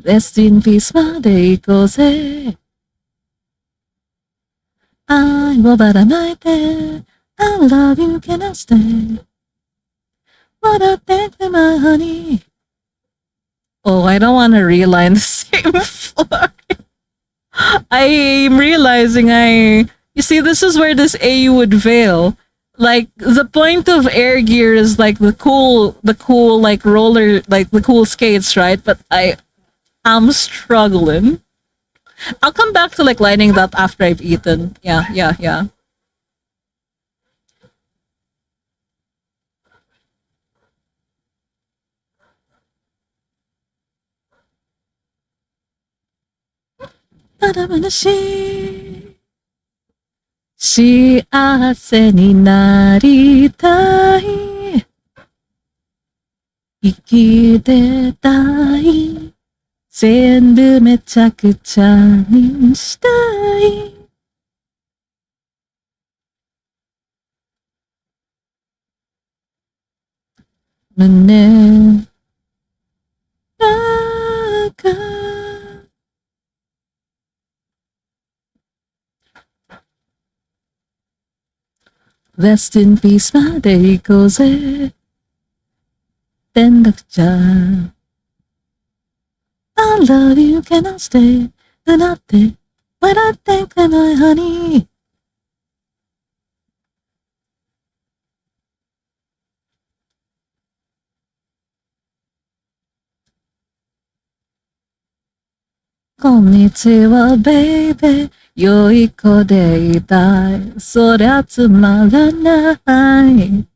Rest in peace, made ikoze. I will baranai I love you, can I stay? What a thank you, my honey. Oh, I don't want to realign the same floor. I'm realizing you see, this is where this AU would fail. Like, the point of air gear is like the cool like roller, like the cool skates, right? But I'm struggling. I'll come back to like lining that after I've eaten. Yeah. し幸せになりたい生きてたい全部めちゃくちゃにしたい胸中 Rest in peace まで行こうぜ連絡ちゃん I love you cannot stay うなって笑ってくれない honey こんにちは、ベイベー。良い子でいたい。そりゃつまらない。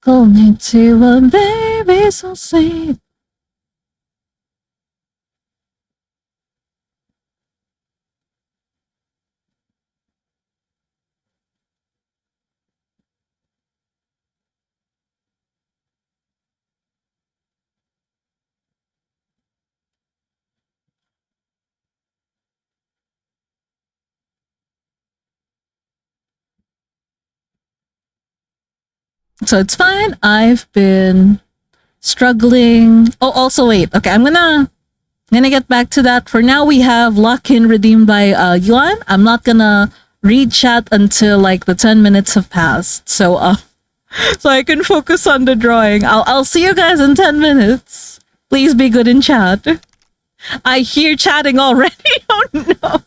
こんにちは、ベイベー、so sweet。So it's fine. I've been struggling. Oh, also wait. Okay, I'm gonna get back to that. For now, we have lock-in redeemed by Yuan. I'm not gonna read chat until like the 10 minutes have passed. So I can focus on the drawing. I'll see you guys in 10 minutes. Please be good in chat. I hear chatting already. Oh no.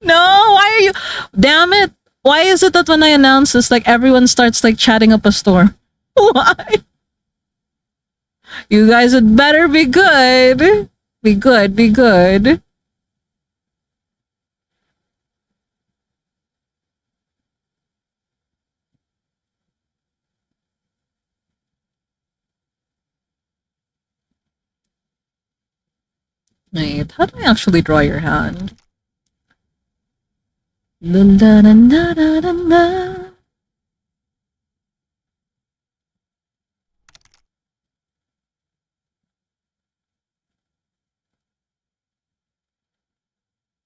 No, why are you damn it. Why is it that when I announce this, like everyone starts like chatting up a storm? Why? You guys had better be good. Be good, be good. Wait, how do I actually draw your hand? La, la, la, la, la, la, la.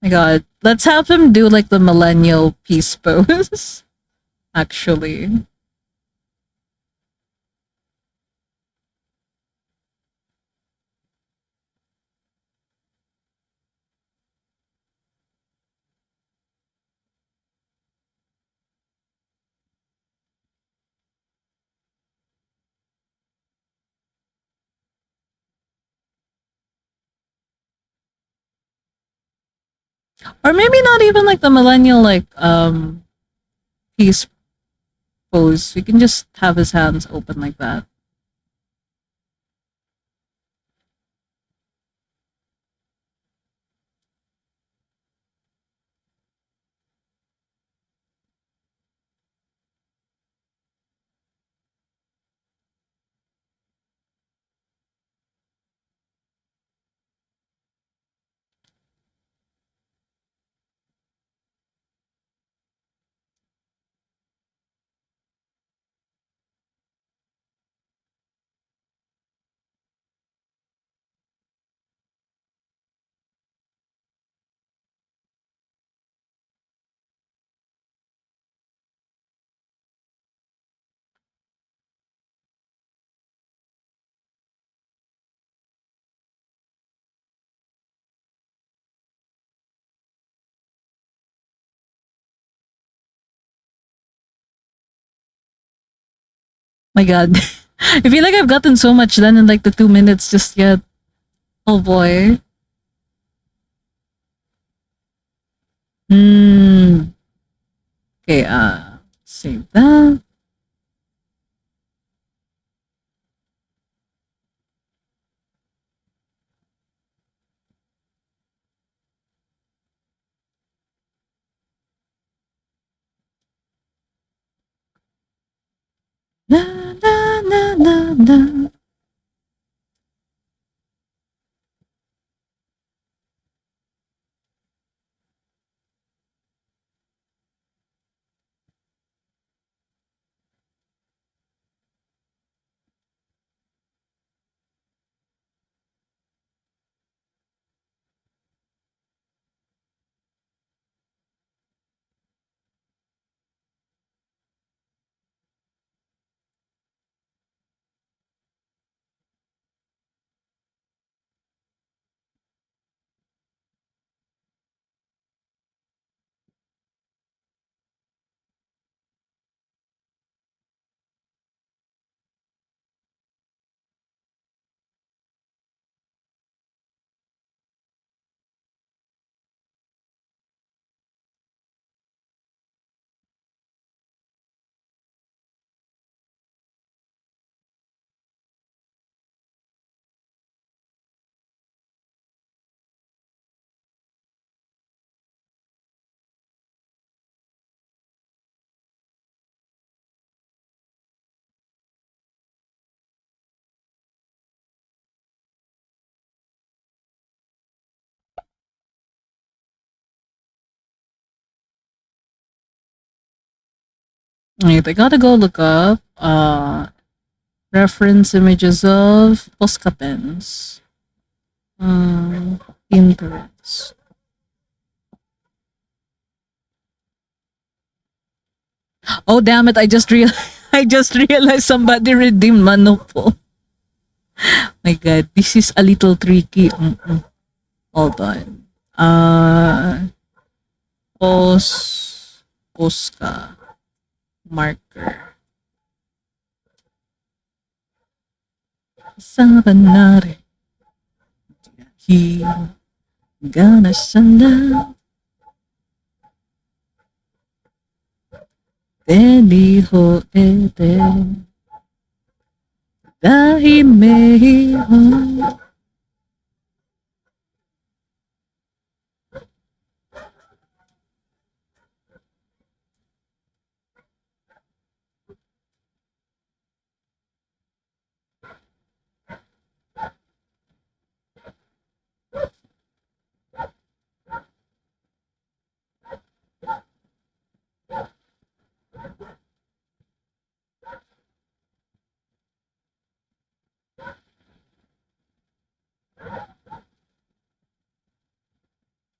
My god. Let's have him do like the millennial peace pose. Actually. Or maybe not even like the millennial like peace pose. We can just have his hands open like that. My god. I feel like I've gotten so much done in like the 2 minutes just yet. Oh boy. Hmm. Okay, save that. Na, na, na, na, na. Wait, I gotta go look up reference images of Posca pens. Pinterest. Oh damn it! I just realized somebody redeemed Manopo. My God, this is a little tricky. Hold on. Posca marker. Sabanare. He gonna send out Deniho ete Daimeho.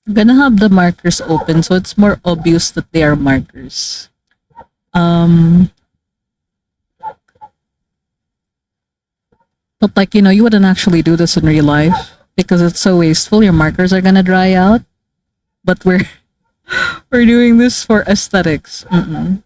I'm gonna have the markers open so it's more obvious that they are markers. Um, but like you wouldn't actually do this in real life because it's so wasteful. Your markers are gonna dry out. But we're doing this for aesthetics. Mm-mm.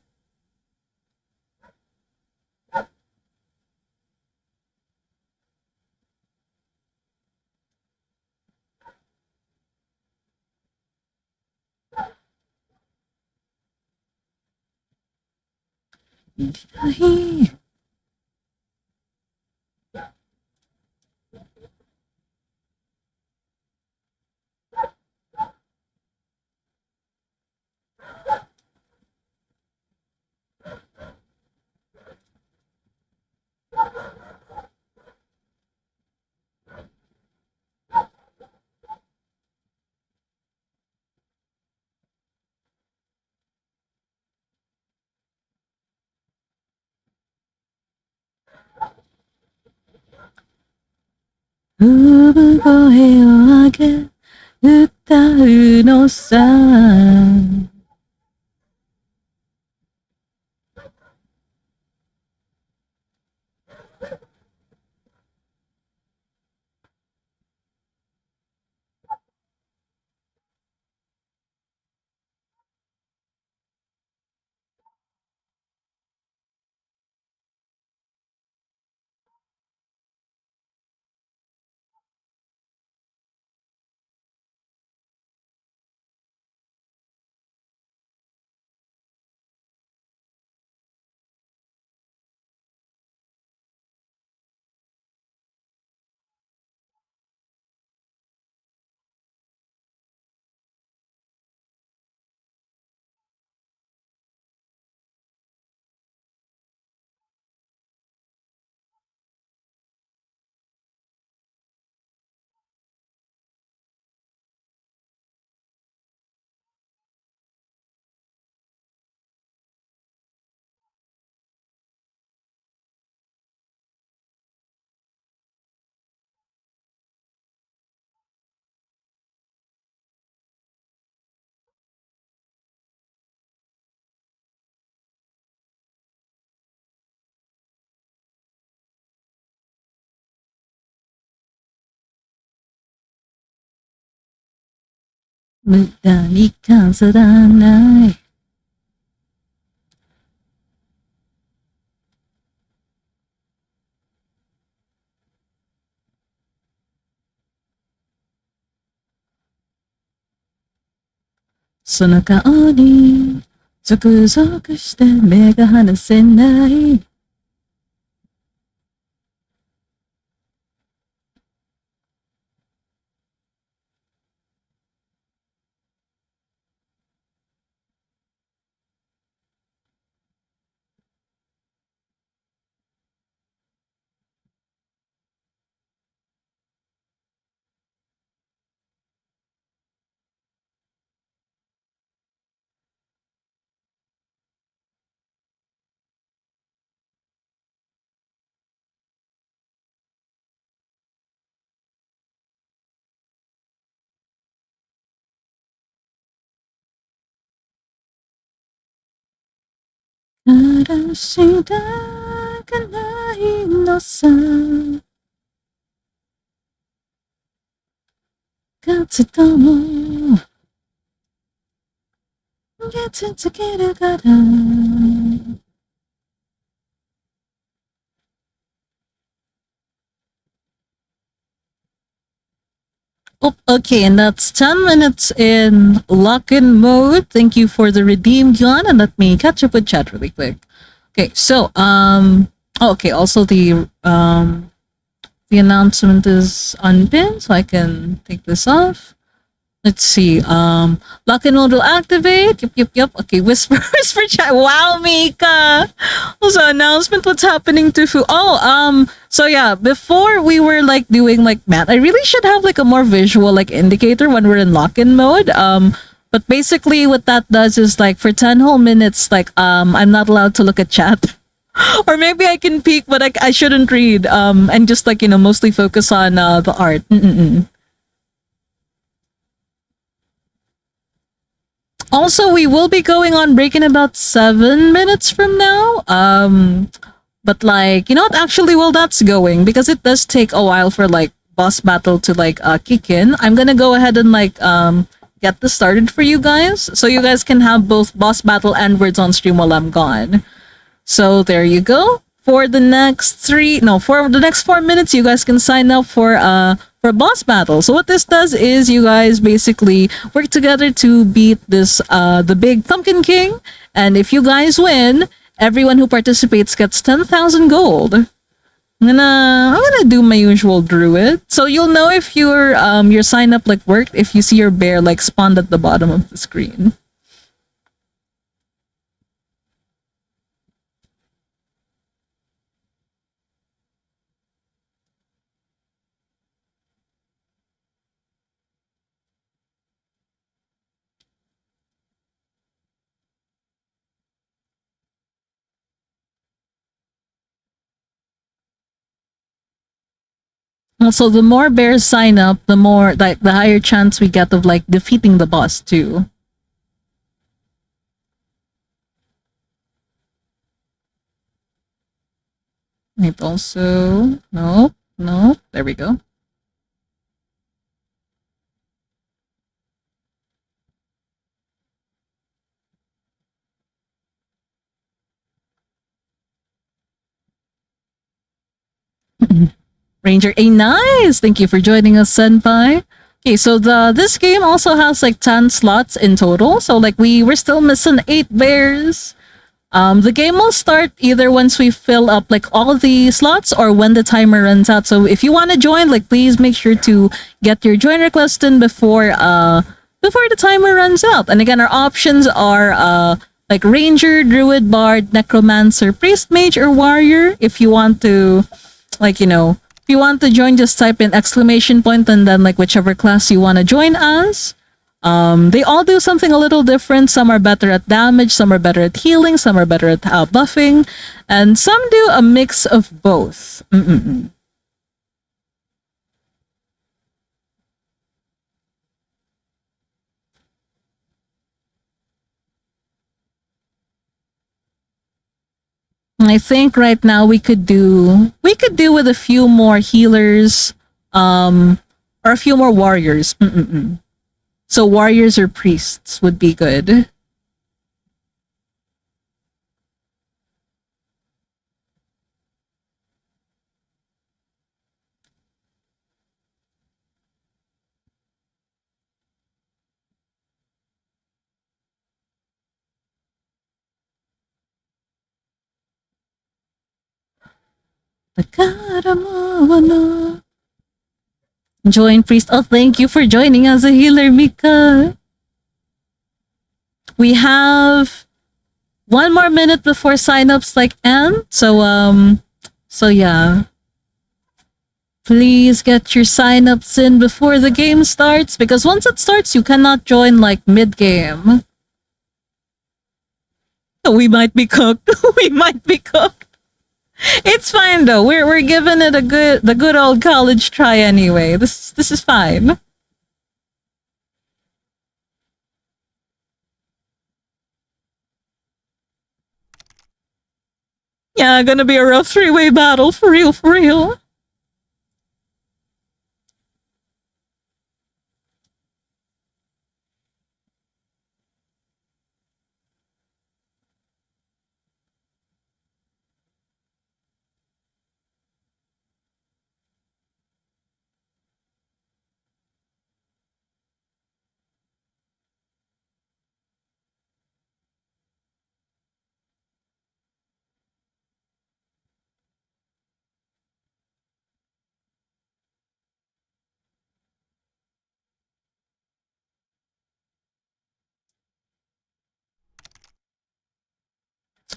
産声を上げ歌うのさ無駄に飾らないその顔にゾクゾクして目が離せない嵐だがないのさ。活動も出続けるから。Oh, okay, and that's 10 minutes in lock-in mode. Thank you for the redeem, Yon, and let me catch up with chat really quick. Okay, so okay, also the announcement is unpinned, so I can take this off. Let's see. Lock and load will activate. Yep, yep, yep. Okay, whisper, whisper chat. Wow, Mika. Also, announcement. What's happening to Fu? Oh, so yeah, before we were like doing like math, I really should have like a more visual like indicator when we're in lock-in mode. But basically, what that does is like for 10 whole minutes, like I'm not allowed to look at chat. Or maybe I can peek, but I shouldn't read. And just like mostly focus on the art. Mm-mm-mm. Also, we will be going on break in about 7 minutes from now. But like, you know what? Actually, well, that's going because it does take a while for like boss battle to like kick in. I'm gonna go ahead and like get this started for you guys, so you guys can have both boss battle and words on stream while I'm gone. So there you go. For the next for the next 4 minutes, you guys can sign up for boss battle. So what this does is you guys basically work together to beat this the big Pumpkin King, and if you guys win, everyone who participates gets 10,000 gold. I'm gonna do my usual druid. So you'll know if your sign up like worked if you see your bear like spawned at the bottom of the screen. Also, the more bears sign up, the more like the higher chance we get of like defeating the boss too. It also no, there we go. Ranger A, nice. Thank you for joining us, Senpai. Okay, so this game also has like 10 slots in total. So like we're still missing 8 bears. The game will start either once we fill up like all the slots or when the timer runs out. So if you want to join, like please make sure to get your join request in before the timer runs out. And again, our options are like ranger, druid, bard, necromancer, priest, mage, or warrior. If you want to if you want to join, just type in exclamation point and then like whichever class you want to join as. They all do something a little different. Some are better at damage, some are better at healing, some are better at buffing, and some do a mix of both. Mm-mm-mm. I think right now we could do with a few more healers, or a few more warriors. Mm-mm-mm. So warriors or priests would be good. Join priest. Oh, thank you for joining as a healer, Mika. We have 1 more minute before signups like end. So yeah. Please get your signups in before the game starts because once it starts, you cannot join like mid game. We might be cooked. We might be cooked. It's fine though. We're giving it the good old college try anyway. This is fine. Yeah, gonna be a rough three-way battle for real, for real.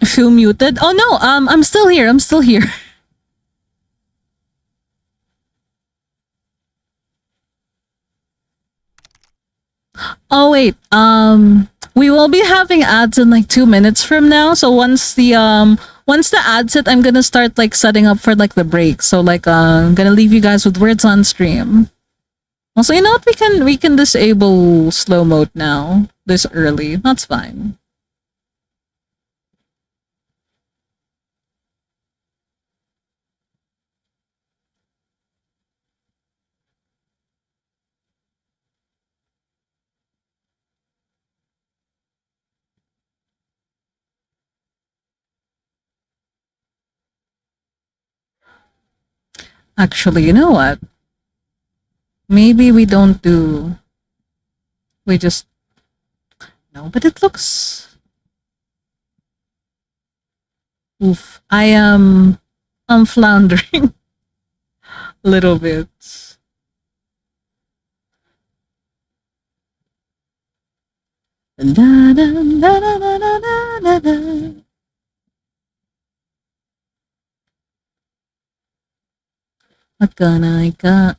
Feel muted. Oh no, I'm still here. I'm still here. Oh wait, we will be having ads in like 2 minutes from now. So once the ads hit, I'm gonna start like setting up for like the break. So like I'm gonna leave you guys with words on stream. Also, you know what? We can disable slow mode now this early. That's fine. Actually, you know what? Maybe we don't do. We just no, but it looks. Oof! I'm floundering a little bit. Da, da, da, da, da, da, da, da. Makanaikaan.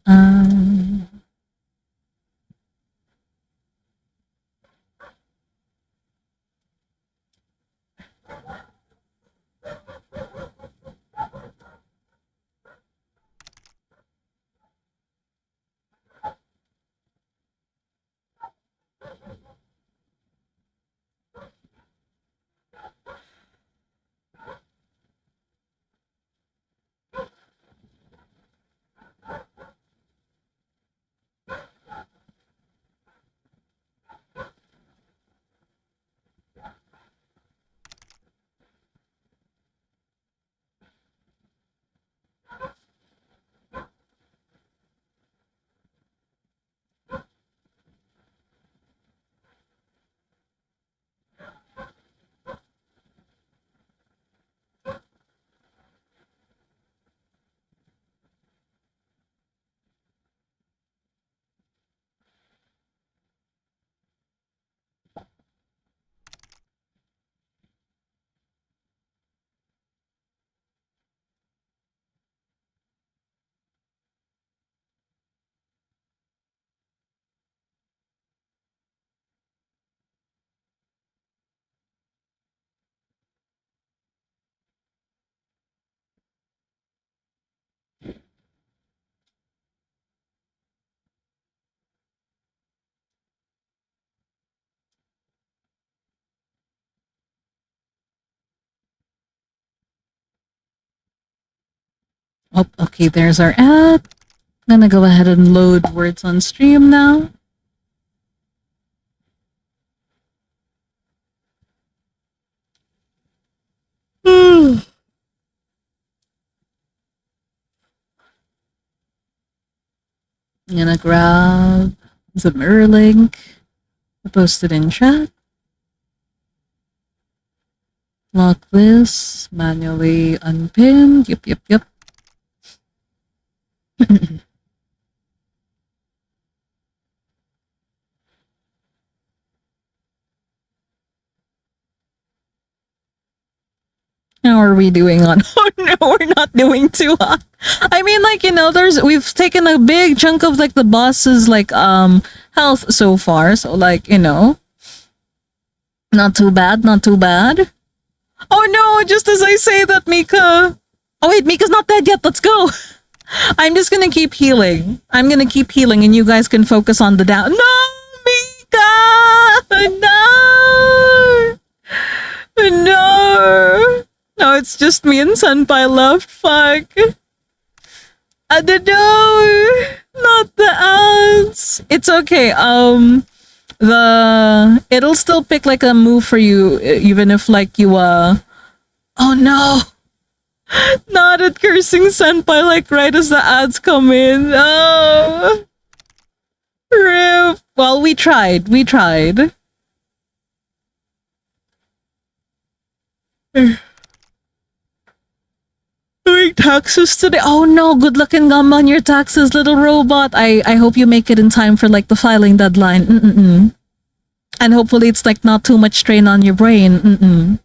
Oh, okay, there's our ad. I'm gonna go ahead and load words on stream now. I'm gonna grab the mirror link, post it in chat, lock this, manually unpin. Yep. How are we doing on? Oh no, we're not doing too hot. I mean, like, you know, we've taken a big chunk of like the boss's like health so far. So like, you know, not too bad, not too bad. Oh no, just as I say that, Mika. Oh wait, Mika's not dead yet. Let's go. I'm just gonna keep healing. I'm gonna keep healing, and you guys can focus on the down. No, Mika! No! No! No, it's just me and Senpai left. Fuck. I don't know. Not the ads. It's okay. The it'll still pick like a move for you, even if like you oh no. Not at cursing Senpai like right as the ads come in. Oh. Rip. Well, we tried. We tried. Doing taxes today. Oh no, good luck and gum on your taxes, little robot. I hope you make it in time for like the filing deadline. Mm-mm-mm. And hopefully it's like not too much strain on your brain. Mm-mm.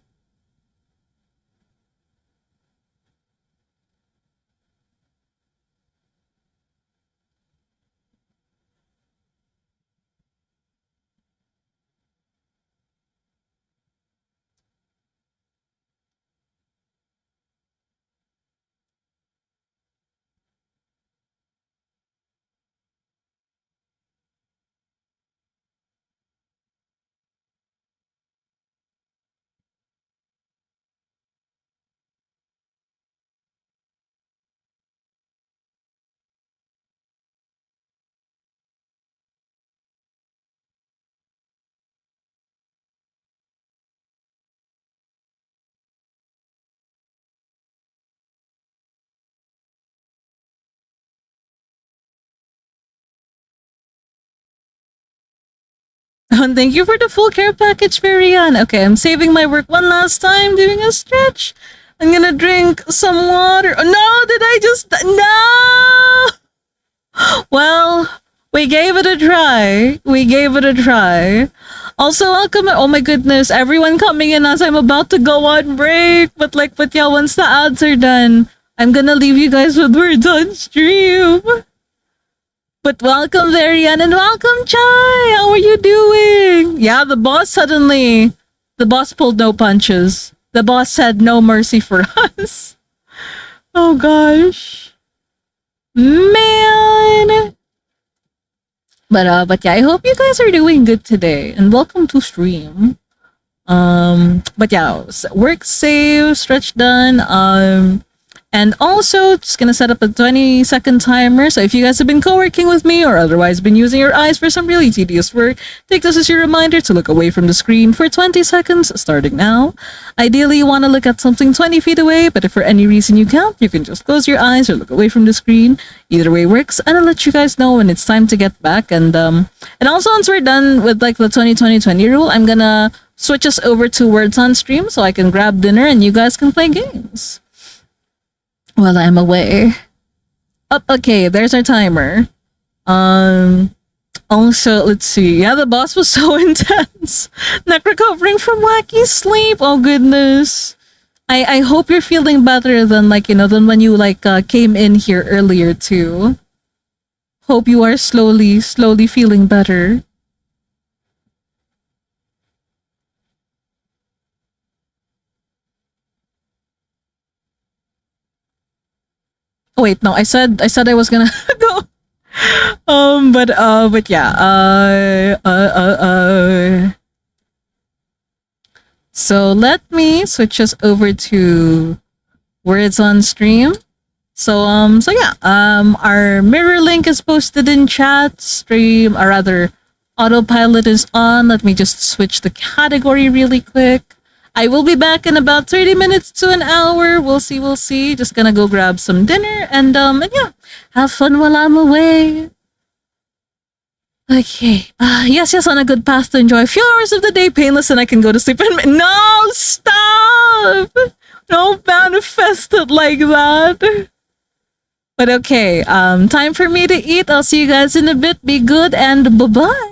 And thank you for the full care package, Marianne. Okay, I'm saving my work one last time, doing a stretch. I'm gonna drink some water. Oh, no, did I just. No! Well, we gave it a try. We gave it a try. Also, welcome. Oh my goodness, everyone coming in as I'm about to go on break. But yeah, once the ads are done, I'm gonna leave you guys with words on stream. But welcome, Varian, and welcome, Chai. How are you doing? Yeah, the boss pulled no punches. The boss said no mercy for us. Oh gosh, man. But yeah, I hope you guys are doing good today, and welcome to stream. But yeah, work save, stretch done. And also, just gonna set up a 20-second timer. So if you guys have been co-working with me or otherwise been using your eyes for some really tedious work, take this as your reminder to look away from the screen for 20 seconds, starting now. Ideally, you want to look at something 20 feet away, but if for any reason you can't, you can just close your eyes or look away from the screen. Either way works, and I'll let you guys know when it's time to get back. And also, once we're done with like the 20-20-20 rule, I'm gonna switch us over to words on stream so I can grab dinner and you guys can play games while I'm away. Oh, okay, there's our timer. Also, let's see. Yeah, the boss was so intense. Not recovering from wacky sleep. Oh goodness. I hope you're feeling better than than when you came in here earlier too. Hope you are slowly feeling better. Oh, wait, no, I was gonna go. But yeah. So let me switch us over to words on stream. So yeah, our mirror link is posted in chat. Stream, or rather, autopilot is on. Let me just switch the category really quick. I will be back in about 30 minutes to an hour. We'll see, we'll see. Just gonna go grab some dinner and yeah, have fun while I'm away. Okay. Yes, on a good path to enjoy a few hours of the day painless and I can go to sleep. No, stop! Don't manifest it like that. But okay, time for me to eat. I'll see you guys in a bit. Be good and bye-bye.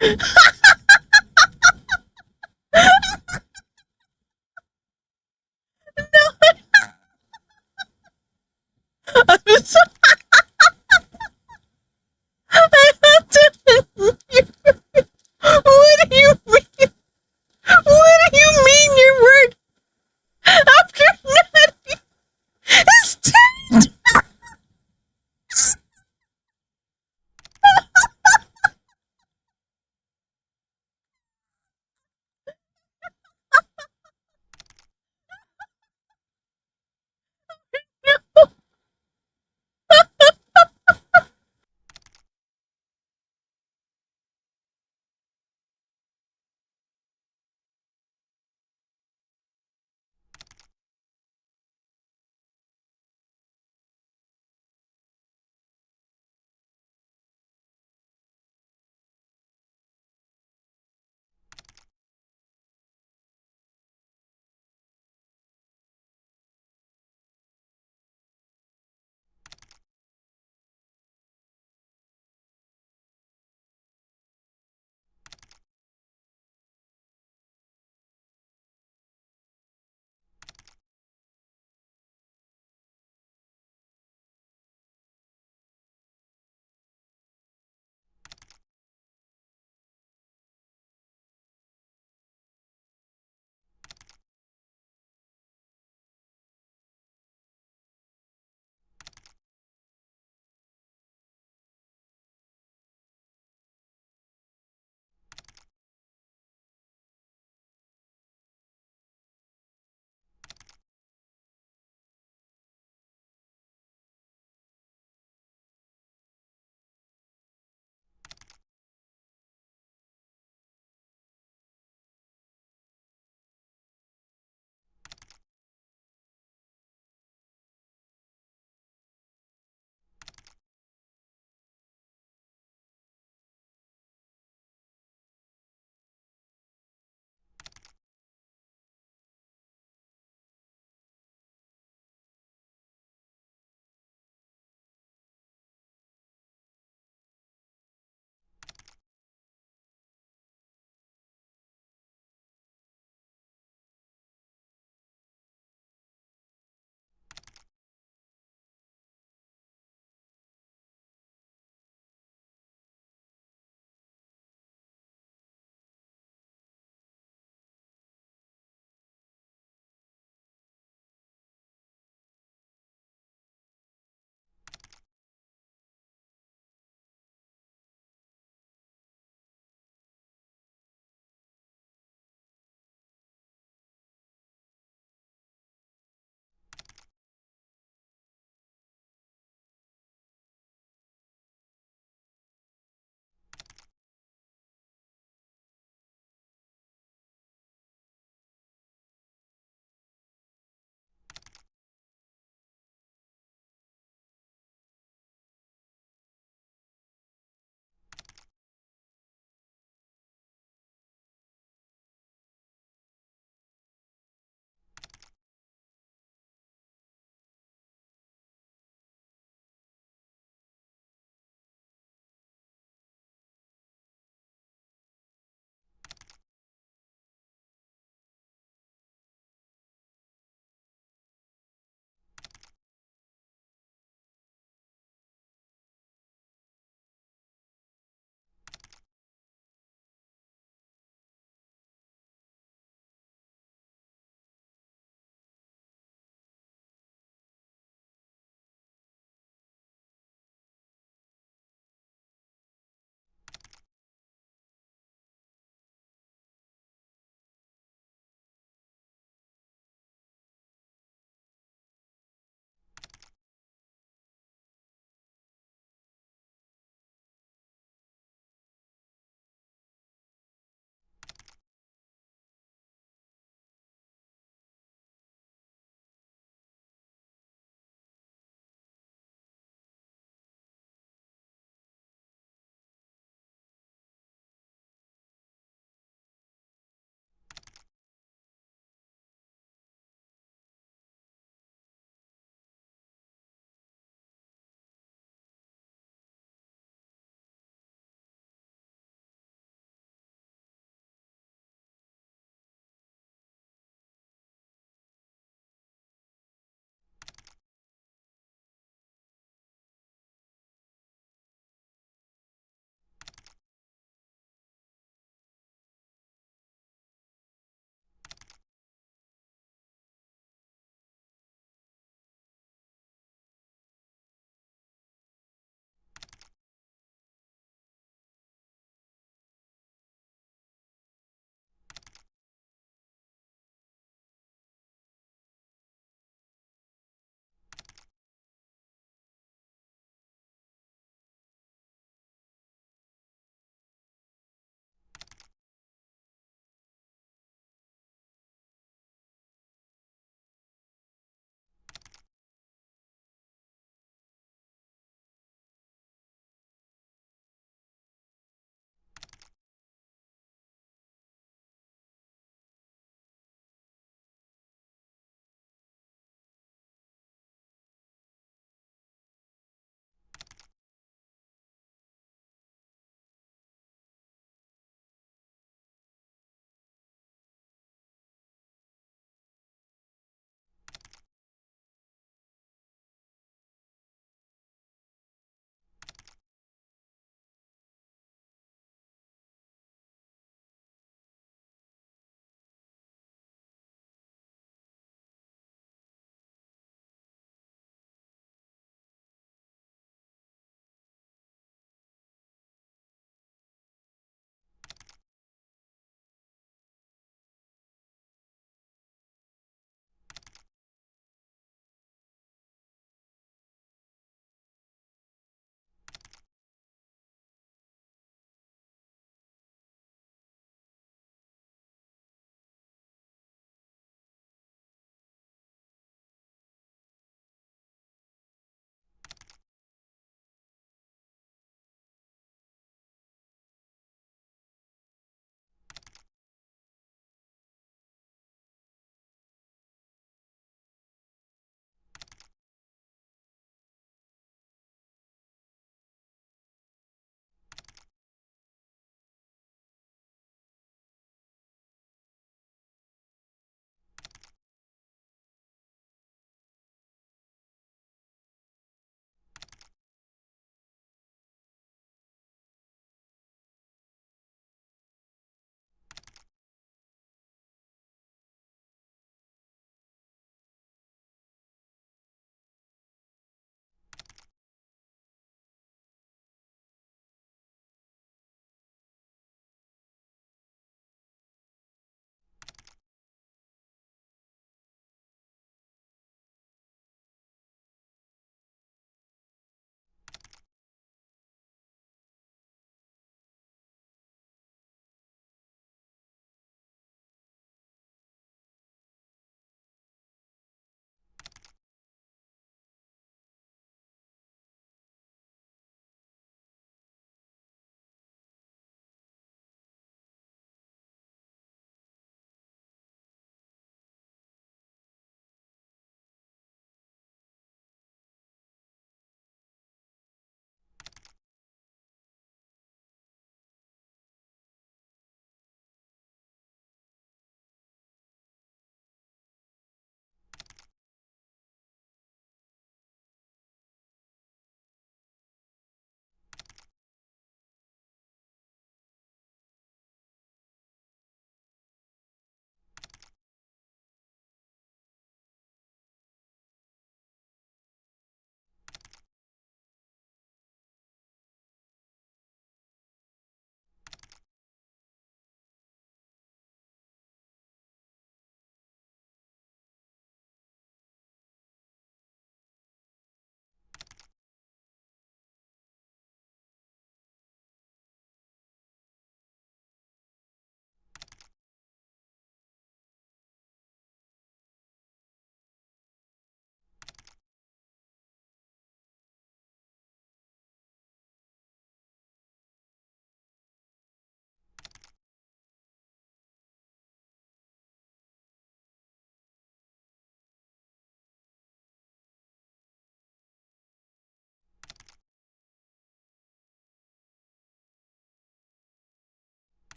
I'm so, I have to. What do you mean? What do you mean your work after nutty is turned?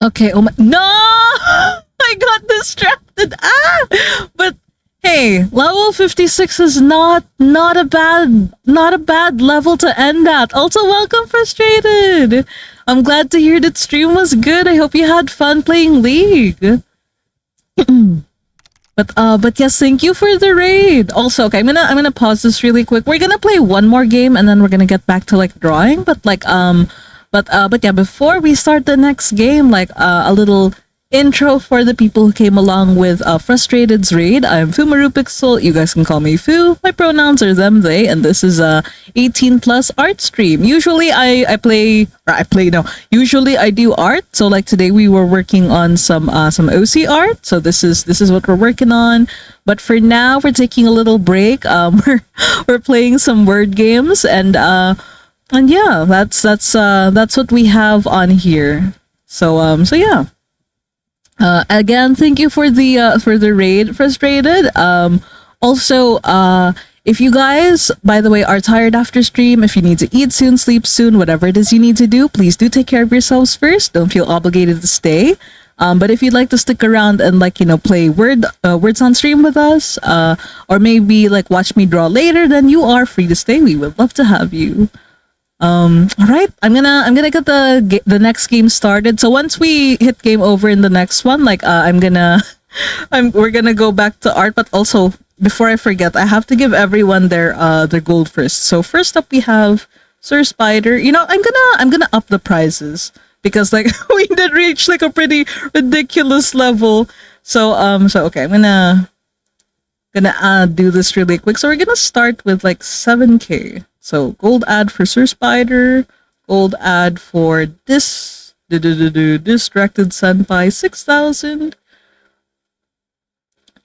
Okay. Oh my. No! I got distracted. But hey, level 56 is not a bad level to end at. Also, welcome, frustrated. I'm glad to hear that stream was good. I hope you had fun playing League. But yes, thank you for the raid. Also, okay, I'm gonna pause this really quick. We're gonna play one more game and then we're gonna get back to like drawing. But yeah, before we start the next game, like a little intro for the people who came along with Frustrated's raid. I'm Fumaru Pixel. You guys can call me Fu. My pronouns are them, they, and this is a 18 plus art stream. Usually I play or I play no. Usually I do art. So like today we were working on some OC art. So this is what we're working on. But for now we're taking a little break. We're playing some word games and yeah, that's what we have on here. So yeah. Again, thank you for the raid, frustrated. Also, if you guys, by the way, are tired after stream, if you need to eat soon, sleep soon, whatever it is you need to do, please do take care of yourselves first. Don't feel obligated to stay. But if you'd like to stick around and like play words on stream with us, or maybe like watch me draw later, then you are free to stay. We would love to have you. All right, I'm gonna get the next game started. So once we hit game over in the next one, like I'm gonna we're gonna go back to art. But also before I forget, I have to give everyone their gold first. So first up we have Sir Spider. I'm gonna up the prizes because like we did reach like a pretty ridiculous level. So okay, I'm gonna do this really quick. So we're gonna start with like 7K. So gold ad for Sir Spider, gold ad for distracted senpai 6,000,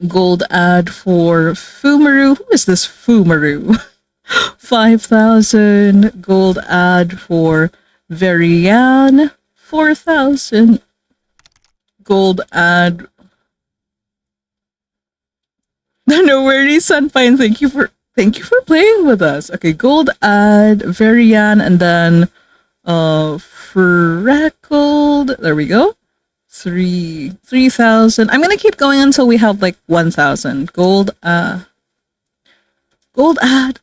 gold ad for Fumaru. Who is this Fumaru? 5,000, gold ad for Verian 4,000, gold ad. No worries, Senpai, and thank you for playing with us. Okay, gold ad, Varian, and then freckled. There we go. 3,000. I'm gonna keep going until we have like 1,000. Gold ad.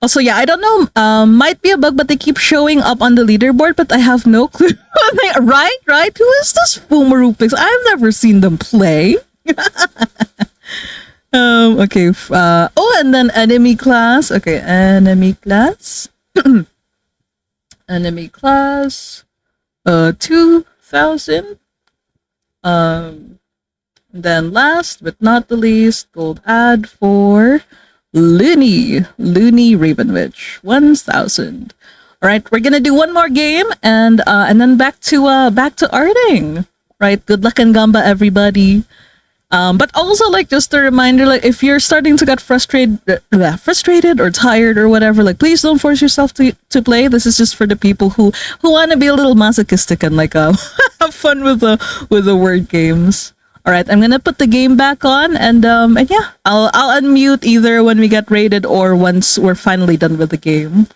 Also, yeah, I don't know. Might be a bug, but they keep showing up on the leaderboard, but I have no clue. Right. Who is this Fumarupix? I've never seen them play. Okay. And then enemy class. Okay, enemy class. Enemy class. 2,000. Then last but not the least, gold ad for Looney Ravenwitch, 1,000. All right, we're gonna do one more game and then back to arting. Right, good luck and gamba, everybody. But also, like, just a reminder, like, if you're starting to get frustrated or tired or whatever, like, please don't force yourself to play. This is just for the people who want to be a little masochistic and like have fun with the word games. All right, I'm gonna put the game back on, and yeah, I'll unmute either when we get rated or once we're finally done with the game.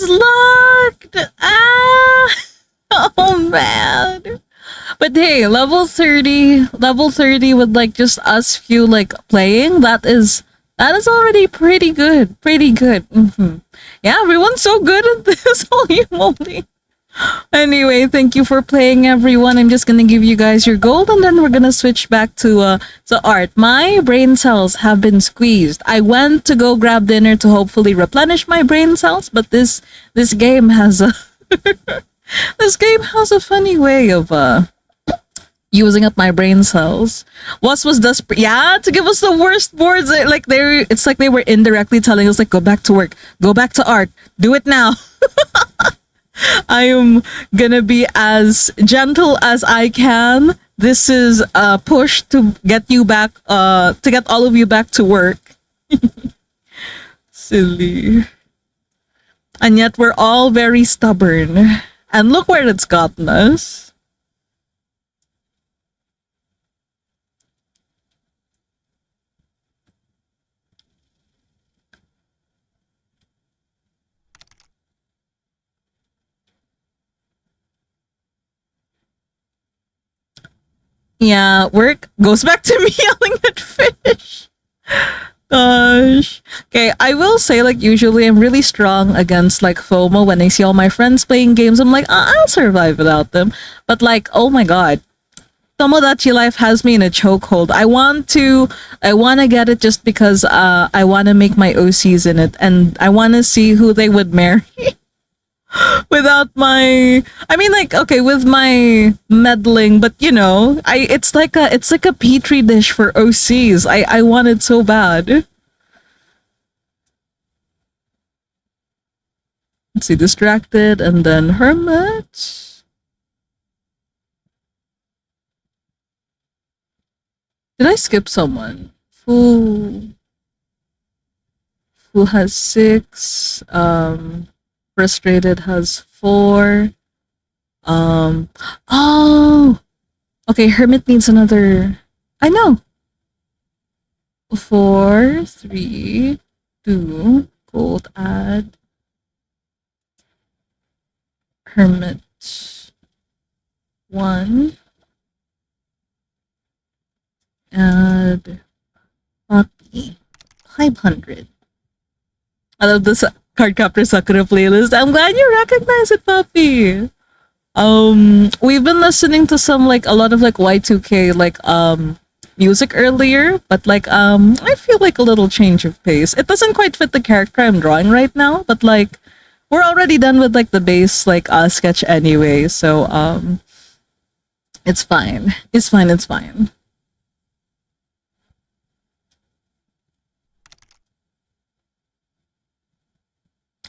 is locked. Ah, oh man. But hey, level 30 with like just us few like playing, that is already pretty good. Pretty good. Yeah, everyone's so good at this. Holy moly. Anyway, thank you for playing, everyone. I'm just gonna give you guys your gold, and then we're gonna switch back to art. My brain cells have been squeezed. I went to go grab dinner to hopefully replenish my brain cells, but this game has a this game has a funny way of using up my brain cells. Was desperate, yeah, to give us the worst boards. Like it's like they were indirectly telling us like, go back to work, go back to art, do it now. I am gonna be as gentle as I can. This is a push to get you back, to get all of you back to work. Silly. And yet we're all very stubborn. And look where it's gotten us. Yeah, work goes back to me yelling at fish. Gosh. Okay, I will say, like, usually I'm really strong against, like, FOMO when I see all my friends playing games. I'm like, I'll survive without them. But, like, oh my god. Tomodachi life has me in a chokehold. I want to get it just because I want to make my OCs in it. And I want to see who they would marry. Without my, I mean, like, okay, with my meddling, but you know, it's like a petri dish for OCs. I want it so bad. Let's see, distracted, and then hermit. Did I skip someone? Who has 6? Frustrated has 4. Oh, okay. Hermit needs another. I know. 4, 3, 2. Gold add. Hermit 1. Add Poppy 500. I love this Cardcaptor Sakura playlist. I'm glad you recognize it, Poppy. We've been listening to some like a lot of like Y2K like music earlier, but like I feel like a little change of pace. It doesn't quite fit the character I'm drawing right now, but like we're already done with like the base like sketch anyway, so it's fine. It's fine, it's fine.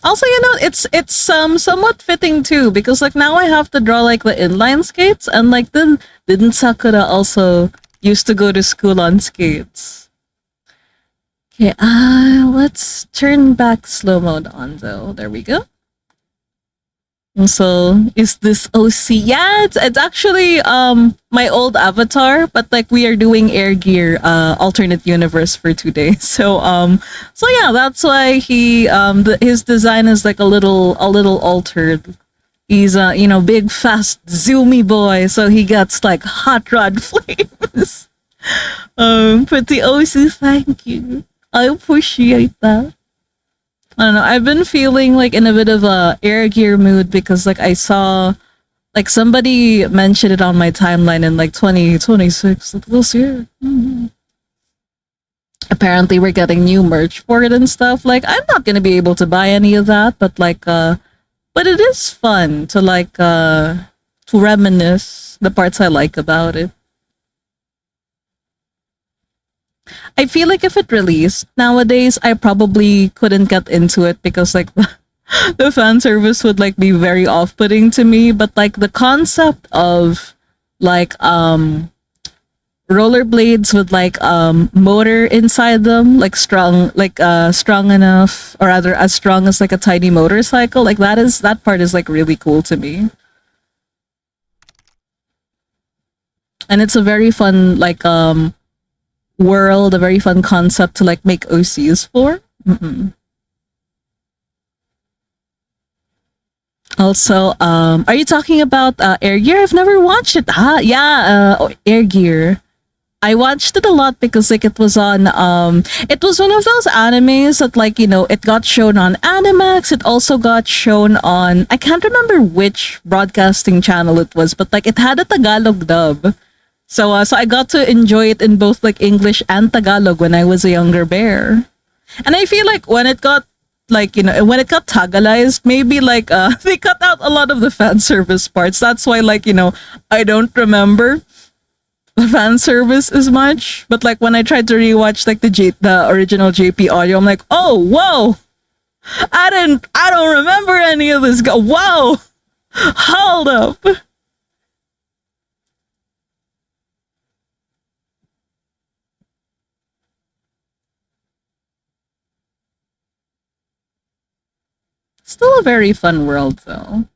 Also, you know, it's somewhat fitting too because like now I have to draw like the inline skates, and like then didn't Sakura also used to go to school on skates? Okay, let's turn back slow mode on though. There we go. And so is this OC? Yeah, it's actually my old avatar, but like we are doing Air Gear alternate universe for today. So yeah, that's why his design is like a little altered. He's a big fast zoomy boy, so he gets like hot rod flames. Pretty OC, thank you. I appreciate that. I don't know. I've been feeling like in a bit of a air gear mood because like I saw like somebody mentioned it on my timeline in like 2026 like, this year. Apparently we're getting new merch for it and stuff. Like I'm not gonna be able to buy any of that, but like but it is fun to like to reminisce the parts I like about it. I feel like if it released nowadays, I probably couldn't get into it because like the fan service would like be very off-putting to me. But like the concept of like rollerblades with like motor inside them, like strong enough, or rather as strong as like a tiny motorcycle, like that part is like really cool to me. And it's a very fun like world, a very fun concept to like make OCs for. Mm-mm. Also, are you talking about Air Gear? I've never watched it. Ah, yeah, Air Gear. I watched it a lot because like it was on it was one of those animes that like it got shown on Animax. It also got shown on I can't remember which broadcasting channel it was, but like it had a Tagalog dub. So I got to enjoy it in both like English and Tagalog when I was a younger bear. And I feel like when it got when it got Tagalized, maybe like they cut out a lot of the fan service parts. That's why like I don't remember the fan service as much. But like when I tried to rewatch like the original JP audio, I'm like, oh whoa, I don't remember any of this. Whoa, hold up. Still a very fun world though.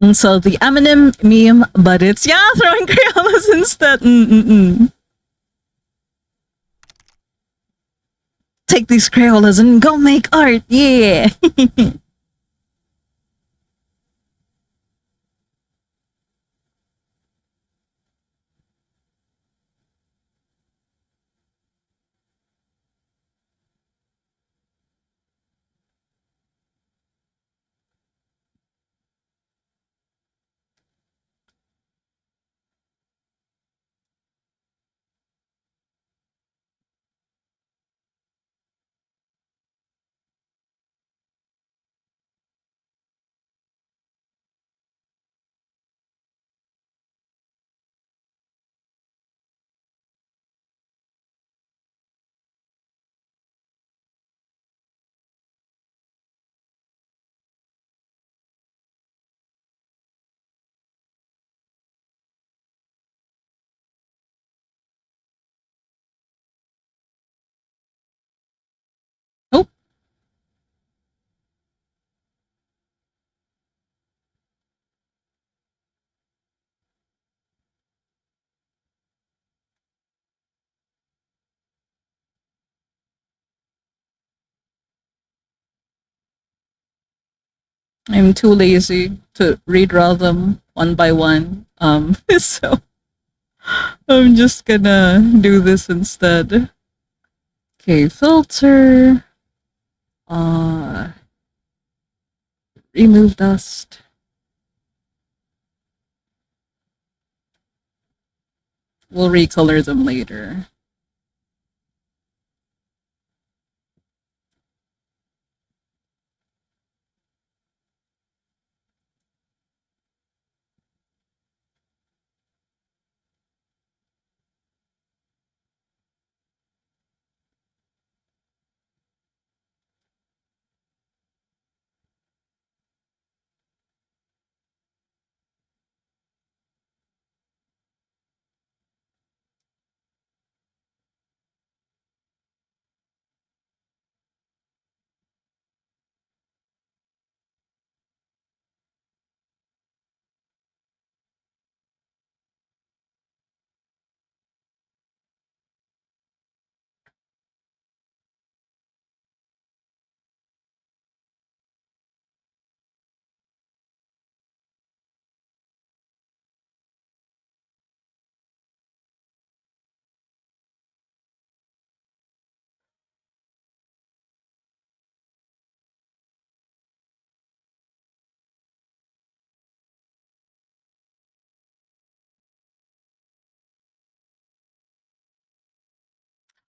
And so the Eminem meme, but it's yeah, throwing Crayolas instead. Mm-mm-mm. Take these Crayolas and go make art. Yeah. I'm too lazy to redraw them one by one. So I'm just gonna do this instead. Okay, filter. Uh, remove dust. We'll recolor them later.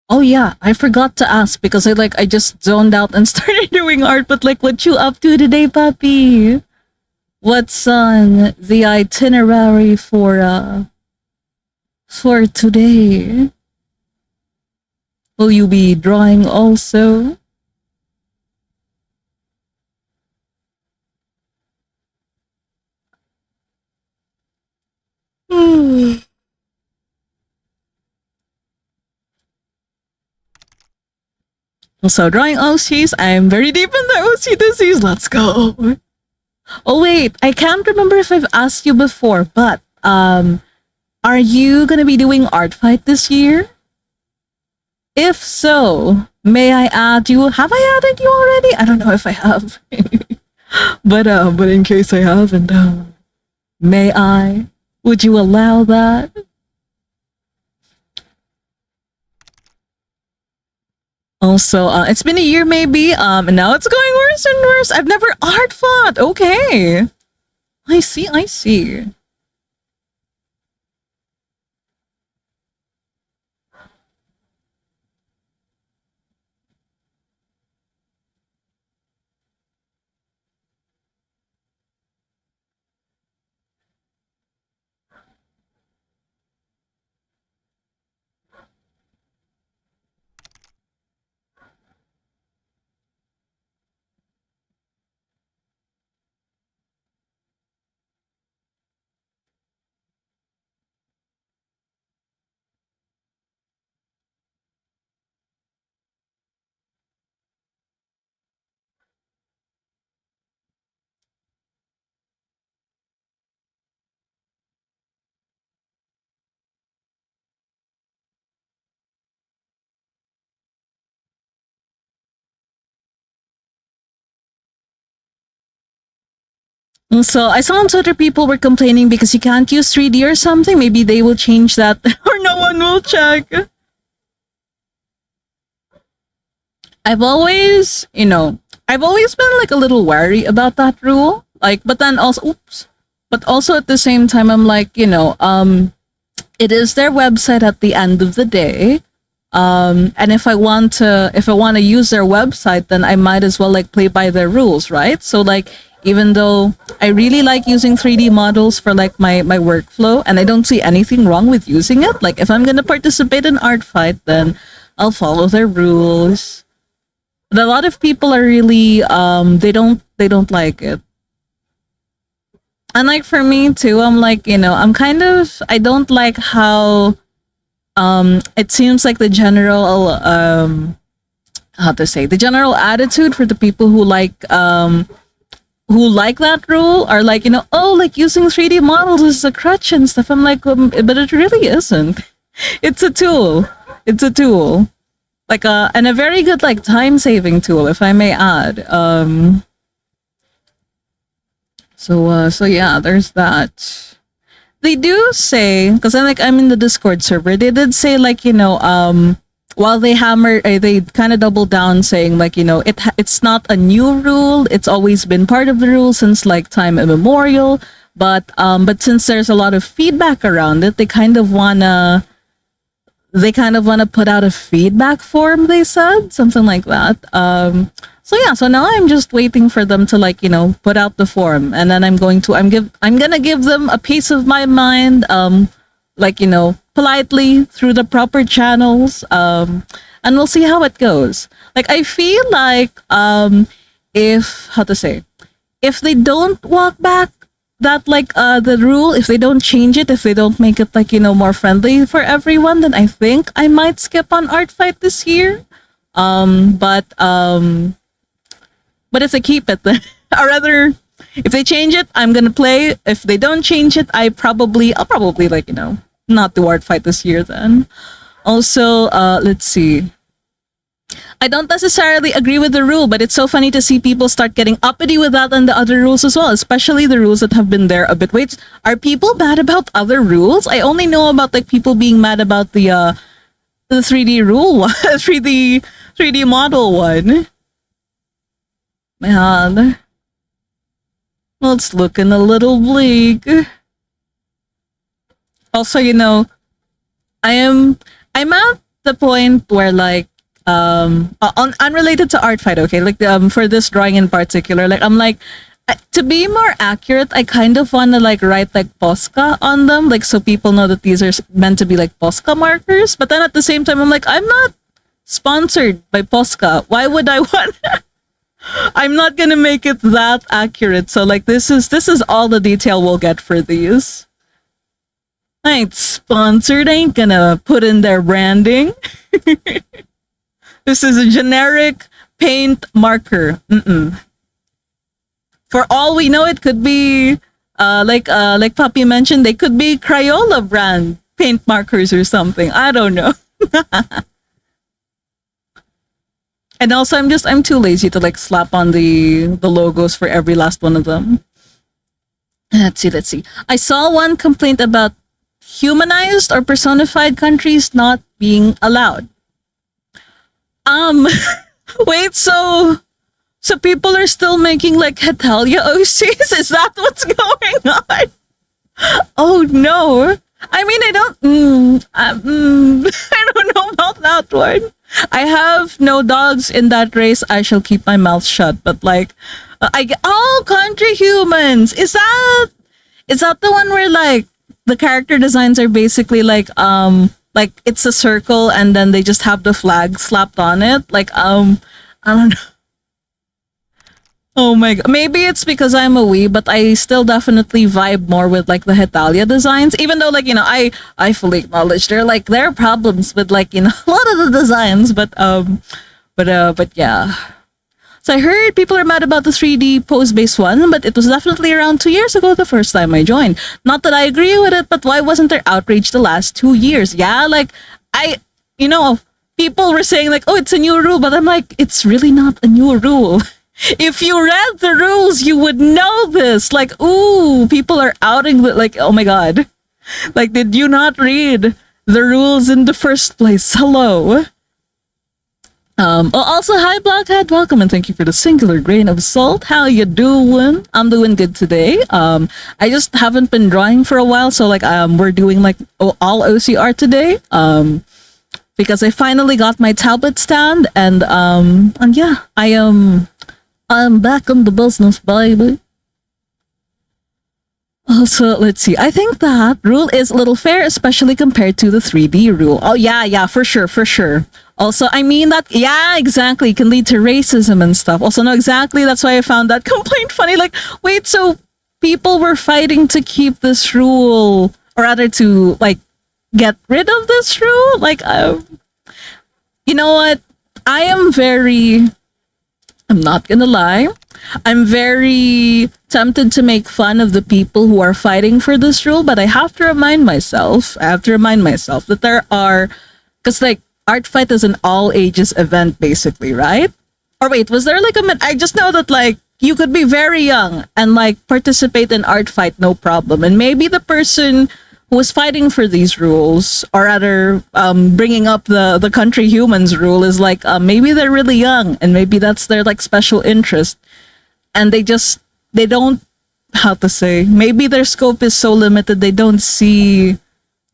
Oh yeah, I forgot to ask because I just zoned out and started doing art. But like, what you up to today, puppy? What's on the itinerary for today? Will you be drawing also? So drawing OCs, I'm very deep in the OC disease. Let's go. Oh wait, I can't remember if I've asked you before, but are you gonna be doing art fight this year? If so, may I add you? Have I added you already? I don't know if I have. But in case I haven't, may I? Would you allow that? Also, it's been a year maybe, and now it's going worse and worse. I've never art fought. Okay. I see, I see. So I saw on Twitter people were complaining because you can't use 3D or something. Maybe they will change that or no one will check. I've always been like a little wary about that rule. Like, but then also, oops. But also at the same time, I'm like, it is their website at the end of the day. And if I want to use their website, then I might as well like play by their rules, right? So like, even though I really like using 3D models for like my workflow, and I don't see anything wrong with using it. Like if I'm gonna participate in art fight, then I'll follow their rules. But a lot of people are really they don't like it. And like for me too, I'm like, I'm kind of I don't like how it seems like the general how to say the general attitude for the people who like that rule are like, oh, like using 3D models is a crutch and stuff. I'm like, but it really isn't. It's a tool. It's a tool. Like and a very good like time saving tool, if I may add. So yeah, there's that. They do say, because I'm in the Discord server. They did say like while they they kind of double down saying like it's not a new rule. It's always been part of the rule since like time immemorial. But since there's a lot of feedback around it, they kind of wanna put out a feedback form, they said something like that. So yeah, so now I'm just waiting for them to put out the form, and then I'm gonna give them a piece of my mind, politely through the proper channels, and we'll see how it goes. Like I feel like if how to say, if they don't walk back that the rule, if they don't change it, if they don't make it more friendly for everyone, then I think I might skip on art fight this year. But if they keep it, then, or rather, if they change it, I'm gonna play. If they don't change it, I'll probably not do art fight this year. Then also, let's see. I don't necessarily agree with the rule, but it's so funny to see people start getting uppity with that and the other rules as well, especially the rules that have been there a bit. Wait, are people mad about other rules? I only know about people being mad about the 3D rule one, 3D model one. Man, well, it's looking a little bleak. Also, I'm at the point where unrelated to art fight, okay, for this drawing in particular, to be more accurate, I kind of want to write Posca on them, so people know that these are meant to be Posca markers. But then at the same time, I'm I'm not sponsored by Posca. Why would I want? I'm not gonna make it that accurate. So this is all the detail we'll get for these. I ain't sponsored. I ain't gonna put in their branding. This is a generic paint marker. For all we know, it could be like Papi mentioned, they could be Crayola brand paint markers or something. I don't know. And also, I'm too lazy to slap on the logos for every last one of them. Let's see. I saw one complaint about humanized or personified countries not being allowed. Wait, so people are still making Hetalia OCs? Is that what's going on? Oh no. I mean, I don't know about that one. I have no dogs in that race. I shall keep my mouth shut. But country humans. Is that the one where the character designs are basically it's a circle and then they just have the flag slapped on it? I don't know. Oh my god. Maybe it's because I'm a wee, but I still definitely vibe more with the Hetalia designs. Even though I fully acknowledge there are problems with a lot of the designs, but yeah. So I heard people are mad about the 3D pose-based one, but it was definitely around 2 years ago the first time I joined. Not that I agree with it, but why wasn't there outrage the last 2 years? Yeah, people were saying oh, it's a new rule, but I'm it's really not a new rule. If you read the rules, you would know this. Ooh, people are outing oh my god. Did you not read the rules in the first place? Hello. Also, hi Blockhead, welcome and thank you for the singular grain of salt. How you doing? I'm doing good today. I just haven't been drawing for a while, so we're doing all OCR today. Because I finally got my tablet stand, and yeah, I'm back on the business, baby. Also, let's see. I think that rule is a little fair, especially compared to the 3D rule. Oh, yeah, for sure. Also, I mean that, yeah, exactly, can lead to racism and stuff. Also, no, exactly, that's why I found that complaint funny. Wait, so people were fighting to keep this rule, or rather to, get rid of this rule? You know what? I'm not gonna lie, I'm very tempted to make fun of the people who are fighting for this rule, but I have to remind myself that there are, because art fight is an all ages event basically, right? Or wait, was there I just know that you could be very young and like participate in art fight, no problem. And maybe the person who was fighting for these rules, or rather, bringing up the country humans rule, is like maybe they're really young, and maybe that's their like special interest, and they don't, how to say, maybe their scope is so limited they don't see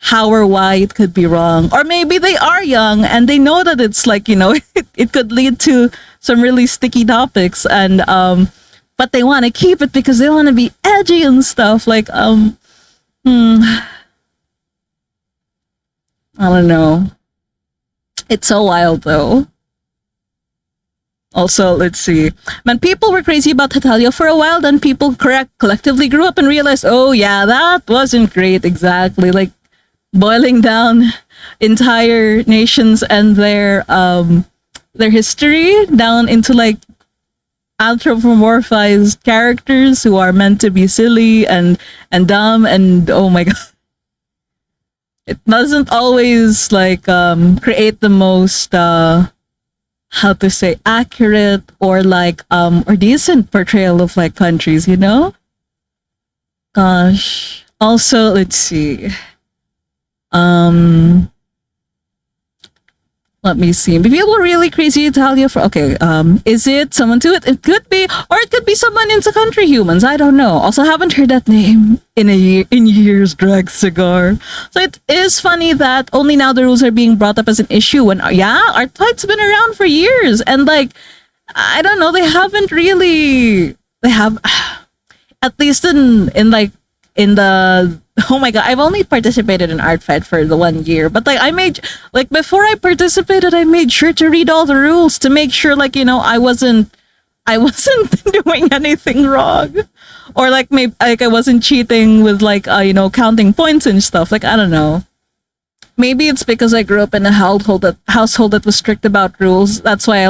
how or why it could be wrong. Or maybe they are young and they know that it's like, it could lead to some really sticky topics, and but they want to keep it because they want to be edgy and stuff. Like I don't know. It's so wild though. Also, let's see. Man, people were crazy about Hetalia for a while, then people collectively grew up and realized, oh yeah, that wasn't great. Exactly. Like boiling down entire nations and their history down into like anthropomorphized characters who are meant to be silly and dumb, and oh my god, it doesn't always like create the most how to say, accurate or like or decent portrayal of like countries, gosh. Also, let's see, let me see. People were really crazy Italia for, okay, is it someone to it? It could be, or it could be someone into country humans. I don't know. Also haven't heard that name in years, Drag Cigar. So it is funny that only now the rules are being brought up as an issue when, yeah, art fight's been around for years. And like, I don't know, they have, at least in like, in the, oh my god, I've only participated in art fight for the 1 year, but like before I participated, I made sure to read all the rules to make sure like, I wasn't doing anything wrong, or like maybe like I wasn't cheating with like counting points and stuff. Like, I don't know, maybe it's because I grew up in a household that was strict about rules. That's why I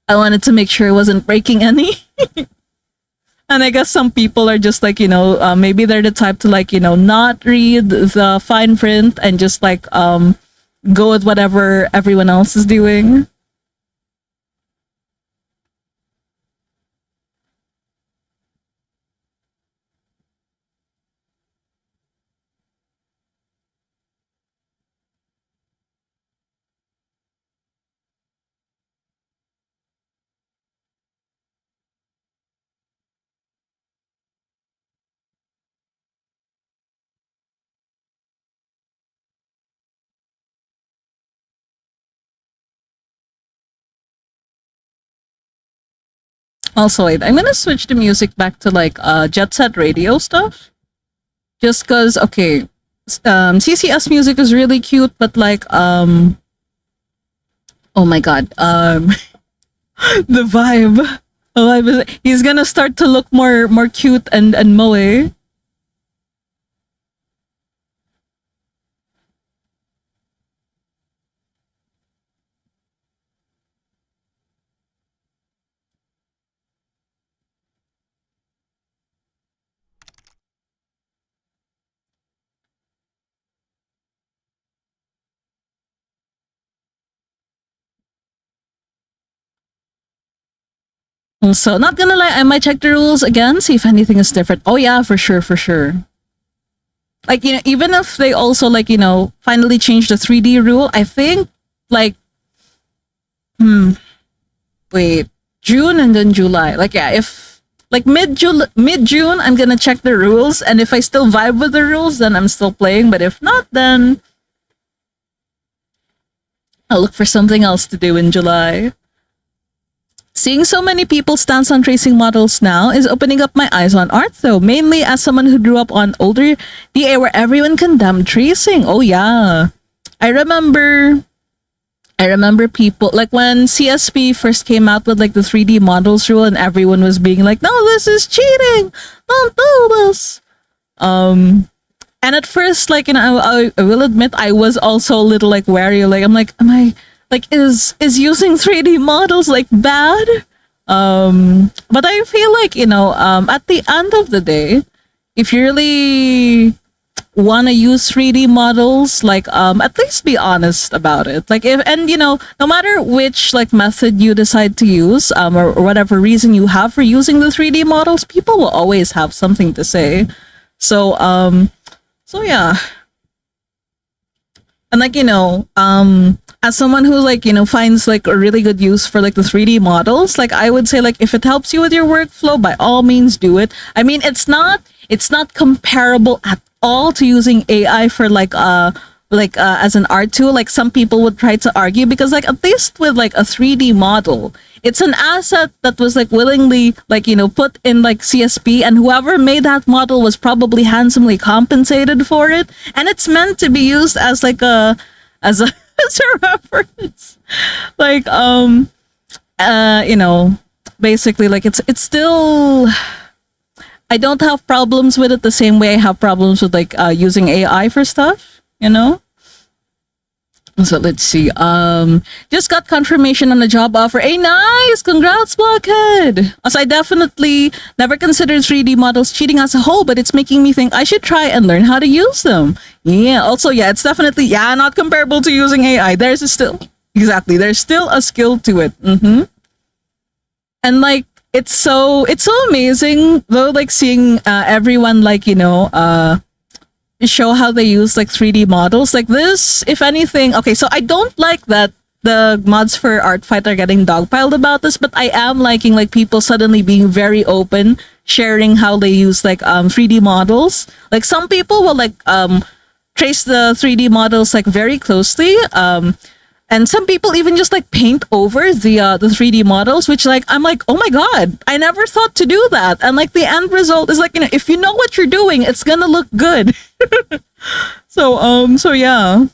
wanted to make sure I wasn't breaking any. And I guess some people are just like, maybe they're the type to like, not read the fine print and just like go with whatever everyone else is doing. Also, wait, I'm gonna switch the music back to like jet set radio stuff. Just cause, okay, CCS music is really cute, but like oh my god, the vibe. The vibe is, he's gonna start to look more cute and moe. Also, not gonna lie, I might check the rules again, see if anything is different. Oh yeah, for sure, for sure. Like, even if they also like, finally change the 3D rule, I think like wait, June and then July. Like, yeah, if like mid June, I'm gonna check the rules, and if I still vibe with the rules, then I'm still playing. But if not, then I'll look for something else to do in July. Seeing so many people stance on tracing models now is opening up my eyes on art, though, mainly as someone who grew up on older DA where everyone condemned tracing. Oh yeah. I remember people like when CSP first came out with like the 3D models rule, and everyone was being like, no, this is cheating. Don't do this. And at first, like, I will admit, I was also a little like wary. Like, I'm like, am I like, is using 3D models like bad? But I feel like, at the end of the day, if you really want to use 3D models, like at least be honest about it. Like if, and no matter which like method you decide to use, or whatever reason you have for using the 3D models, people will always have something to say. So yeah. And like, as someone who like, finds like a really good use for like the 3D models, like I would say like if it helps you with your workflow, by all means do it. I mean, it's not comparable at all to using AI for as an art tool. Like some people would try to argue, because like at least with like a 3D model, it's an asset that was like willingly like put in like CSP, and whoever made that model was probably handsomely compensated for it, and it's meant to be used as like a as a as a reference. Like basically like it's still, I don't have problems with it the same way I have problems with like using AI for stuff. So let's see. Just got confirmation on the job offer. Hey, nice! Congrats, Blockhead! As I definitely never considered 3D models cheating as a whole, but it's making me think I should try and learn how to use them. Yeah, also, yeah, it's definitely, not comparable to using AI. There's still a skill to it. And like, it's so amazing though, like seeing everyone like show how they use like 3D models like this. If anything, okay, so I don't like that the mods for Artfight are getting dogpiled about this, but I am liking like people suddenly being very open, sharing how they use like 3D models. Like some people will like trace the 3D models like very closely, and some people even just like paint over the 3D models, which like I'm like, oh my god, I never thought to do that. And like the end result is like, if you know what you're doing, it's gonna look good. So yeah.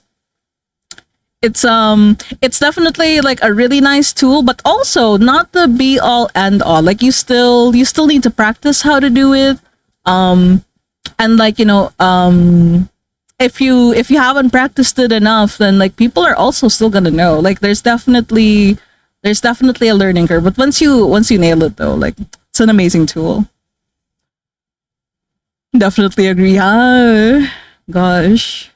It's definitely like a really nice tool, but also not the be all and all. Like you still need to practice how to do it. And like if you haven't practiced it enough, then like people are also still gonna know. Like there's definitely a learning curve. But once you nail it though, like it's an amazing tool. Definitely agree. Ah, gosh.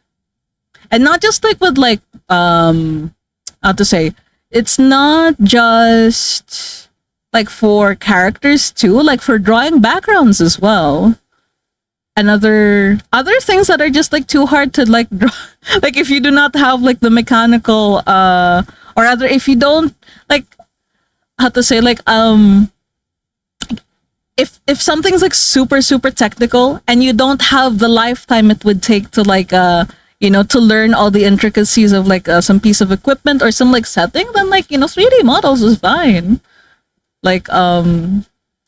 And not just like with like how to say, it's not just like for characters too, like for drawing backgrounds as well. And other things that are just like too hard to like draw. Like if you do not have like the mechanical or other, if you don't like, how to say, like if something's like super technical and you don't have the lifetime it would take to like to learn all the intricacies of like some piece of equipment or some like setting, then like 3D models is fine. Like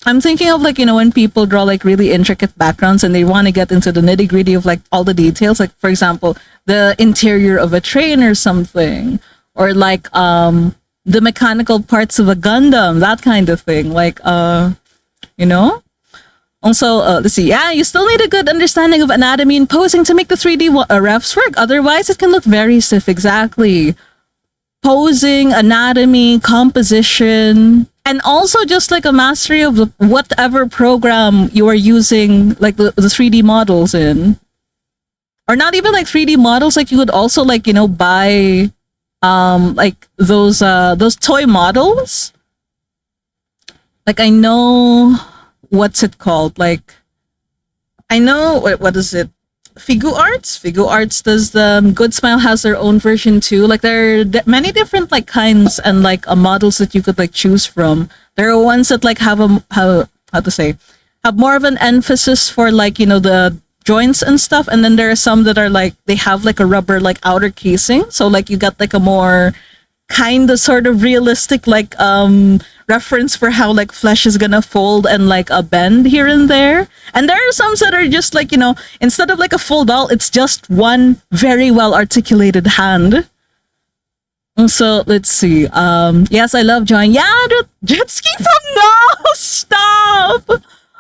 I'm thinking of like when people draw like really intricate backgrounds and they want to get into the nitty gritty of like all the details, like for example the interior of a train or something, or like the mechanical parts of a Gundam, that kind of thing. Like Also, let's see. Yeah, you still need a good understanding of anatomy and posing to make the 3D refs work. Otherwise, it can look very stiff. Exactly. Posing, anatomy, composition, and also just like a mastery of whatever program you are using, like the 3D models in. Or not even like 3D models. Like you could also like buy like those toy models. Like I know. What's it called? Like, I know, what is it? Figu Arts? Figu Arts does Good Smile has their own version too. Like, there are many different, like, kinds and, like, models that you could, like, choose from. There are ones that, like, have have more of an emphasis for, like, the joints and stuff. And then there are some that are, like, they have, like, a rubber, like, outer casing. So, like, you got, like, a more kind of sort of realistic, like, reference for how like flesh is gonna fold and like a bend here and there. And there are some that are just like instead of like a full doll, it's just one very well articulated hand. So let's see. Yes, I love drawing. Yeah, jet ski from now. Stop.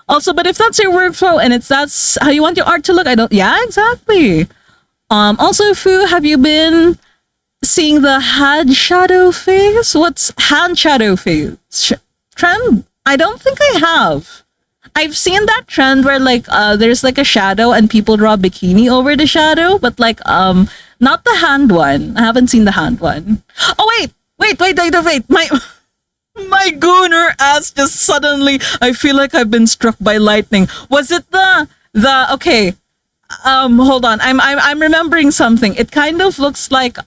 Also, but if that's your workflow and that's how you want your art to look, yeah, exactly. Also, Fu, have you been seeing the hand shadow phase? What's hand shadow phase trend? I don't think I have. I've seen that trend where like there's like a shadow and people draw bikini over the shadow, but like not the hand one. I haven't seen the hand one. Oh wait. My gooner ass just suddenly I feel like I've been struck by lightning. Was it the okay. Hold on. I'm remembering something. It kind of looks like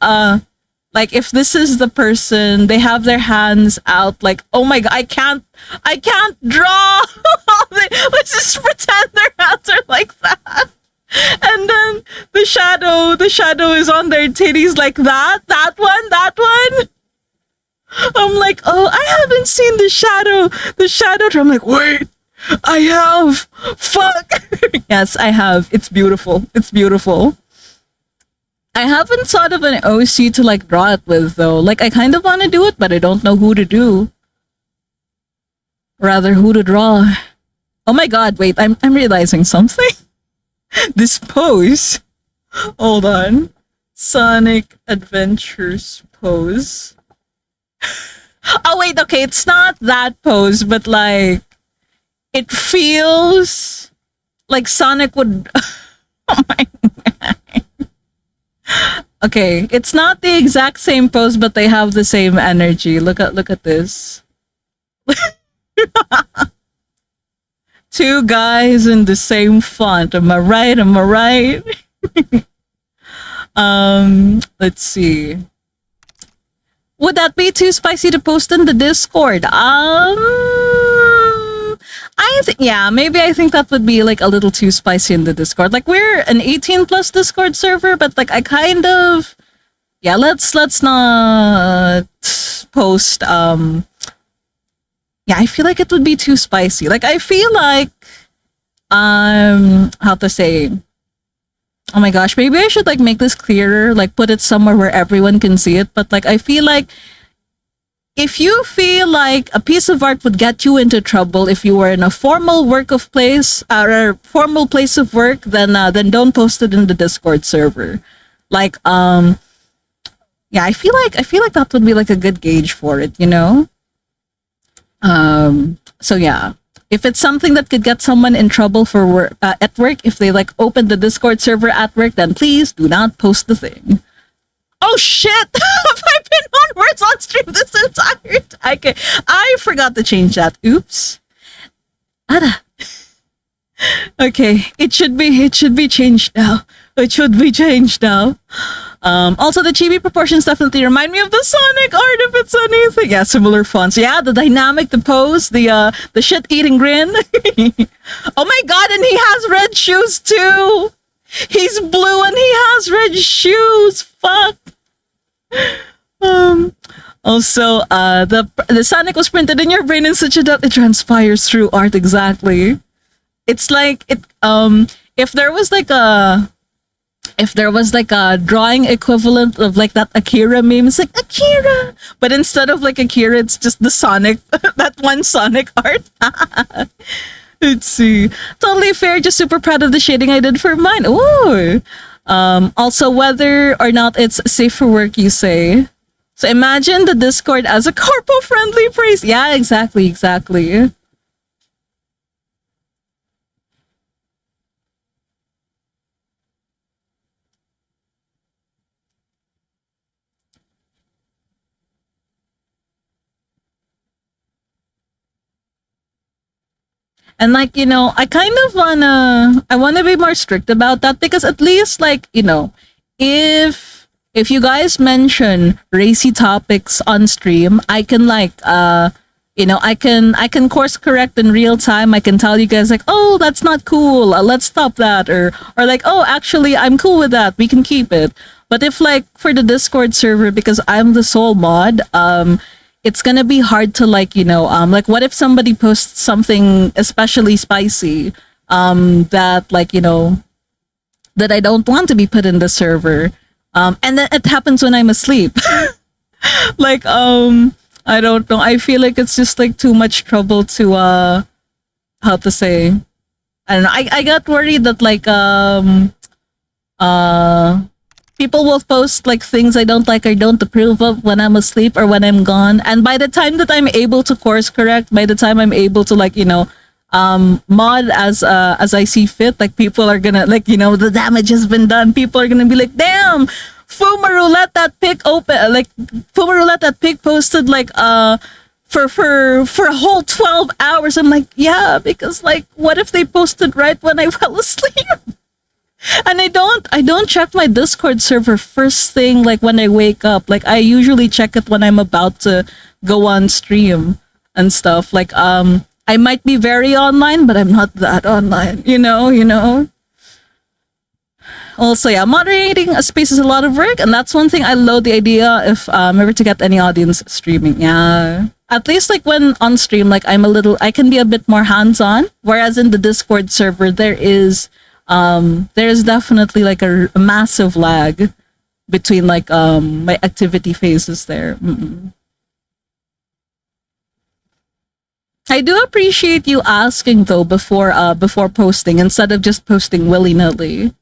if this is the person, they have their hands out like, oh my god, I can't draw. Let's just pretend their hands are like that. And then the shadow is on their titties like that. That one. I'm like, oh, I haven't seen the shadow. I'm like, wait, I have. Fuck. Yes, I have. It's beautiful. I haven't thought of an OC to like draw it with though. Like I kind of want to do it, but I don't know who to do. Rather, who to draw. Oh my god, wait, I'm realizing something. This pose. Hold on. Sonic Adventures pose. Oh wait, okay, it's not that pose, but like it feels like Sonic would oh my god. Okay, it's not the exact same pose, but they have the same energy. Look at this. Two guys in the same font. Am I right? Let's see. Would that be too spicy to post in the Discord? I think maybe I think that would be like a little too spicy in the Discord. Like we're an 18 plus Discord server, but like I kind of let's not post I feel like it would be too spicy. Like I feel like how to say, oh my gosh, maybe I should like make this clearer, like put it somewhere where everyone can see it, but like I feel like if you feel like a piece of art would get you into trouble if you were in a formal place of work, then don't post it in the Discord server. Like I feel like that would be like a good gauge for it, you know? So yeah, if it's something that could get someone in trouble for work at work, if they like open the Discord server at work, then please do not post the thing. Oh shit! Have I been on words on stream this entire time? Okay, I forgot to change that. Oops. Ada. Okay, it should be changed now. Also, the chibi proportions definitely remind me of the Sonic art if it's anything. Yeah, similar fonts. Yeah, the dynamic, the pose, the shit-eating grin. Oh my god, and he has red shoes too! He's blue and he has red shoes! Fuck! Also, the Sonic was printed in your brain in such a that it transpires through art exactly. It's like, if there was like a drawing equivalent of like that Akira meme, it's like Akira, but instead of like Akira, it's just the Sonic, that one Sonic art. Let's see. Totally fair. Just super proud of the shading I did for mine. Ooh. Also, whether or not it's safe for work, you say. So imagine the Discord as a corpo-friendly place. Yeah, exactly. And like, you know, I wanna be more strict about that, because at least like, you know, if you guys mention racy topics on stream, I can like I can course correct in real time. I can tell you guys like, oh, that's not cool. Let's stop that, or like, oh, actually, I'm cool with that. We can keep it. But if like for the Discord server, because I'm the sole mod, it's gonna be hard to like, like what if somebody posts something especially spicy, that like, that I don't want to be put in the server. And then it happens when I'm asleep. Like, I don't know. I feel like it's just like too much trouble to, how to say, I don't know. I got worried that like, people will post like things I don't like or don't approve of when I'm asleep or when I'm gone. And by the time that I'm able to course correct, by the time I'm able to like, mod as I see fit. Like people are gonna like the damage has been done. People are gonna be like, damn, Fumaru let that pic open. Like Fumaru let that pic posted like for a whole 12 hours. I'm like, yeah, because like what if they posted right when I fell asleep? And I don't check my Discord server first thing like when I wake up. Like I usually check it when I'm about to go on stream and stuff. Like I might be very online, but I'm not that online, Also, yeah, moderating a space is a lot of work, and that's one thing I love the idea if ever to get any audience streaming. Yeah. At least like when on stream, like I can be a bit more hands on. Whereas in the Discord server, there's definitely like a massive lag between like my activity phases there. Mm-mm. I do appreciate you asking though before posting instead of just posting willy nilly.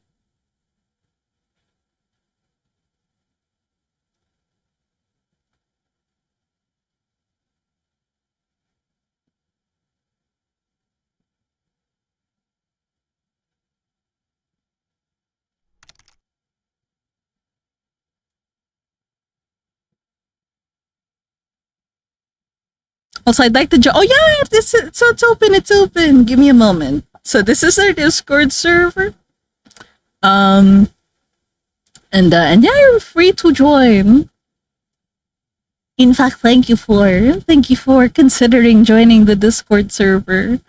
Also, I'd like to oh yeah, it's open, it's open. Give me a moment. So this is our Discord server. Um and yeah, you're free to join. In fact, thank you for considering joining the Discord server.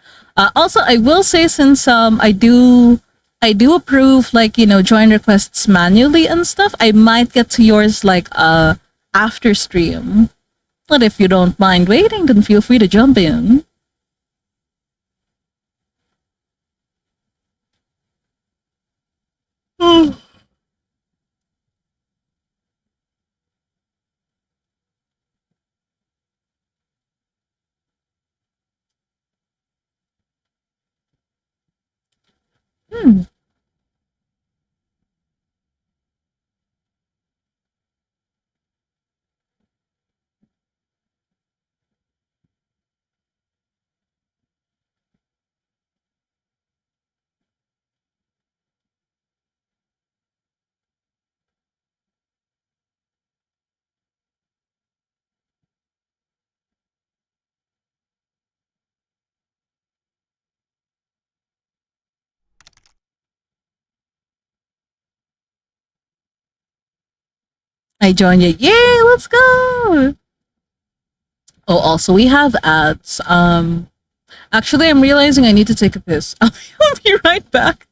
Also, I will say since I do approve like join requests manually and stuff. I might get to yours like after stream. But if you don't mind waiting, then feel free to jump in. Hmm. I join you. Yay, let's go. Oh, also we have ads. Actually, I'm realizing I need to take a piss. I'll be right back.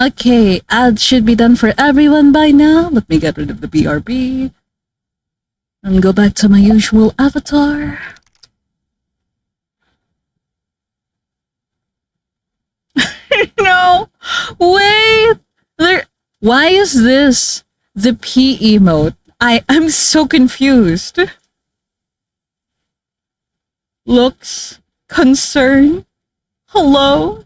Okay, ads should be done for everyone by now. Let me get rid of the BRB and go back to my usual avatar. No, wait. There. Why is this the P emote? I'm so confused. Looks, concern, hello.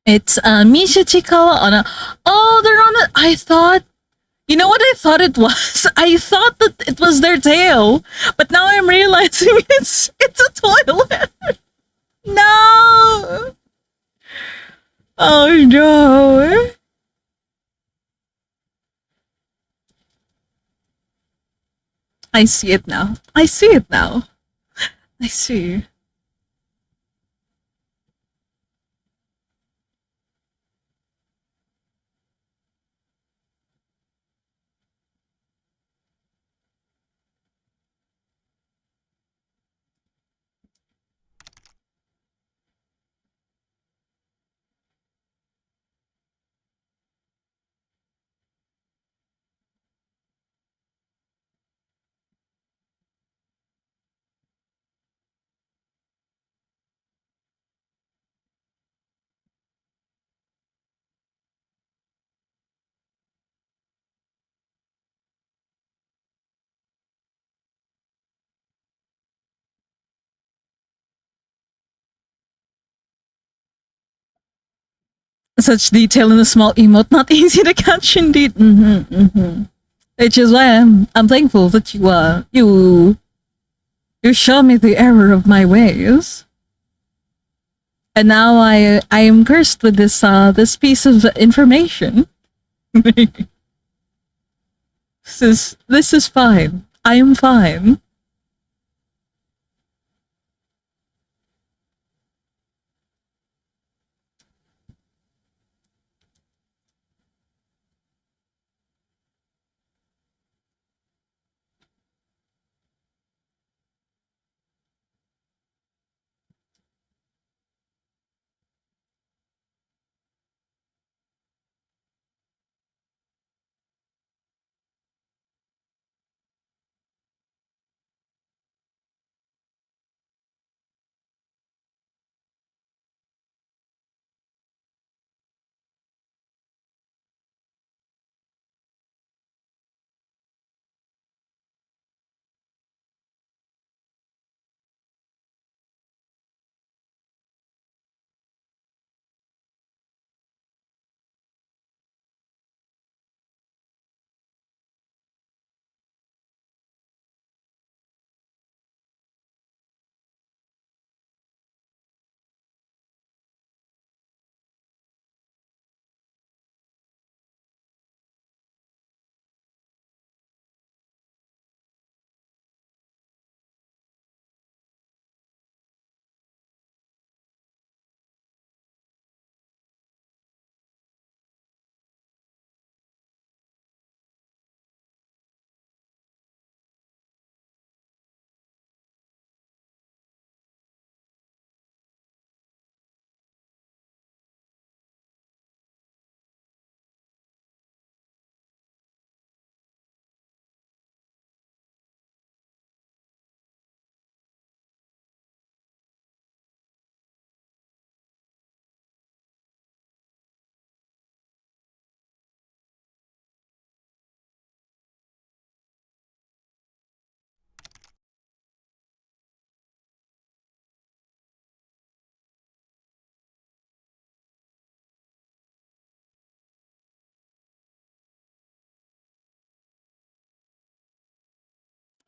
It's Misha Chikawa on a. Oh, they're on a. I thought. You know what I thought it was? I thought that it was their tail, but now I'm realizing it's a toilet. No. Oh no. I see it now. I see it now. I see. Such detail in a small emote, not easy to catch indeed. Which is why I'm thankful that you show me the error of my ways. And now I am cursed with this piece of information. This is fine. I am fine.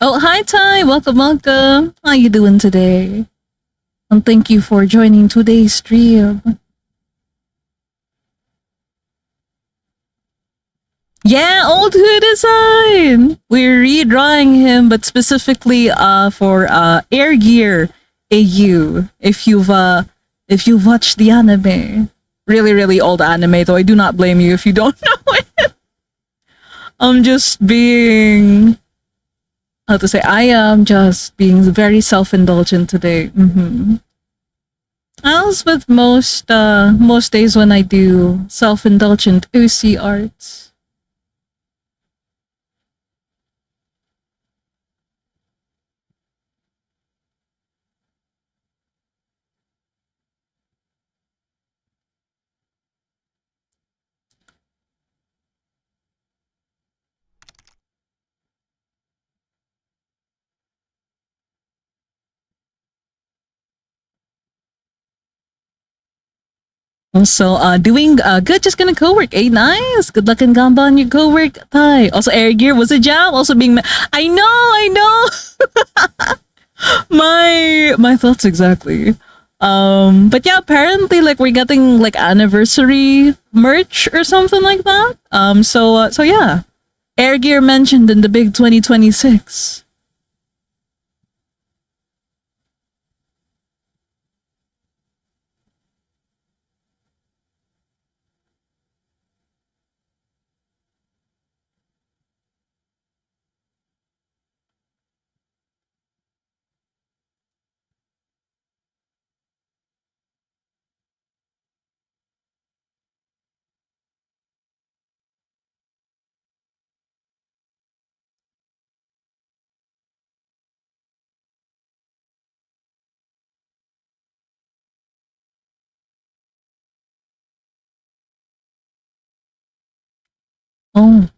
Oh, hi, Ty. Welcome, welcome. How you doing today? And thank you for joining today's stream. Yeah, old Who design. We're redrawing him, but specifically for Air Gear AU. If you've watched the anime, really really old anime, though I do not blame you if you don't know it. I'm just being how to say I am just being very self indulgent today. As with most days when I do self indulgent OC arts. Also, doing good. Just gonna co-work. Hey, nice. Good luck and gamba on your co-work. Hi. Also, air gear was a job. Also, being. I know. I know. My thoughts exactly. But yeah, apparently, like we're getting like anniversary merch or something like that. So yeah, air gear mentioned in the big 2026. Oh.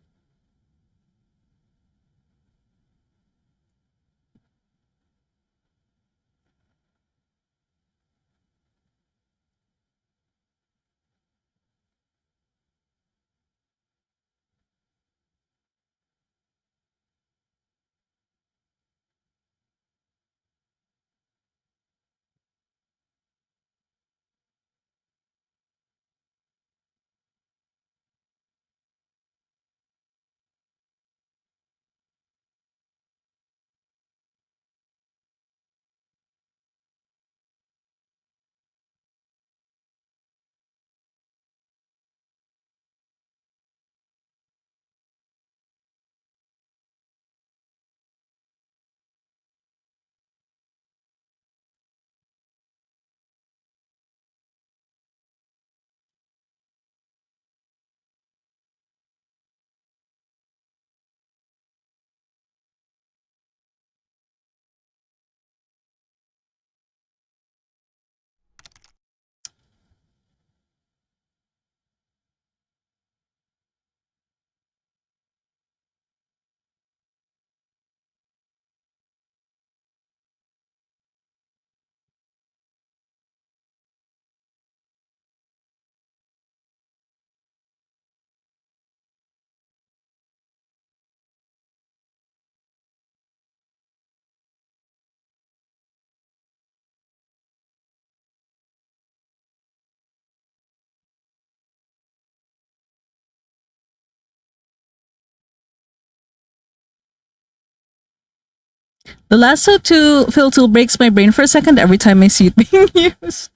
The lasso to fill tool breaks my brain for a second every time I see it being used.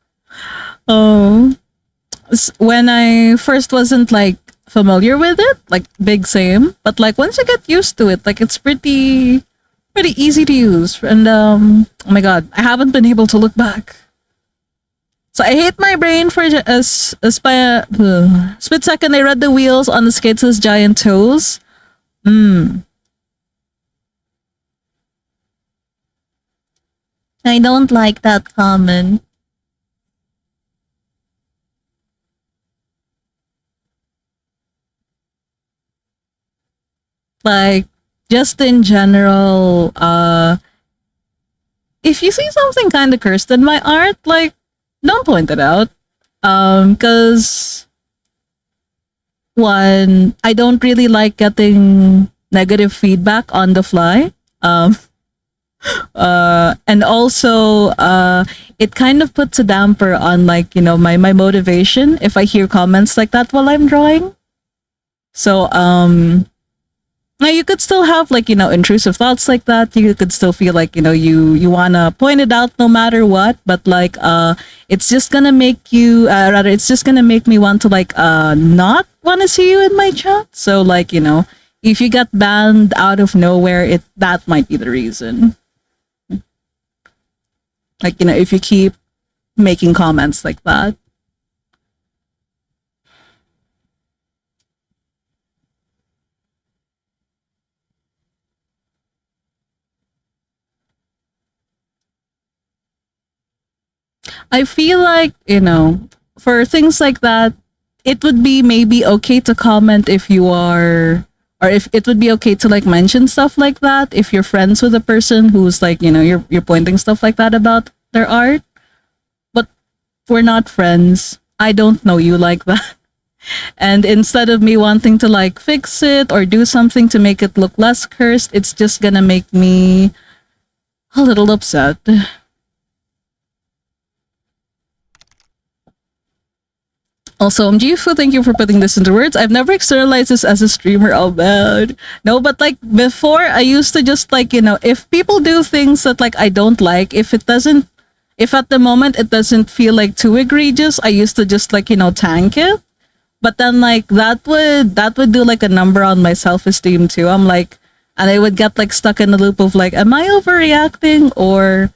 Oh, when I first wasn't like familiar with it, like big same, but like once you get used to it, like it's pretty easy to use. And oh my god, I haven't been able to look back. So I hate my brain for split second. I read the wheels on the skates as giant toes. I don't like that comment. Like just in general, if you see something kind of cursed in my art, like don't point it out. Because one, I don't really like getting negative feedback on the fly. Um, and also, it kind of puts a damper on like, my motivation if I hear comments like that while I'm drawing. So, now you could still have like, intrusive thoughts like that. You could still feel like, you wanna point it out no matter what, but like it's just gonna make you rather it's just gonna make me want to like not wanna see you in my chat. So like, if you got banned out of nowhere, that might be the reason. Like, if you keep making comments like that. I feel like, for things like that, it would be maybe okay to comment if you are, or if it would be okay to like mention stuff like that if you're friends with a person who's like, you're pointing stuff like that about their art. But we're not friends. I don't know you like that. And instead of me wanting to like fix it or do something to make it look less cursed, it's just gonna make me a little upset. Also, Mjifu, thank you for putting this into words. I've never externalized this as a streamer. Oh, bad. No, but like before, I used to just like, if people do things that like I don't like, if at the moment it doesn't feel like too egregious, I used to just like, tank it. But then like that would do like a number on my self-esteem too. I'm like, and I would get like stuck in the loop of like, am I overreacting or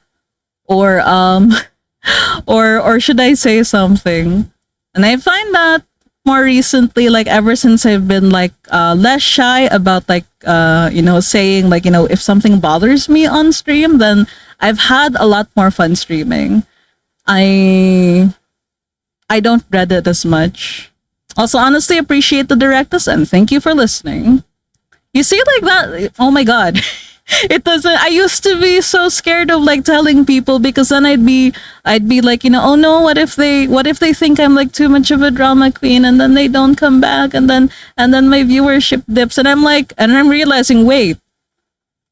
or should I say something? And I find that more recently, like ever since I've been like less shy about like saying like, if something bothers me on stream, then I've had a lot more fun streaming. I don't dread it as much. Also, honestly, appreciate the directness and thank you for listening. You see, like that. Oh my god. It doesn't. I used to be so scared of like telling people because then I'd be like, oh no, what if they think I'm like too much of a drama queen and then they don't come back and then my viewership dips and I'm realizing, wait,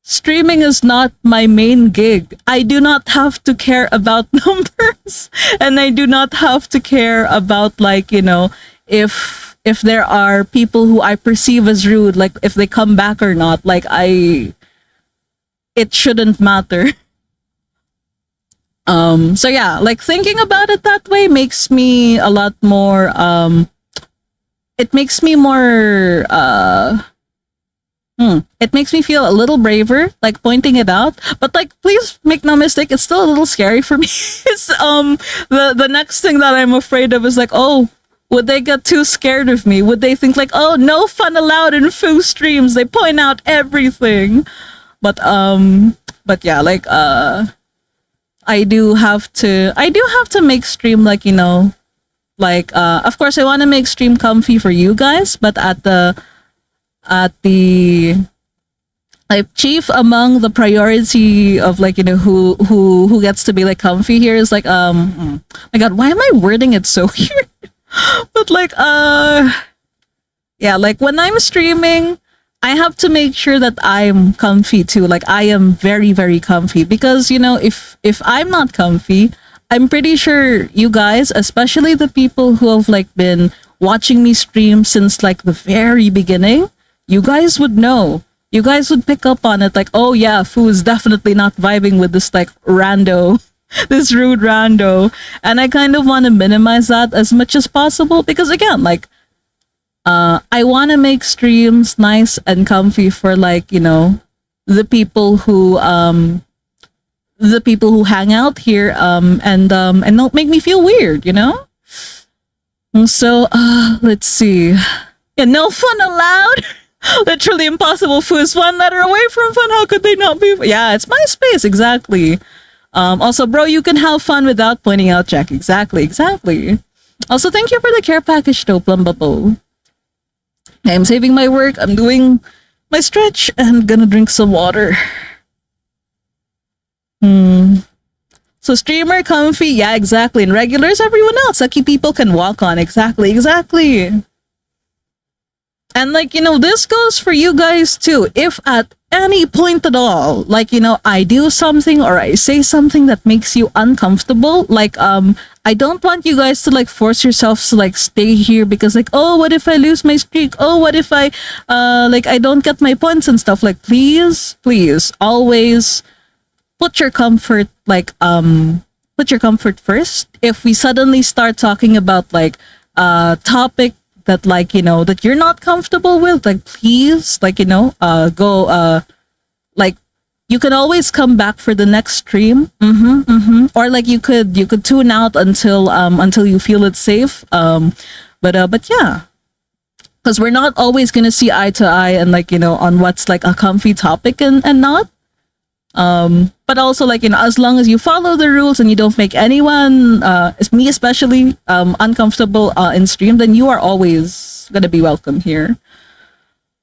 streaming is not my main gig. I do not have to care about numbers and I do not have to care about like, if there are people who I perceive as rude, like if they come back or not, like it shouldn't matter. So yeah, like thinking about it that way makes me a lot more it makes me more it makes me feel a little braver, like pointing it out. But like, please make no mistake, it's still a little scary for me. It's the next thing that I'm afraid of is like, oh, would they get too scared of me? Would they think like, oh, no fun allowed in Foo streams? They point out everything. But yeah, like I do have to make stream like, like of course I want to make stream comfy for you guys, but at the like chief among the priority of like, who gets to be like comfy here is like my god, why am I wording it so weird? But like yeah, like when I'm streaming, I have to make sure that I'm comfy too. Like I am very, very comfy because, if I'm not comfy, I'm pretty sure you guys, especially the people who have like been watching me stream since like the very beginning, you guys would know. You guys would pick up on it like, oh yeah, Fu is definitely not vibing with this like rando, this rude rando. And I kind of want to minimize that as much as possible because again, like, I want to make streams nice and comfy for like, the people who hang out here and don't make me feel weird, And so let's see. Yeah, no fun allowed. Literally impossible. Fu is one letter away from fun. How could they not be? Yeah, it's my space, exactly. Also, bro, you can have fun without pointing out Jack. Exactly. Also, thank you for the care package, though, Plumbabo. I'm saving my work. I'm doing my stretch and gonna drink some water. So streamer comfy, yeah, exactly. And regulars, everyone else. Lucky people can walk on. Exactly. And like, this goes for you guys too. If at any point at all, like, I do something or I say something that makes you uncomfortable, like, I don't want you guys to like force yourselves to like stay here because like, oh, what if I lose my streak? Oh, what if I like I don't get my points and stuff? Like, please always put your comfort, like, put your comfort first. If we suddenly start talking about like a topic that, like, that you're not comfortable with, like, please, like, go like, you can always come back for the next stream. Or like you could tune out until you feel it's safe. But yeah, because we're not always gonna see eye to eye and, like, on what's like a comfy topic and not. But also, like, as long as you follow the rules and you don't make anyone, me especially, uncomfortable in stream, then you are always gonna be welcome here.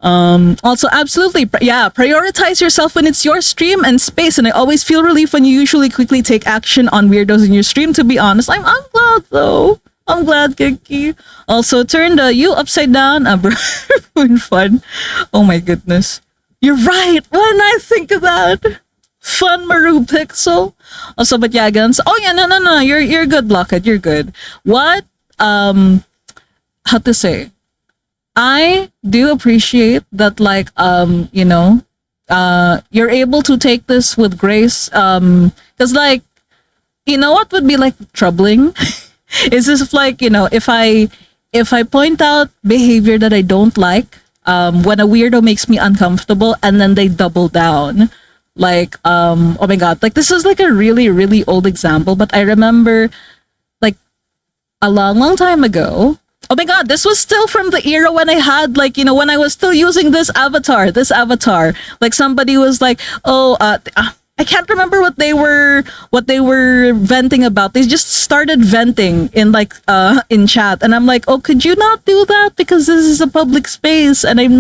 Also, absolutely, prioritize yourself when it's your stream and space. And I always feel relief when you usually quickly take action on weirdos in your stream. To be honest, I'm glad though. I'm glad, Kiki. Also, turn the you upside down. Fun. Oh my goodness, you're right. When I think of that. Fun Maru Pixel. Also, but yeah, guns. Oh yeah, no. You're good, Blockhead. You're good. What? How to say? I do appreciate that, like, you're able to take this with grace. Because, like, what would be like troubling is this, like, if I point out behavior that I don't like, when a weirdo makes me uncomfortable, and then they double down. Like, oh my god, like, this is like a really, really old example, but I remember, like, a long time ago. Oh my god, this was still from the era when I had, like, when I was still using this avatar. Like, somebody was like, oh, I can't remember what they were venting about. They just started venting in, like, in chat, and I'm like, oh, could you not do that, because this is a public space and I'm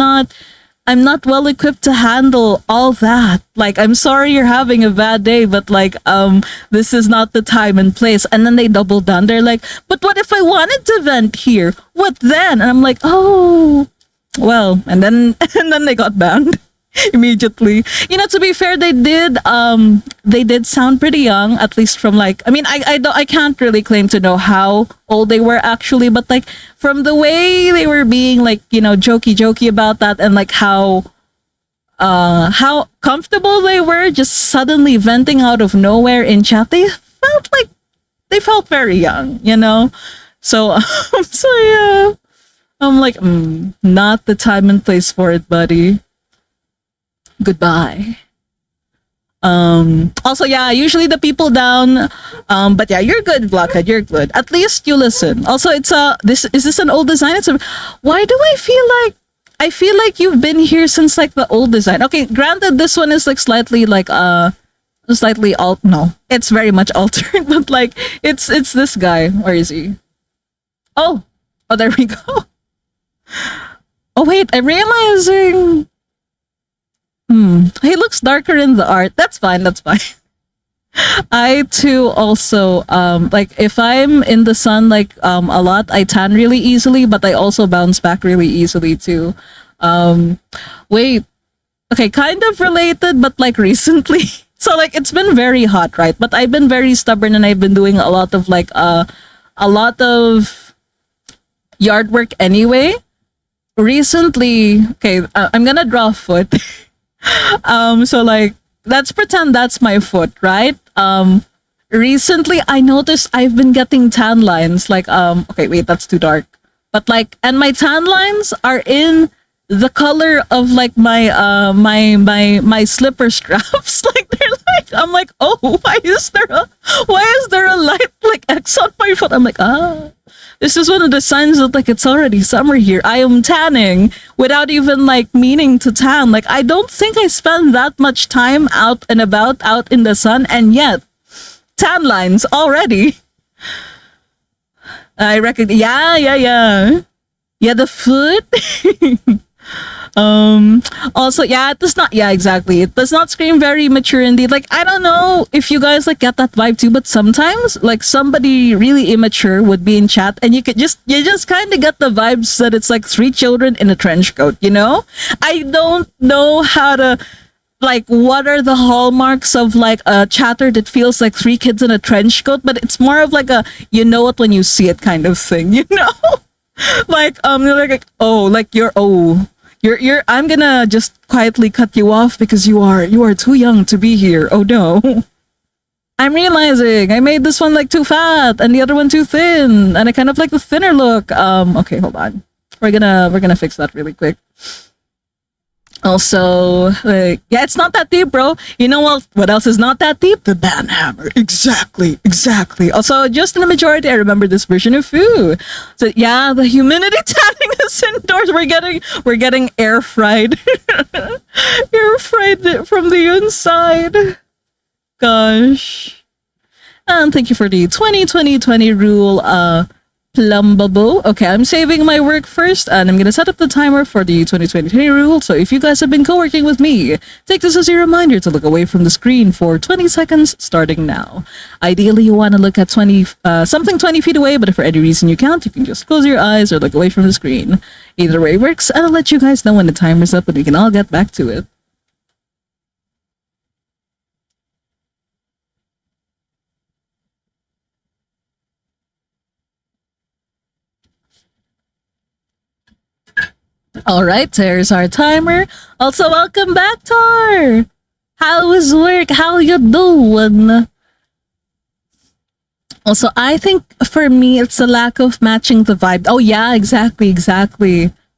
not well equipped to handle all that. Like, I'm sorry you're having a bad day, but, like, this is not the time and place. And then they double down. They're like, but what if I wanted to vent here? What then? And I'm like, oh, well, and then they got banned immediately. To be fair, they did sound pretty young, at least from, like, I mean, I can't really claim to know how old they were actually, but, like, from the way they were being, like, jokey about that, and, like, how comfortable they were just suddenly venting out of nowhere in chat, they felt very young, so so yeah, I'm like, not the time and place for it, buddy. Goodbye. Also, yeah, usually the people down, but yeah, you're good, Blockhead, you're good. At least you listen. Also, it's is this an old design? Why do I feel like you've been here since, like, the old design? Okay, granted, this one is, like, slightly, like, no, it's very much altered, but, like, it's this guy. Where is he? Oh, there we go. Oh wait, I'm realizing. He looks darker in the art. That's fine. I too also, like, if I'm in the sun, like, a lot, I tan really easily, but I also bounce back really easily too. Wait, okay, kind of related, but, like, recently. So, like, it's been very hot, right? But I've been very stubborn, and I've been doing a lot of, like, a lot of yard work anyway. Recently, okay, I'm gonna draw a foot. So, like, let's pretend that's my foot, right? Recently I noticed I've been getting tan lines, like, okay, wait, that's too dark. But, like, and my tan lines are in the color of, like, my slipper straps. Like, they're like, I'm like, oh, why is there a light, like, X on my foot? I'm like, this is one of the signs that, like, it's already summer here. I am tanning without even, like, meaning to tan. Like, I don't think I spend that much time out and about, out in the sun, and yet tan lines already. I reckon, yeah, the foot. Also, yeah, it does not, yeah, exactly, it does not scream very mature indeed. Like, I don't know if you guys, like, get that vibe too, but sometimes, like, somebody really immature would be in chat, and you just kind of get the vibes that it's, like, 3 children in a trench coat, I don't know how to like what are the hallmarks of like a chatter that feels like three kids in a trench coat, but it's more of like a you know it when you see it kind of thing, you know? Like you're like oh like you're I'm gonna just quietly cut you off because you are too young to be here. Oh no. I'm realizing I made this one like too fat and the other one too thin, and I kind of like the thinner look. Okay, hold on. We're gonna fix that really quick. Also, like, yeah, it's not that deep, bro. You know what else is not that deep? The banhammer. Exactly. Also, just in the majority, I remember this version of Fu. So yeah, the humidity tanning is indoors. We're getting air fried. Air fried from the inside. Gosh. And thank you for the 20 rule, Plumbable. Okay, I'm saving my work first, and I'm gonna set up the timer for the 20 rule. So if you guys have been co-working with me, take this as a reminder to look away from the screen for 20 seconds starting now. Ideally, you want to look at 20 feet away, but if for any reason you can't, you can just close your eyes or look away from the screen. Either way works, and I'll let you guys know when the timer's up and we can all get back to it. All right, there's our timer. Also, welcome back, Tar. How was work? How you doing? Also, I think for me, it's the lack of matching the vibe. Oh yeah, exactly.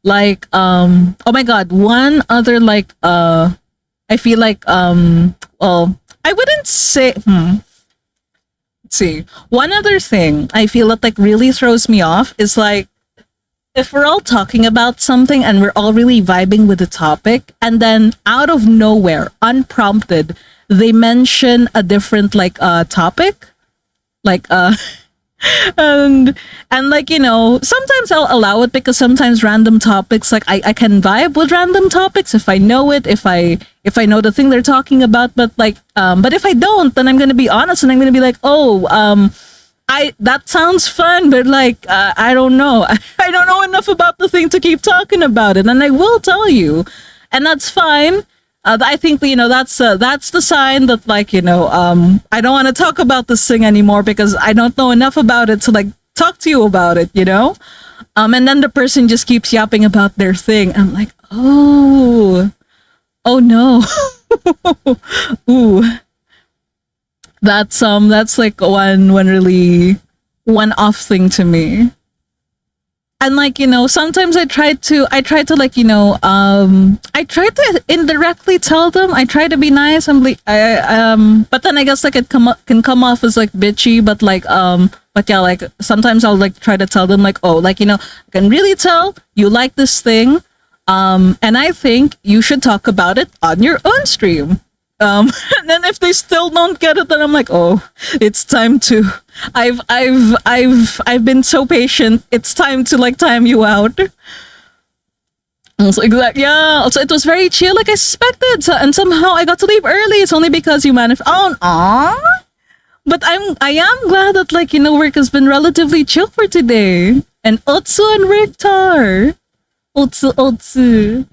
Like, oh my god, one other like, I feel like, well, I wouldn't say. Let's see, one other thing I feel that like really throws me off is like if we're all talking about something and we're all really vibing with the topic, and then out of nowhere, unprompted, they mention a different like topic, like and like you know, sometimes I'll allow it because sometimes random topics like I can vibe with random topics if I know it, if I know the thing they're talking about, but like but if I don't, then I'm gonna be honest and I'm gonna be like, oh that sounds fun, but like I don't know. I don't know enough about the thing to keep talking about it, and I will tell you, and that's fine. I think you know that's the sign that like you know I don't want to talk about this thing anymore because I don't know enough about it to like talk to you about it, you know. And then the person just keeps yapping about their thing. I'm like, oh no, ooh. That's like one really one off thing to me. And like you know sometimes I try to like you know I try to indirectly tell them, I try to be nice, but then I guess like it can come off as like bitchy, but like but yeah, like sometimes I'll like try to tell them like, oh, like you know, I can really tell you like this thing, and I think you should talk about it on your own stream. And then if they still don't get it, then I'm like, oh, it's time to. I've been so patient. It's time to like time you out. Also, exactly. Yeah. Also, it was very chill, like I suspected. So, and somehow I got to leave early. It's only because you managed. Oh, aw. But I am glad that like you know work has been relatively chill for today. And Otsu and Rictar. Otsu.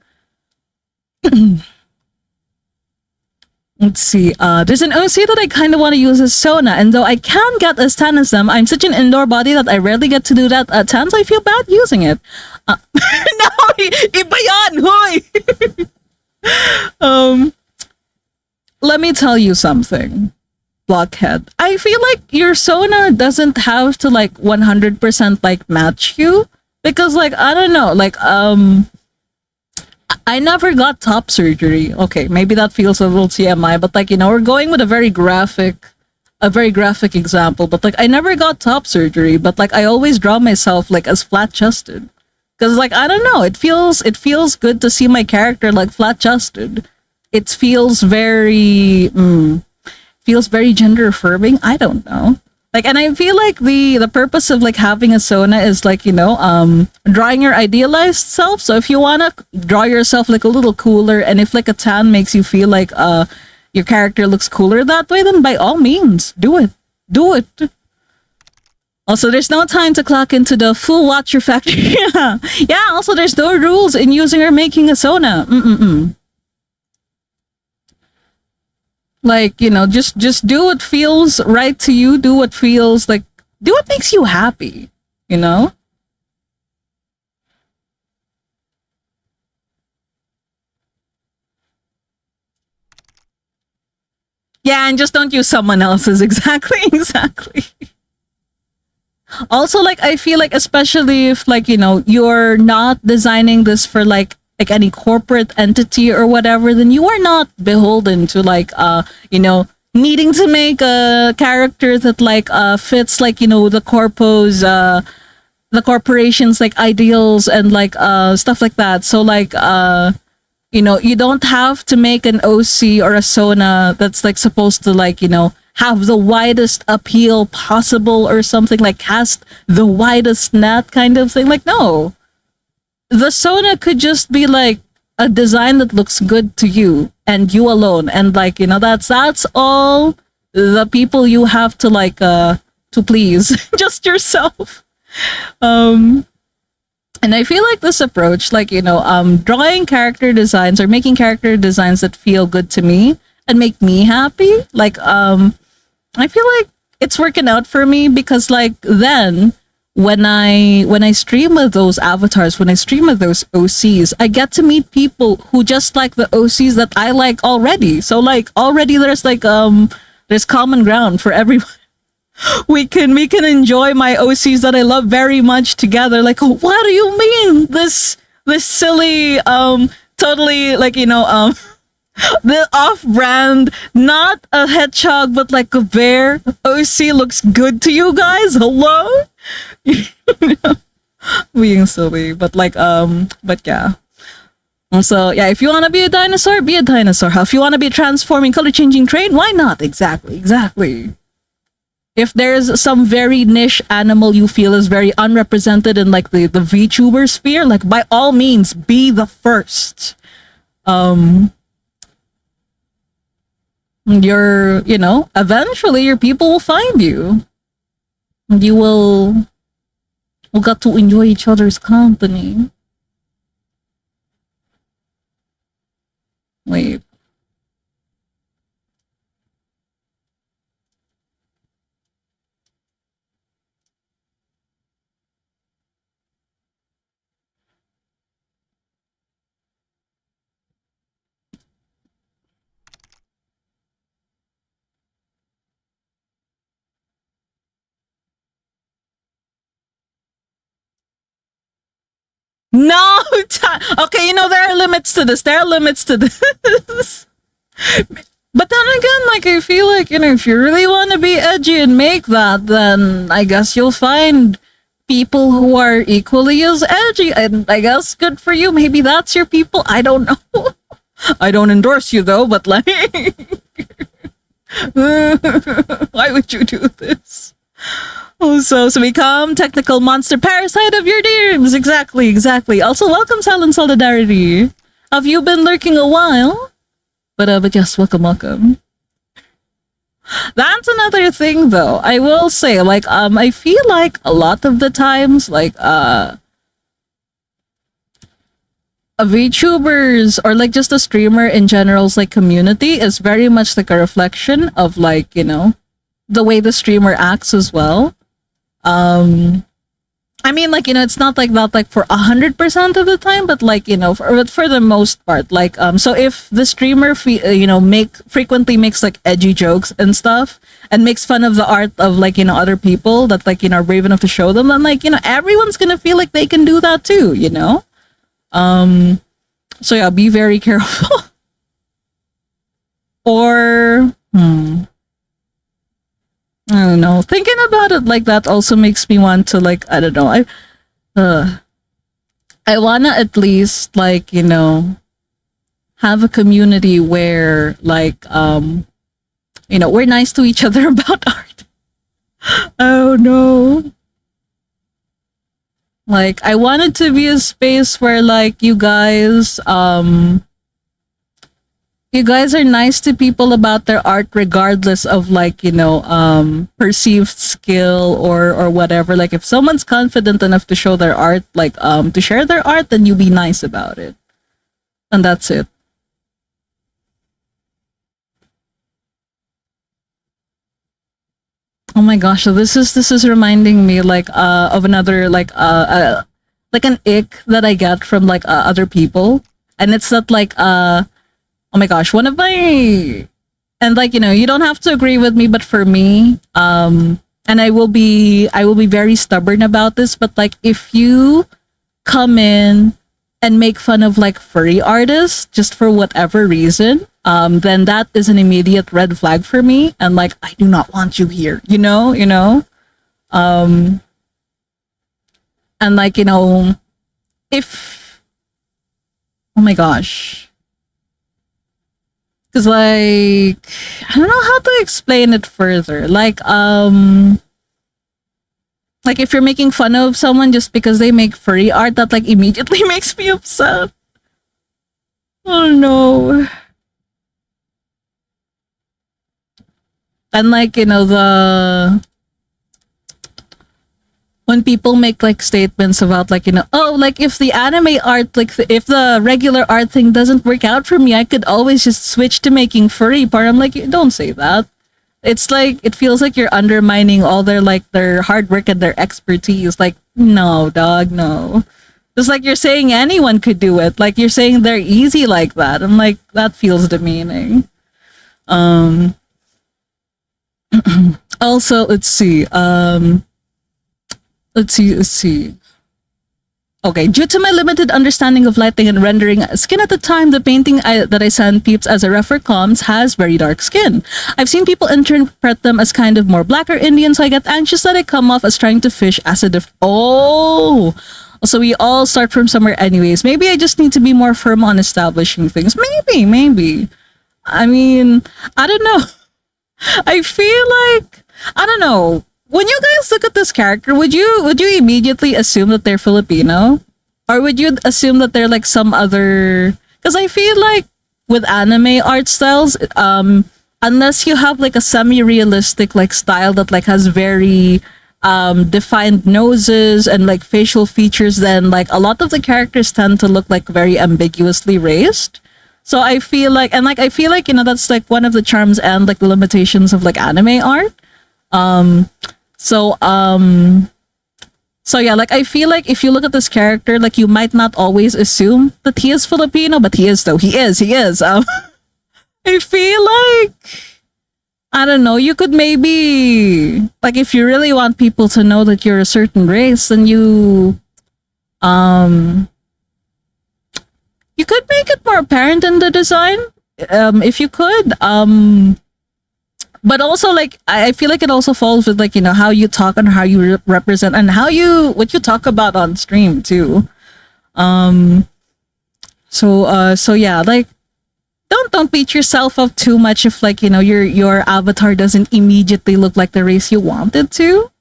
Let's see. There's an OC that I kind of want to use as Sona, and though I can get as tan as them, I'm such an indoor body that I rarely get to do that tan, so I feel bad using it. No, iba yan, hoy! Let me tell you something, Blockhead. I feel like your Sona doesn't have to like 100% like match you, because like, I don't know, like, I never got top surgery. Okay, maybe that feels a little TMI, but like, you know, we're going with a very graphic example, but like, I never got top surgery, but like, I always draw myself like as flat chested. Cause like, I don't know, it feels good to see my character like flat chested. It feels very gender affirming. I don't know. Like, and I feel like the purpose of like having a Sona is like, you know, drawing your idealized self. So if you want to draw yourself like a little cooler, and if like a tan makes you feel like your character looks cooler that way, then by all means, do it. Also, there's no time to clock into the full watcher factory. Yeah, also there's no rules in using or making a Sona. Like, just do what feels right to you, do what feels like, do what makes you happy, you know? Yeah, and just don't use someone else's. Exactly, exactly. Also, like, I feel like, especially if, like, you're not designing this for like any corporate entity or whatever, then you are not beholden to like needing to make a character that like fits like the corporation's like ideals and like stuff like that. So like you don't have to make an OC or a Sona that's like supposed to like have the widest appeal possible or something, like cast the widest net kind of thing. Like, no, the Sona could just be like a design that looks good to you and you alone, and like that's all the people you have to like to please. Just yourself. um and I feel like this approach, like drawing character designs or making character designs that feel good to me and make me happy, like I feel like it's working out for me, because like then when I stream with those avatars, when I stream with those OCs, I get to meet people who just like the OCs that I like already. So like already there's common ground for everyone. We can enjoy my OCs that I love very much together. Like, oh, what do you mean this silly totally like the off-brand, not a hedgehog but like a bear OC looks good to you guys? Hello. Being silly, but like but yeah. So yeah, if you want to be a dinosaur, be a dinosaur. If you want to be a transforming color changing train, why not? Exactly. If there's some very niche animal you feel is very unrepresented in like the VTuber sphere, like by all means be the first. Eventually your people will find you. You will get to enjoy each other's company. Wait. No, okay, there are limits to this. There are limits to this. But then again, like I feel like if you really want to be edgy and make that, then I guess you'll find people who are equally as edgy, and I guess good for you. Maybe that's your people. I don't know. I don't endorse you though, but like, why would you do this? Oh, so become technical monster parasite of your dreams. Exactly. Also, welcome, Silent Solidarity. Have you been lurking a while? But yes, welcome. That's another thing, though. I will say, like, I feel like a lot of the times, like, a VTubers or like just a streamer in general's like community is very much like a reflection of like the way the streamer acts as well. I mean, like it's not like that, like for 100% of the time, but like for the most part, like so if the streamer frequently makes like edgy jokes and stuff, and makes fun of the art of like other people that like are brave enough to show them, then like everyone's gonna feel like they can do that too, so yeah, be very careful. Or I don't know. Thinking about it like that also makes me want to like I don't know. I wanna at least like have a community where like we're nice to each other about art. Oh no. Like I want it to be a space where like you guys are nice to people about their art regardless of like perceived skill or whatever. Like if someone's confident enough to show their art, like to share their art, then you be nice about it, and that's it. Oh my gosh, so this is reminding me of another like an ick that I get from other people. And it's that oh my gosh, one of my, and you don't have to agree with me, but for me, and I will be very stubborn about this, but if you come in and make fun of furry artists just for whatever reason, then that is an immediate red flag for me, and I do not want you here, and if, oh my gosh, because I don't know how to explain it further, like if you're making fun of someone just because they make furry art, that immediately makes me upset. Oh no. And the when people make statements about oh, if the anime art, if the regular art thing doesn't work out for me, I could always just switch to making furry part. I'm like, don't say that. It's it feels like you're undermining all their hard work and their expertise. No, dog, no. Just you're saying anyone could do it. You're saying they're easy like that. I'm like, that feels demeaning. Also, let's see. Let's see. Okay, due to my limited understanding of lighting and rendering skin at the time, the painting that I sent peeps as a refer comms has very dark skin. I've seen people interpret them as kind of more black or Indian, so I get anxious that I come off as trying to fish as a Oh! So we all start from somewhere anyways. Maybe I just need to be more firm on establishing things. Maybe. I mean, I don't know. I feel I don't know. When you guys look at this character, would you immediately assume that they're Filipino, or would you assume that they're some other? Because I feel with anime art styles, unless you have a semi-realistic style that has very defined noses and facial features, then a lot of the characters tend to look very ambiguously raised. So I feel I feel that's one of the charms and the limitations of anime art. So yeah, I feel if you look at this character, you might not always assume that he is Filipino, but he is though. He is. I feel I don't know, you could maybe if you really want people to know that you're a certain race, then you could make it more apparent in the design, if you could. But also I feel it also falls with how you talk and how you represent and what you talk about on stream too. So yeah, don't beat yourself up too much if your avatar doesn't immediately look like the race you want it to.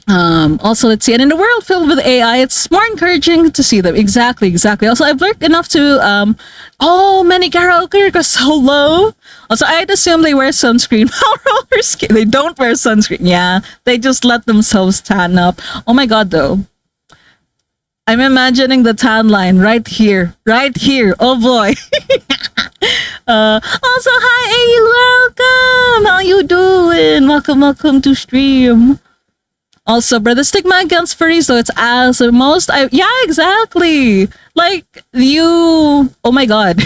Also, let's see, and in a world filled with AI, it's more encouraging to see them. Exactly. Also, I've learned enough to many karaoke are so low. Also, I'd assume they wear sunscreen. Roller skate, they don't wear sunscreen. Yeah, they just let themselves tan up. Oh my god, though, I'm imagining the tan line right here. Oh boy. Also, hi, welcome. How you doing? Welcome to stream. Also, bro, the stigma against furries, though, it's as most. Yeah, exactly. Oh my god.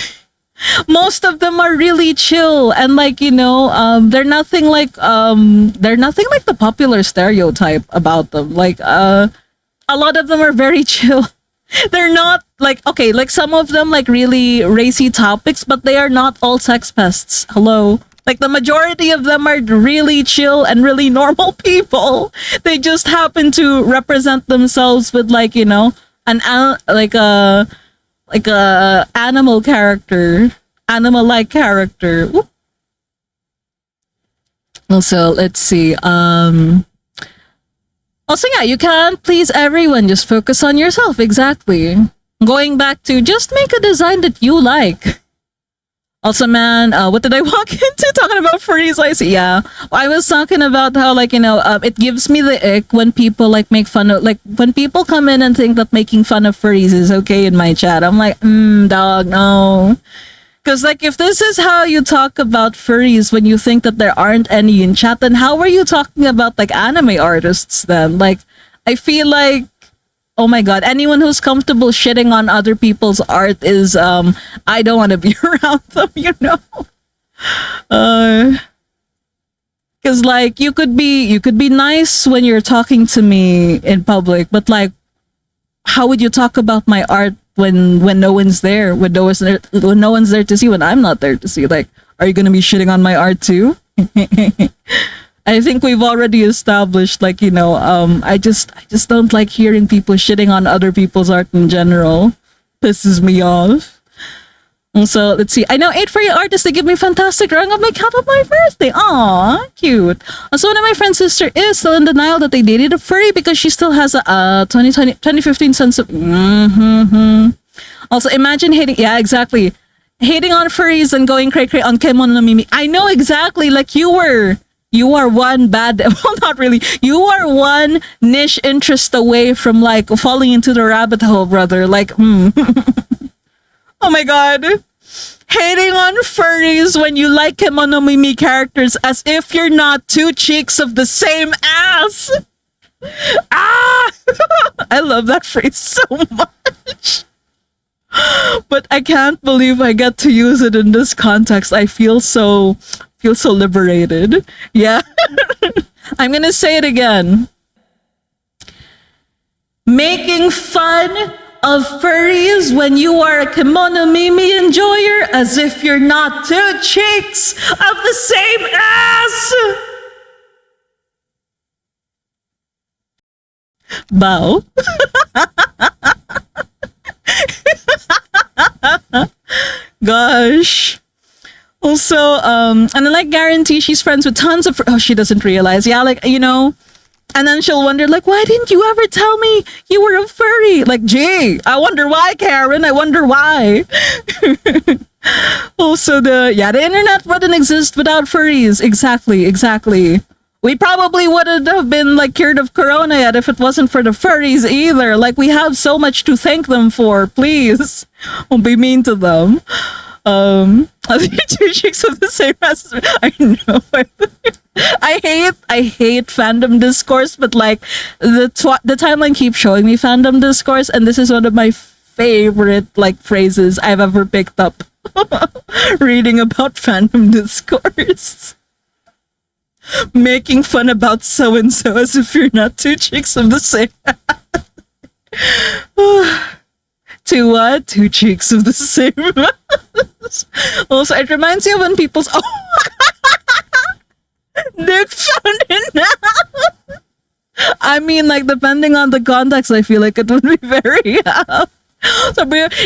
Most of them are really chill, and they're nothing like the popular stereotype about them. A lot of them are very chill. They're not okay, some of them really racy topics, but they are not all sex pests. Hello. The majority of them are really chill and really normal people. They just happen to represent themselves with an animal character, animal-like character. Oop. Also, let's see. Also, yeah, you can't please everyone. Just focus on yourself. Exactly. Going back to just make a design that you like. Also, man, what did I walk into talking about furries? I see. Yeah, I was talking about how it gives me the ick when people make fun of when people come in and think that making fun of furries is okay in my chat. I'm like, dog, no. Because, like, if this is how you talk about furries when you think that there aren't any in chat, then how are you talking about, like, anime artists then? Like, I feel like, oh my god, anyone who's comfortable shitting on other people's art is, I don't want to be around them, you know? Because, like, you could be nice when you're talking to me in public, but, like, how would you talk about my art when no one's there, when no one's there to see, when I'm not there to see? Like, are you gonna be shitting on my art too? I think we've already established, like, you know, I just don't like hearing people shitting on other people's art in general. Pisses me off. And so let's see. I know 8 furry artists. They give me fantastic drawing of my cat on my birthday. Aw, cute. Also, one of my friend's sister is still in denial that they dated a furry because she still has a 2015 sense of. Also, imagine hating. Yeah, exactly. Hating on furries and going cray cray on Kemono no Mimi. I know exactly. Like you were. You are one bad. Well, not really. You are one niche interest away from like falling into the rabbit hole, brother. Like, oh my god. Hating on furries when you like Kemono Mimi characters as if you're not two cheeks of the same ass. Ah! I love that phrase so much. But I can't believe I get to use it in this context. I feel so liberated. Yeah. I'm gonna say it again. Making fun of furries when you are a Kemono Mimi enjoyer as if you're not two cheeks of the same ass. Bow. Gosh. Also, and I like guarantee she's friends with tons of she doesn't realize. Yeah, like, you know, and then she'll wonder, like, why didn't you ever tell me you were a furry? Like, gee, I wonder why, Karen. I wonder why. Also, the internet wouldn't exist without furries. Exactly. We probably wouldn't have been, like, cured of corona yet if it wasn't for the furries either. Like, we have so much to thank them for. Please, don't be mean to them. Are they two chicks of the same ass? I know. I hate fandom discourse, but like the timeline keeps showing me fandom discourse, and this is one of my favorite like phrases I've ever picked up reading about fandom discourse. Making fun about so and so as if you're not two chicks of the same ass. Two what? Two cheeks of the same ass. Also, it reminds me of when people's Nick found it now. I mean, like, depending on the context, I feel like it would be very so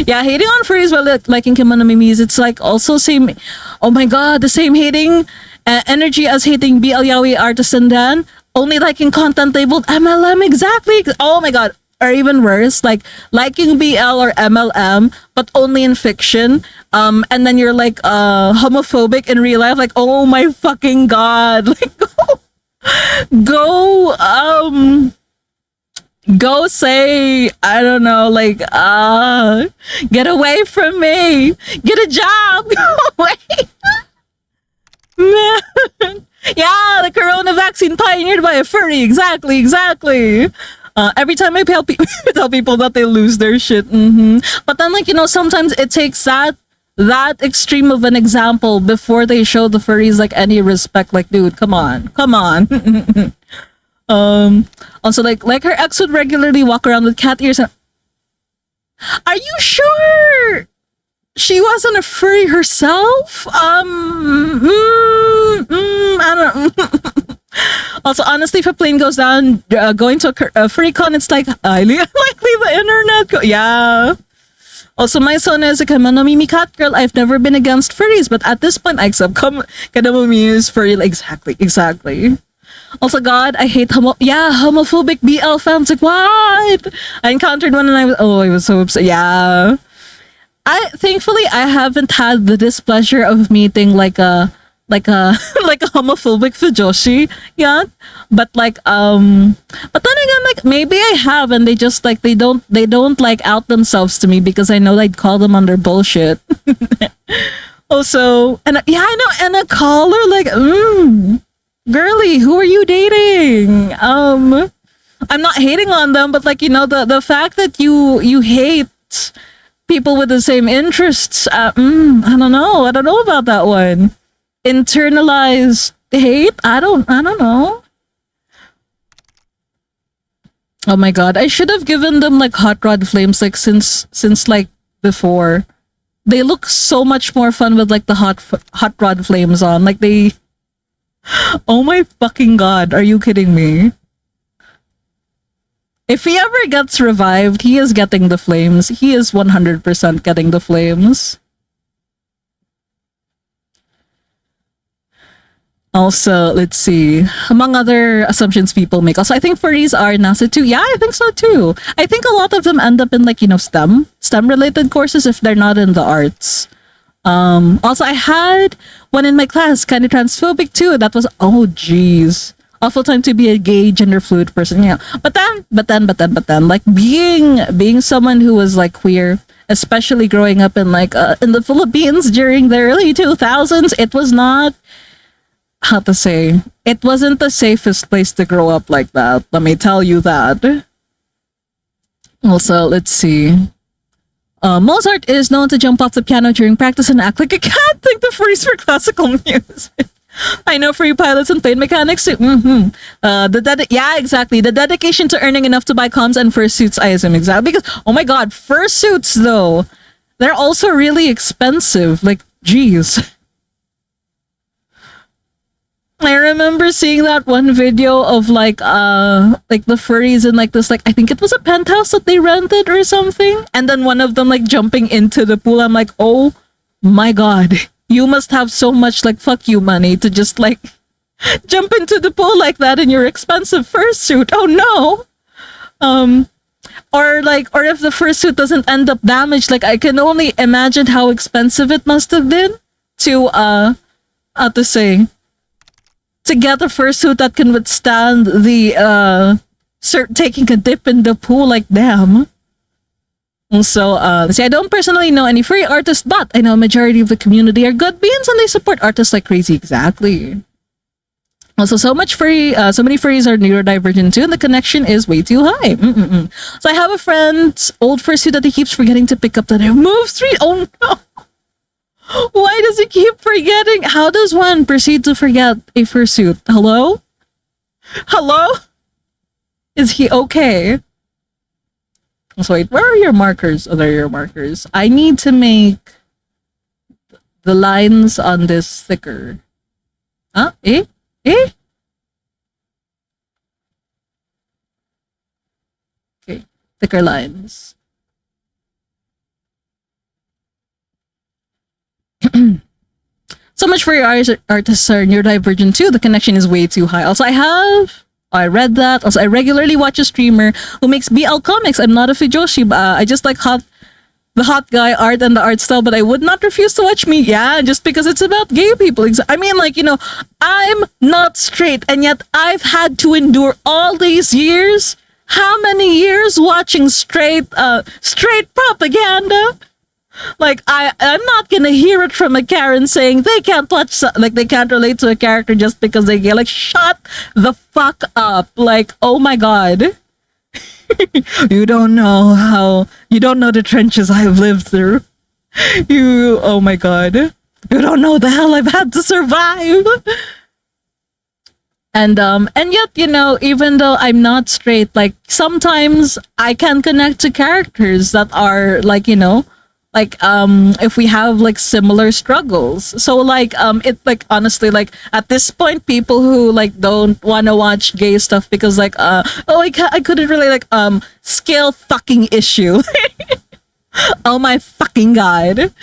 yeah, hating on furries while liking Kemono Mimis, it's like also same. Oh my god, the same hating energy as hating BL Yaoi artist and then only liking content labeled MLM. Exactly. Oh my god. Or even worse, like liking BL or MLM, but only in fiction. And then you're like homophobic in real life. Like, oh my fucking god! Like, go say, I don't know, like, get away from me, get a job, go away. Man, yeah, the corona vaccine pioneered by a furry. Exactly. Every time I tell people that they lose their shit. But then, like, you know, sometimes it takes that extreme of an example before they show the furries like any respect. Like, dude, come on. Also, like her ex would regularly walk around with cat ears. And are you sure she wasn't a furry herself? I don't. Also, honestly, if a plane goes down, going to a furry con, it's like highly unlikely the internet. Yeah. Also, my son is a Kemono Mimi cat girl. I've never been against furries, but at this point, I accept Kemono Mimi is furry. Like, exactly. Also, God, I hate homophobic BL fans. Like, what? I encountered one and I was so upset. Yeah. Thankfully, I haven't had the displeasure of meeting like a homophobic fujoshi yet, but then again, like, maybe I have, and they just like they don't like out themselves to me because I know they'd call them on their bullshit. Also, and yeah, I know, and a caller like, girly, who are you dating? I'm not hating on them, but like, the fact that you hate people with the same interests, I don't know about that one. Internalized hate, I don't know. Oh my god, I should have given them like hot rod flames like since like before. They look so much more fun with like the hot rod flames on. Like they Oh my fucking god, are you kidding me? If he ever gets revived, he is getting the flames. He is 100% getting the flames. Also, let's see. Among other assumptions people make. Also, I think furries are NASA too. Yeah, I think so too. I think a lot of them end up in like, STEM related courses if they're not in the arts. Also, I had one in my class, kind of transphobic too. That was, oh geez, awful time to be a gay gender fluid person. Yeah, but then, like being someone who was like queer, especially growing up in like in the Philippines during the early 2000s, it was not, how to say, it wasn't the safest place to grow up like that. Let me tell you that. Also, let's see. Mozart is known to jump off the piano during practice and act like a cat. Thank the furries for classical music. I know free pilots and plane mechanics too. Yeah, exactly. The dedication to earning enough to buy comms and fursuits, I assume, exactly. Because, oh my god, fursuits though, they're also really expensive. Like, geez. I remember seeing that one video of like the furries in like this, like I think it was a penthouse that they rented or something, and then one of them like jumping into the pool. I'm like, oh my god, you must have so much like fuck you money to just like jump into the pool like that in your expensive fursuit. Oh no. Or if the fursuit doesn't end up damaged, like I can only imagine how expensive it must have been to how to say, to get a fursuit that can withstand the taking a dip in the pool like them. And so, see, I don't personally know any furry artists, but I know a majority of the community are good beings and they support artists like crazy. Exactly. Also, so many furries are neurodivergent too, and the connection is way too high. So I have a friend's old fursuit that he keeps forgetting to pick up that I move street. Oh no. Why does he keep forgetting? How does one proceed to forget a fursuit? Hello? Hello? Is he okay? So wait, where are your markers? Oh, there are your markers. I need to make the lines on this thicker. Huh? Eh? Eh? Okay, thicker lines. So much for your artists are neurodivergent too. The connection is way too high. Also, I read that. Also, I regularly watch a streamer who makes BL comics. I'm not a Fujoshi, but I just like the hot guy art and the art style, but I would not refuse to watch me. Yeah, just because it's about gay people. I mean, like, I'm not straight, and yet I've had to endure all these years. How many years watching straight propaganda? Like I'm not gonna hear it from a Karen saying they can't watch, like they can't relate to a character just because they get like, shut the fuck up. Like, oh my god. You don't know the trenches I've lived through. Oh my god. You don't know the hell I've had to survive. And yet, even though I'm not straight, like sometimes I can connect to characters that are like, if we have like similar struggles. So like it like honestly, like at this point, people who like don't want to watch gay stuff because like I couldn't really like scale fucking issue. Oh my fucking god.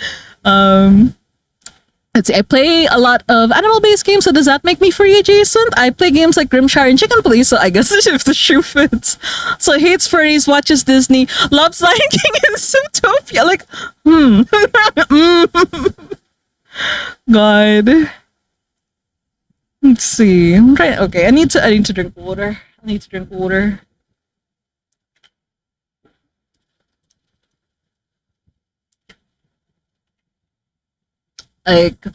Let's see, I play a lot of animal-based games, so does that make me furry adjacent? I play games like Grimshire and Chicken Police, so I guess if the shoe fits. So hates furries, watches Disney, loves Lion King and Zootopia. Like, God. Let's see. I'm trying. Okay, I need to drink water. Like,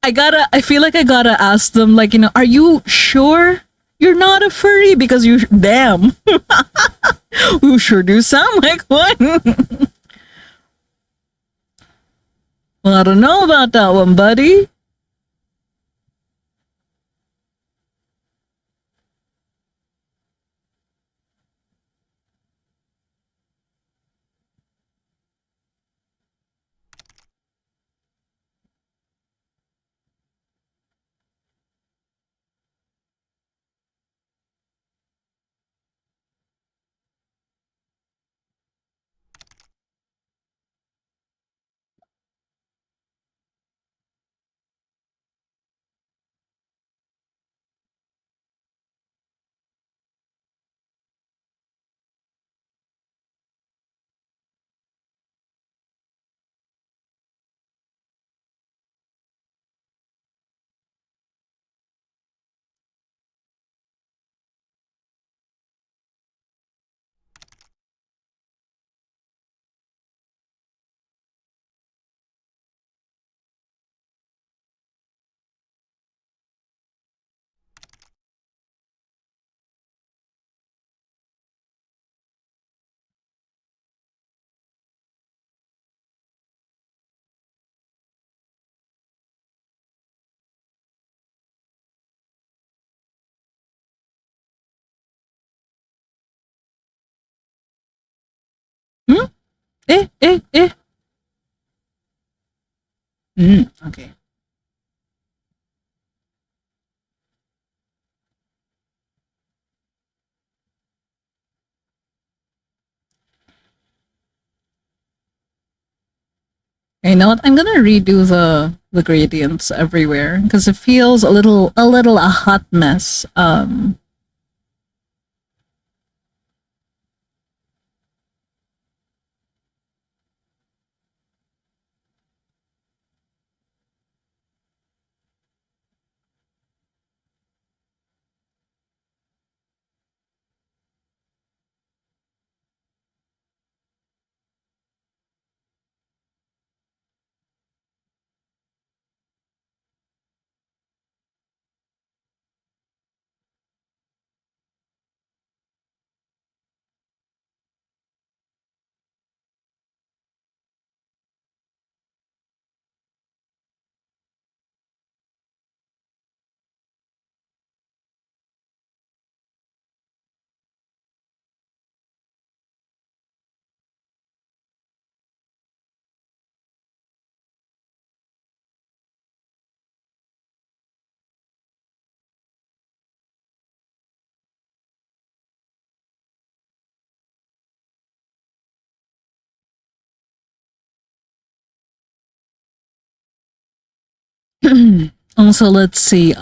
I feel like I gotta ask them, like, are you sure you're not a furry? Because damn, you sure do sound like one. Well, I don't know about that one, buddy. Hmm? Eh. Okay. You know what? I'm gonna redo the gradients everywhere because it feels a hot mess. Also, let's see.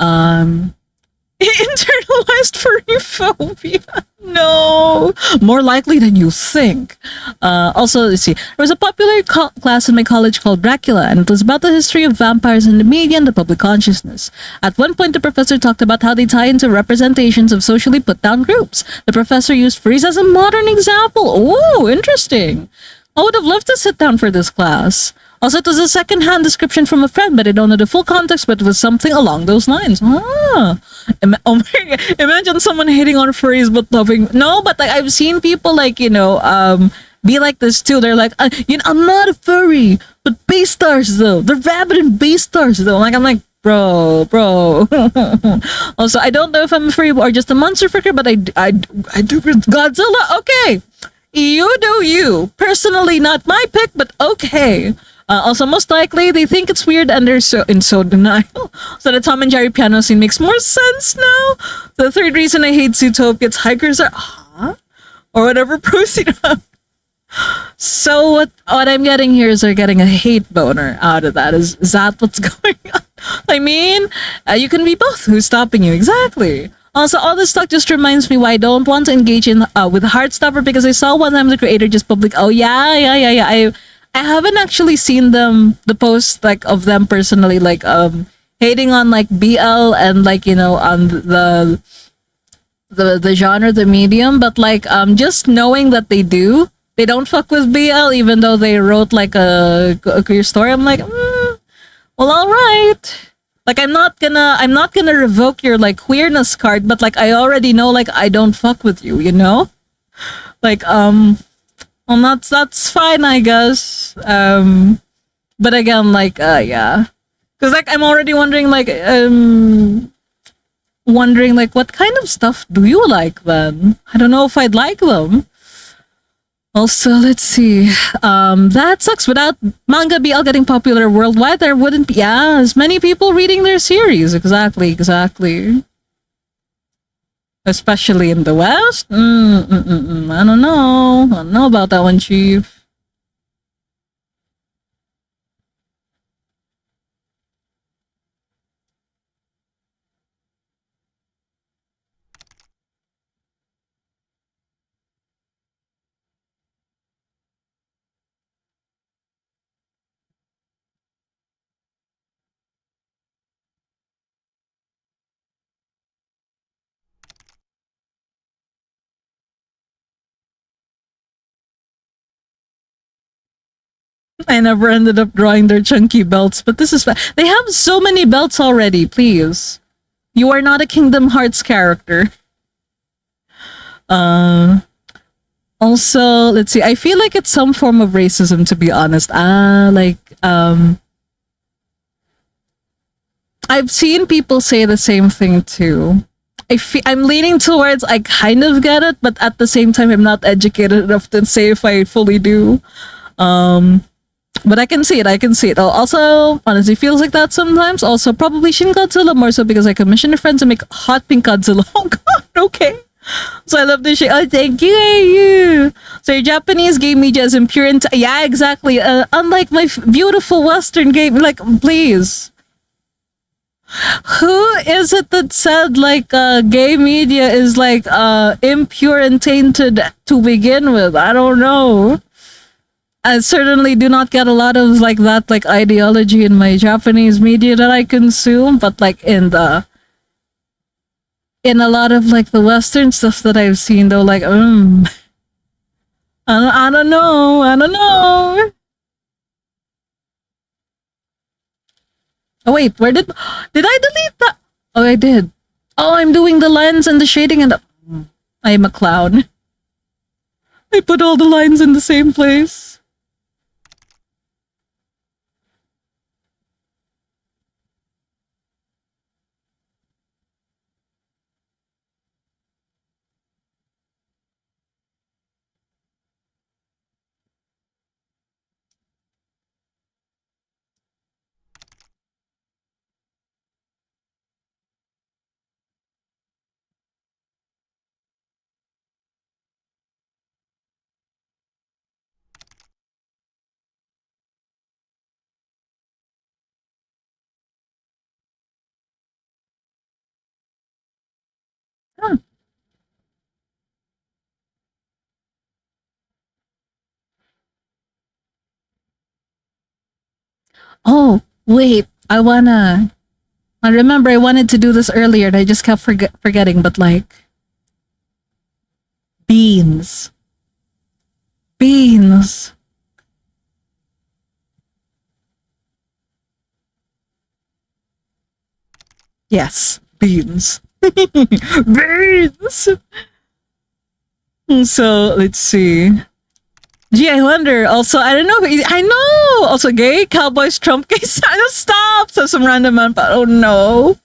Internalized furry phobia. No, more likely than you think. Also, let's see. There was a popular class in my college called Dracula, and it was about the history of vampires in the media and the public consciousness. At one point, the professor talked about how they tie into representations of socially put down groups. The professor used furries as a modern example. Oh, interesting. I would have loved to sit down for this class. Also, it was a second-hand description from a friend, but I don't know the full context, but it was something along those lines. Ah. Oh my God. Imagine someone hating on furries but loving... No, but like I've seen people like, be like this too. They're like, I'm not a furry, but base stars though. They're rabid and base stars though. I'm like, bro. Also, I don't know if I'm a furry or just a monster freaker, but I do Godzilla. Okay. You do you. Personally, not my pick, but okay. Also, most likely, they think it's weird and they're so denial. So the Tom and Jerry piano scene makes more sense now. The third reason I hate Zootopia, its hikers are, or whatever, proceed up. So what I'm getting here is they're getting a hate boner out of that. Is that what's going on? I mean, you can be both. Who's stopping you? Exactly. Also, all this talk just reminds me why I don't want to engage in with Heartstopper because I saw one time the creator just public. Oh yeah. I haven't actually seen the post like of them personally, like hating on like BL and like on the genre, the medium, but like just knowing that they don't fuck with BL even though they wrote like a queer story. I'm like, well, Well, all right. Like I'm not gonna revoke your like queerness card, but like I already know like I don't fuck with you, you know? Like well that's fine I guess. But again like yeah. Cuz like I'm already wondering like what kind of stuff do you like then? I don't know if I'd like them. Also, let's see. That sucks. Without manga BL getting popular worldwide, there wouldn't be as many people reading their series. Exactly, exactly. Especially in the West. I don't know. I don't know about that one, Chief. I never ended up drawing their chunky belts, but this is they have so many belts already. Please, you are not a Kingdom Hearts character. Uh, Also, let's see. I feel like it's some form of racism, to be honest. I've seen people say the same thing too. I'm leaning towards I kind of get it, but at the same time, I'm not educated enough to say if I fully do. Um, but I can see it. I can see it. Also, honestly, feels like that sometimes. Also, probably Shin Godzilla more so because I commissioned a friend to make hot pink Godzilla. Oh God, okay. So I love this shit. Oh, thank you. So your Japanese game media is impure and yeah, exactly. Unlike my beautiful Western game, like please. Who is it that said like gay media is like impure and tainted to begin with? I don't know. I certainly do not get a lot of like that like ideology in my Japanese media that I consume, but like in a lot of like the Western stuff that I've seen though, like I don't know. I don't know. Oh wait, where did I delete that? Oh, I did. Oh, I'm doing the lines and the shading and the. I'm a clown. I put all the lines in the same place. Huh. Oh wait, I remember I wanted to do this earlier and I just kept forgetting. But like beans, beans. Yes, beans. Beans. So let's see. Gee, I wonder. Also, I don't know. I know. Also, gay Cowboys Trump case. I don't stop. So some random man, but oh no.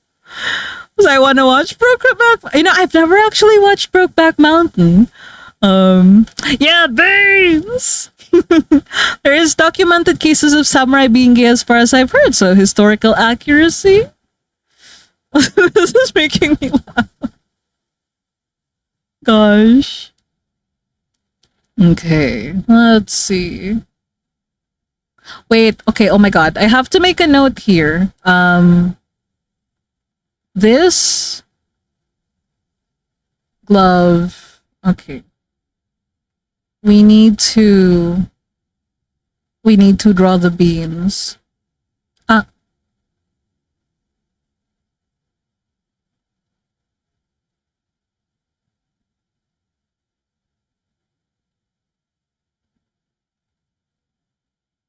Because I want to watch Brokeback. You know, I've never actually watched Brokeback Mountain. Yeah, beans. There is documented cases of samurai being gay, as far as I've heard. So historical accuracy. This is making me laugh. Gosh. Okay, let's see. Wait, okay, oh my god. I have to make a note here. This glove. Okay. We need to draw the beans. Ah,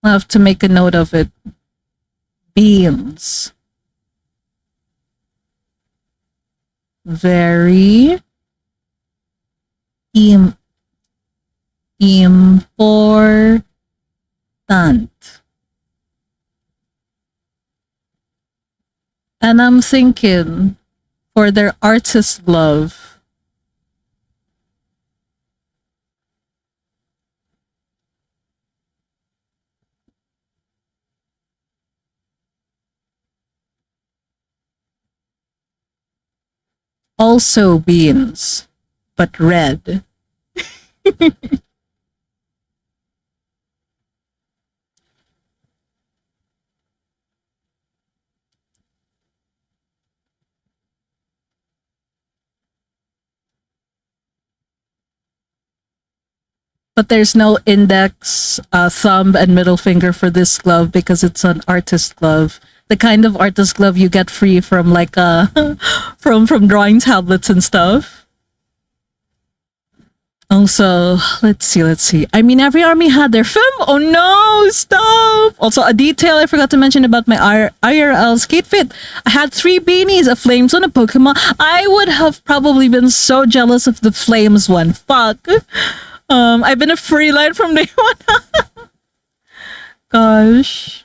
I have to make a note of it. Beans. Very im- important. And I'm thinking for their artist love. Also beans, but red. But there's no index, thumb, and middle finger for this glove because it's an artist glove. The kind of artist glove you get free from like from drawing tablets and stuff. Also, let's see. I mean, every army had their film. Oh no, stop! Also, a detail I forgot to mention about my IRL skate fit. I had 3 beanies, a flames one, a Pokemon. I would have probably been so jealous of the flames one. Fuck. I've been a freelance from day one. Gosh.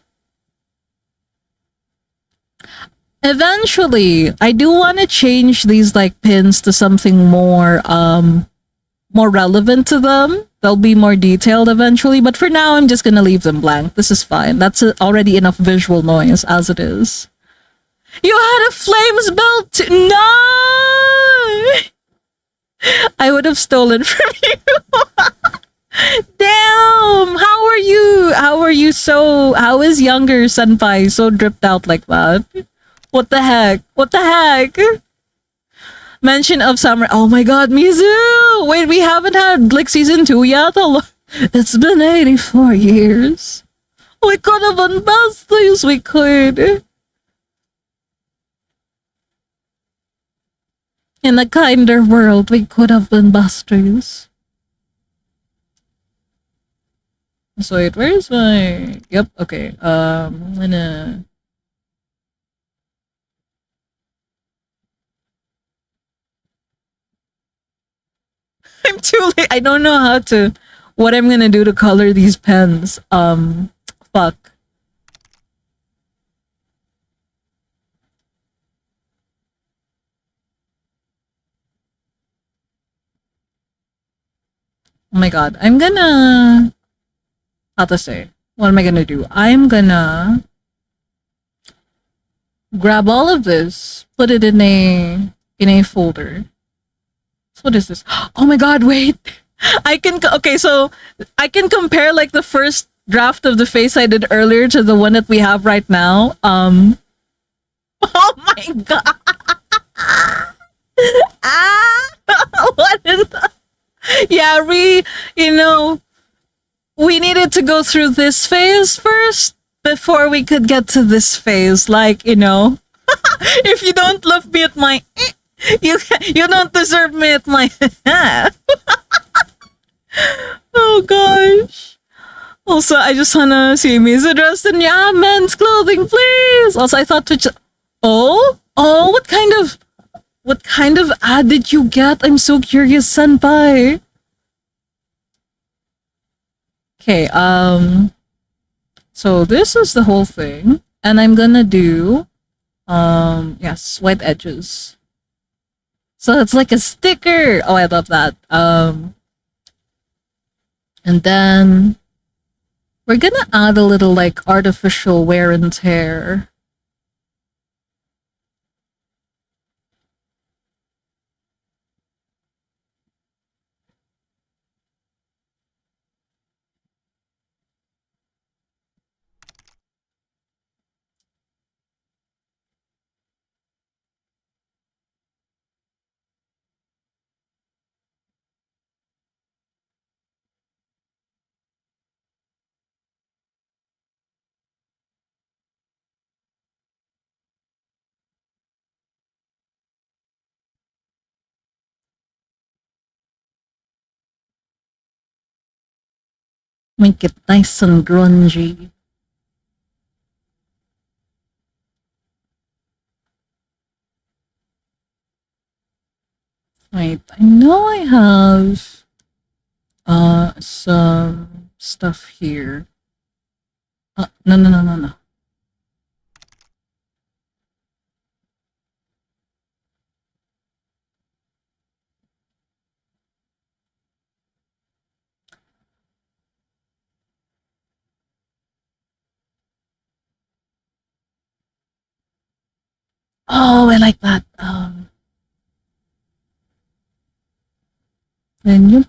Eventually, I do want to change these like pins to something more relevant to them. They'll be more detailed eventually, but for now, I'm just gonna leave them blank. This is fine. That's already enough visual noise as it is. You had a flames belt. No, I would have stolen from you. Damn! How are you? How are you so? How is younger senpai so dripped out like that? What the heck? What the heck? Mention of summer. Oh my god, Mizu! Wait, we haven't had like season 2 yet? It's been 84 years. We could have done best things we could. In a kinder world, we could have been busters. So wait, where's my... Yep, okay. I'm gonna... I'm too late. I don't know how to... What I'm gonna do to color these pens. Fuck. Oh my god. I'm gonna... How to say? What am I gonna do? I'm gonna... Grab all of this, put it in a folder. So what is this? Oh my god, wait. I can okay, so I can compare like the first draft of the face I did earlier to the one that we have right now. Oh my god. Ah, what in the... Yeah, we needed to go through this phase first before we could get to this phase. Like, if you don't love me at my, you don't deserve me at my. Oh gosh. Also, I just wanna see Misa dressed in men's clothing, please. Also, I thought to. Oh, what kind of ad did you get? I'm so curious, senpai. Okay, so this is the whole thing, and I'm gonna do, yes, white edges. So it's like a sticker. Oh, I love that. And then we're gonna add a little like artificial wear and tear. Make it nice and grungy. Wait, I know I have some stuff here. No, no, no, no, no. Oh, I like that. Then you.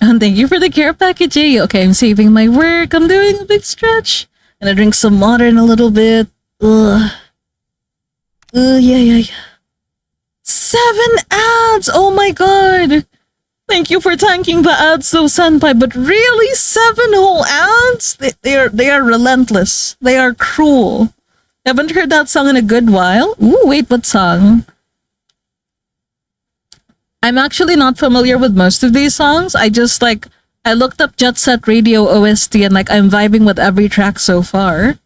And thank you for the care package. Okay, I'm saving my work. I'm doing a big stretch. And I drink some water in a little bit. Ugh. Yeah, yeah, yeah. 7 ads! Oh my god! Thank you for thanking the ads, though, Senpai. But really, 7 whole ads? They are relentless. They are cruel. Haven't heard that song in a good while. Ooh, wait, what song? I'm actually not familiar with most of these songs. I looked up Jet Set Radio OST and I'm vibing with every track so far.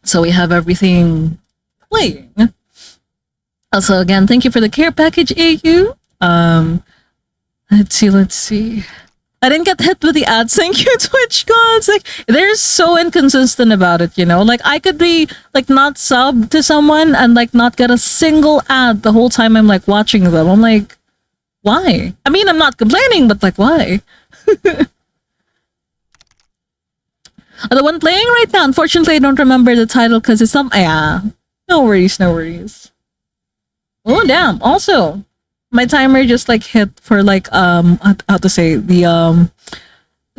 So we have everything playing. Also, again, thank you for the care package, AU. Let's see. I didn't get hit with the ads. Thank you, Twitch gods. They're so inconsistent about it, you know? I could be, not sub to someone and, not get a single ad the whole time I'm, watching them. I'm like, why? I mean, I'm not complaining, but, why? The one playing right now, unfortunately, I don't remember the title because it's some. Yeah. No worries, no worries. Oh, damn. Also, my timer just, hit for, how to say, the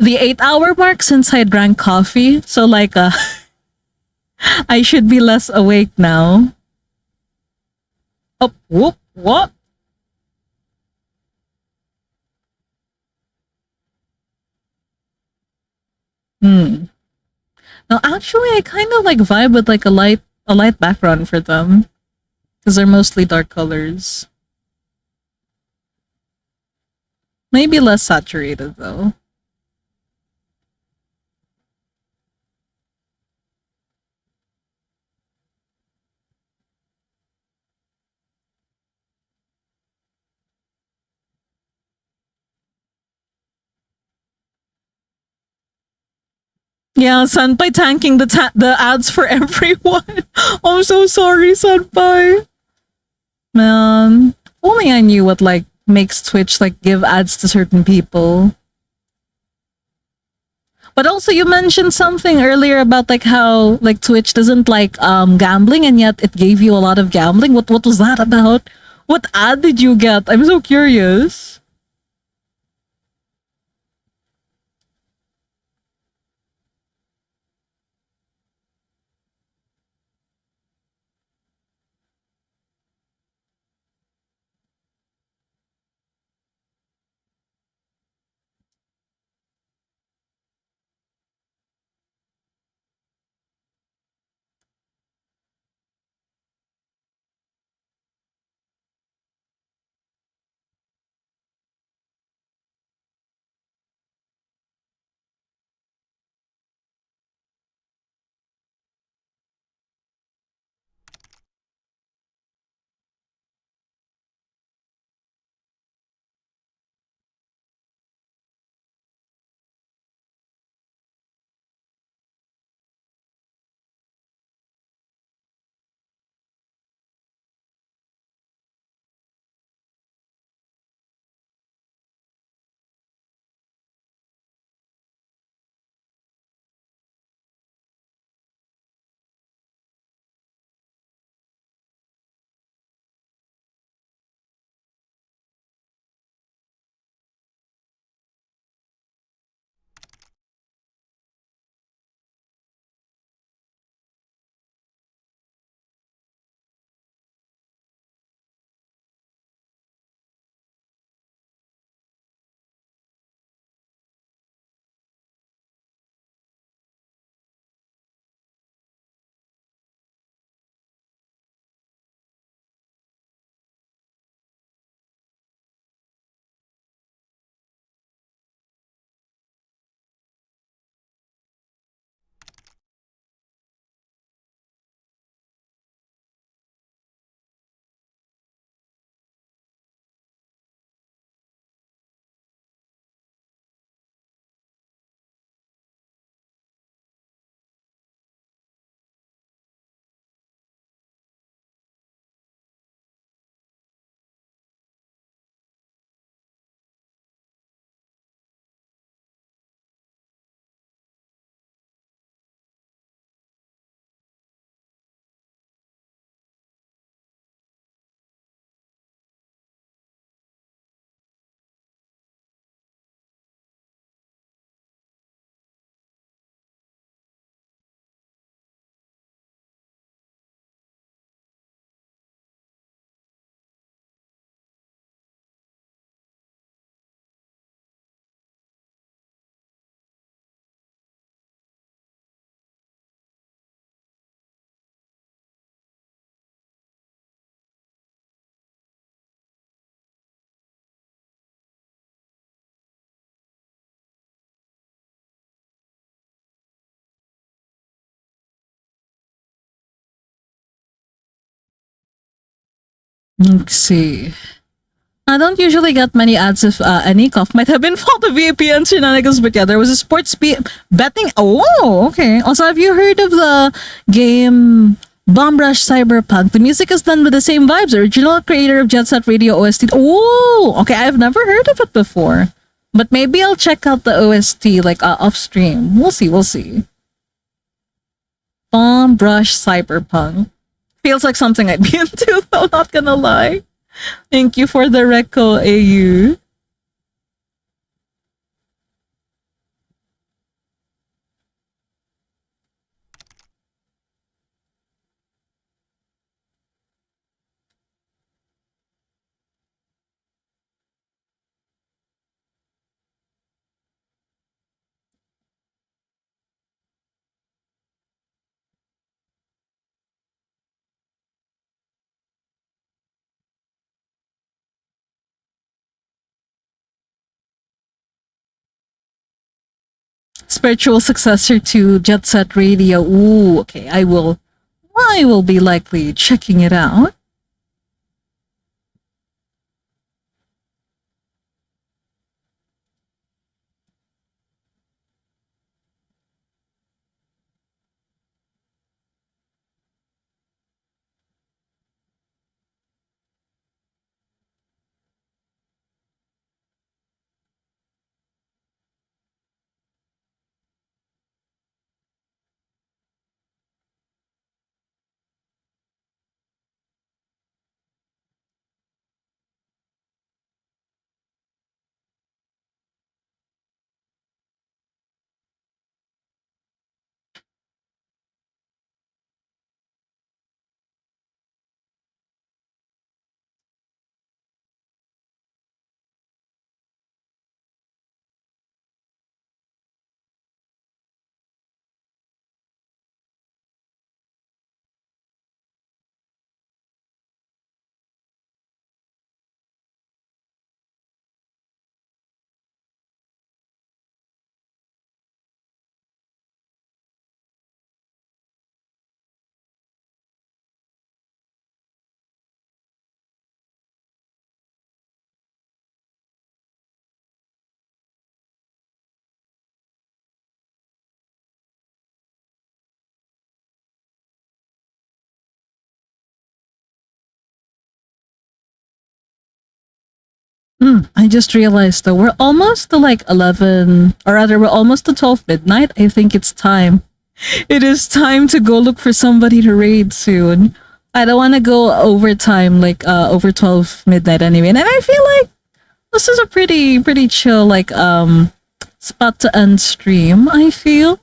8 hour mark since I drank coffee. So I should be less awake now. Oh, whoop, what? Hmm. Now actually I kind of vibe with a light background for them. Because they're mostly dark colors. Maybe less saturated though. Yeah, Senpai tanking the ads for everyone. I'm so sorry, Senpai. Man, only I knew what makes Twitch give ads to certain people. But also you mentioned something earlier about how Twitch doesn't gambling and yet it gave you a lot of gambling. What was that about? What ad did you get? I'm so curious. Let's see. I don't usually get many ads if any cough might have been fault of VPN shenanigans, but yeah, there was a betting. Oh, okay. Also, have you heard of the game Bomb Rush Cyberpunk? The music is done with the same vibes. Original creator of Jet Set Radio OST. Oh, okay. I've never heard of it before, but maybe I'll check out the OST like off stream. We'll see. We'll see. Bomb Rush Cyberpunk feels like something I'd be into, though. Not gonna lie. Thank you for the reco, AU. Spiritual successor to Jet Set Radio. Ooh, okay. I will be likely checking it out. I just realized though, we're almost to like 11, or rather, we're almost to 12 midnight. I think it's time. It is time to go look for somebody to raid soon. I don't want to go overtime, like over 12 midnight anyway. And I feel like this is a pretty chill, like, spot to end stream, I feel.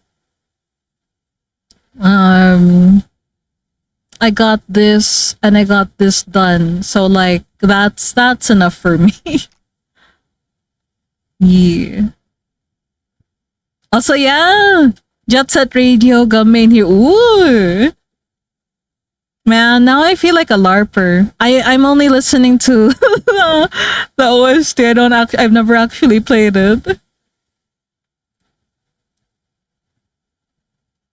I got this and I got this done. So like that's enough for me. Yeah. Also, yeah. Jet Set Radio got main here. Ooh. Man, now I feel like a LARPer. I'm only listening to the OST. I've never actually played it.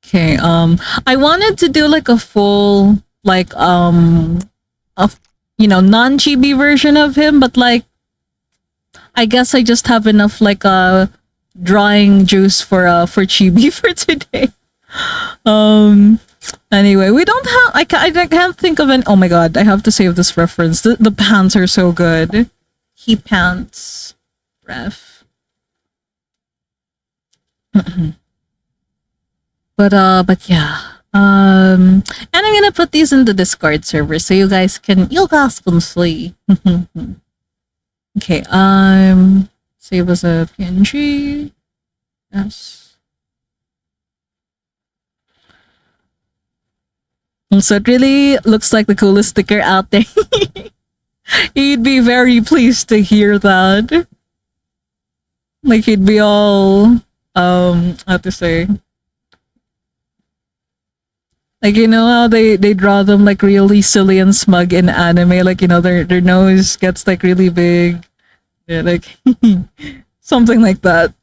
Okay, I wanted to do like a full like of non-chibi version of him, but like I guess I just have enough like drawing juice for chibi for today. Anyway, we don't have I can't think of an. Oh my god, I have to save this reference. The pants are so good. He pants ref. But yeah. And I'm gonna put these in the Discord server so you guys can see. Okay, save as a PNG. Yes. So it really looks like the coolest sticker out there. He'd be very pleased to hear that. Like he'd be all how to say, like, you know how they draw them like really silly and smug in anime, like, you know, their nose gets like really big. Yeah, like something like that.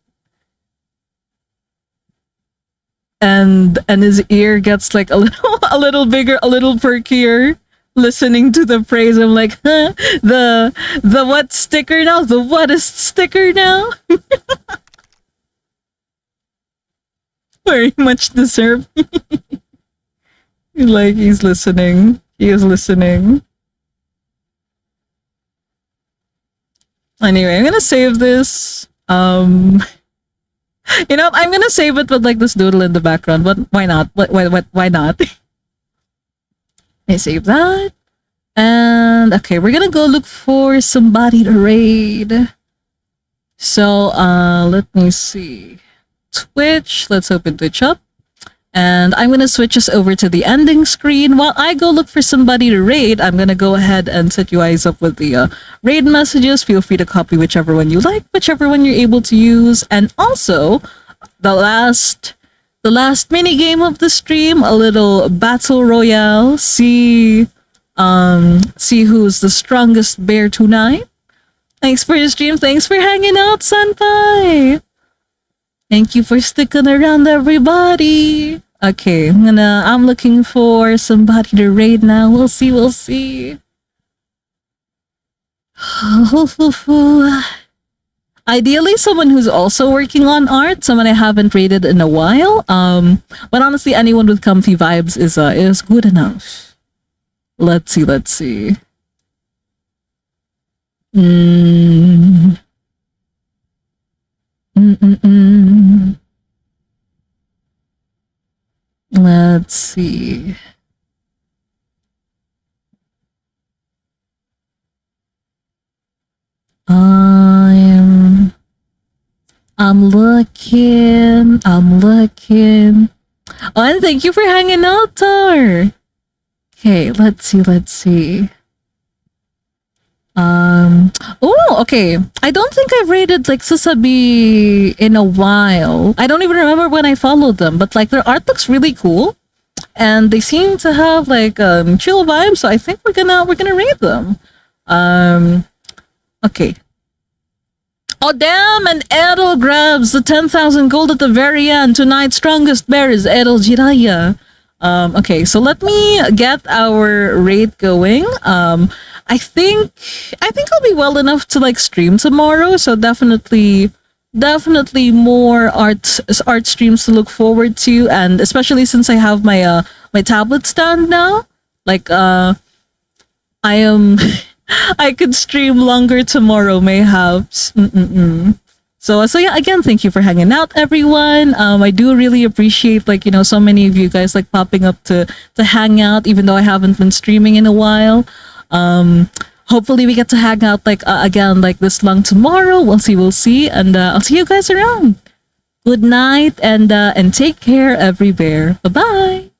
And his ear gets like a little a little bigger, a little perkier. listening to the praise. I'm like, huh? The what sticker now? The whattest sticker now? Very much deserved. Like he's listening. He is listening. Anyway, I'm gonna save this. You know, I'm gonna save it with like this doodle in the background. But why not? Why not? I save that. And okay, we're gonna go look for somebody to raid. So let me see. Twitch, let's open Twitch up. And I'm gonna switch us over to the ending screen. While I go look for somebody to raid, I'm gonna go ahead and set you guys up with the raid messages. Feel free to copy whichever one you like, whichever one you're able to use. And also, the last mini game of the stream, a little battle royale. See who's the strongest bear tonight. Thanks for your stream. Thanks for hanging out, Senpai. Thank you for sticking around, everybody. Okay, I'm looking for somebody to raid now. We'll see. Ideally, someone who's also working on art, someone I haven't raided in a while. But honestly, anyone with comfy vibes is good enough. Let's see. Let's see. I'm looking. Oh, and thank you for hanging out, Tar. Okay, let's see. Oh, okay. I don't think I've rated like Susabi in a while. I don't even remember when I followed them, but like their art looks really cool, and they seem to have like chill vibes. So I think we're gonna raid them. Okay. Oh damn! And Errol grabs the 10,000 gold at the very end. Tonight's strongest bear is Errol Jiraiya. Okay, so let me get our raid going. I think I'll be well enough to like stream tomorrow, so definitely more art streams to look forward to, and especially since I have my my tablet stand now, like I am I could stream longer tomorrow mayhaps. So yeah, again, thank you for hanging out, everyone. I do really appreciate like, you know, so many of you guys like popping up to hang out, even though I haven't been streaming in a while. Hopefully we get to hang out like again like this long tomorrow. We'll see, and I'll see you guys around. Good night, and take care, every bear. Bye bye.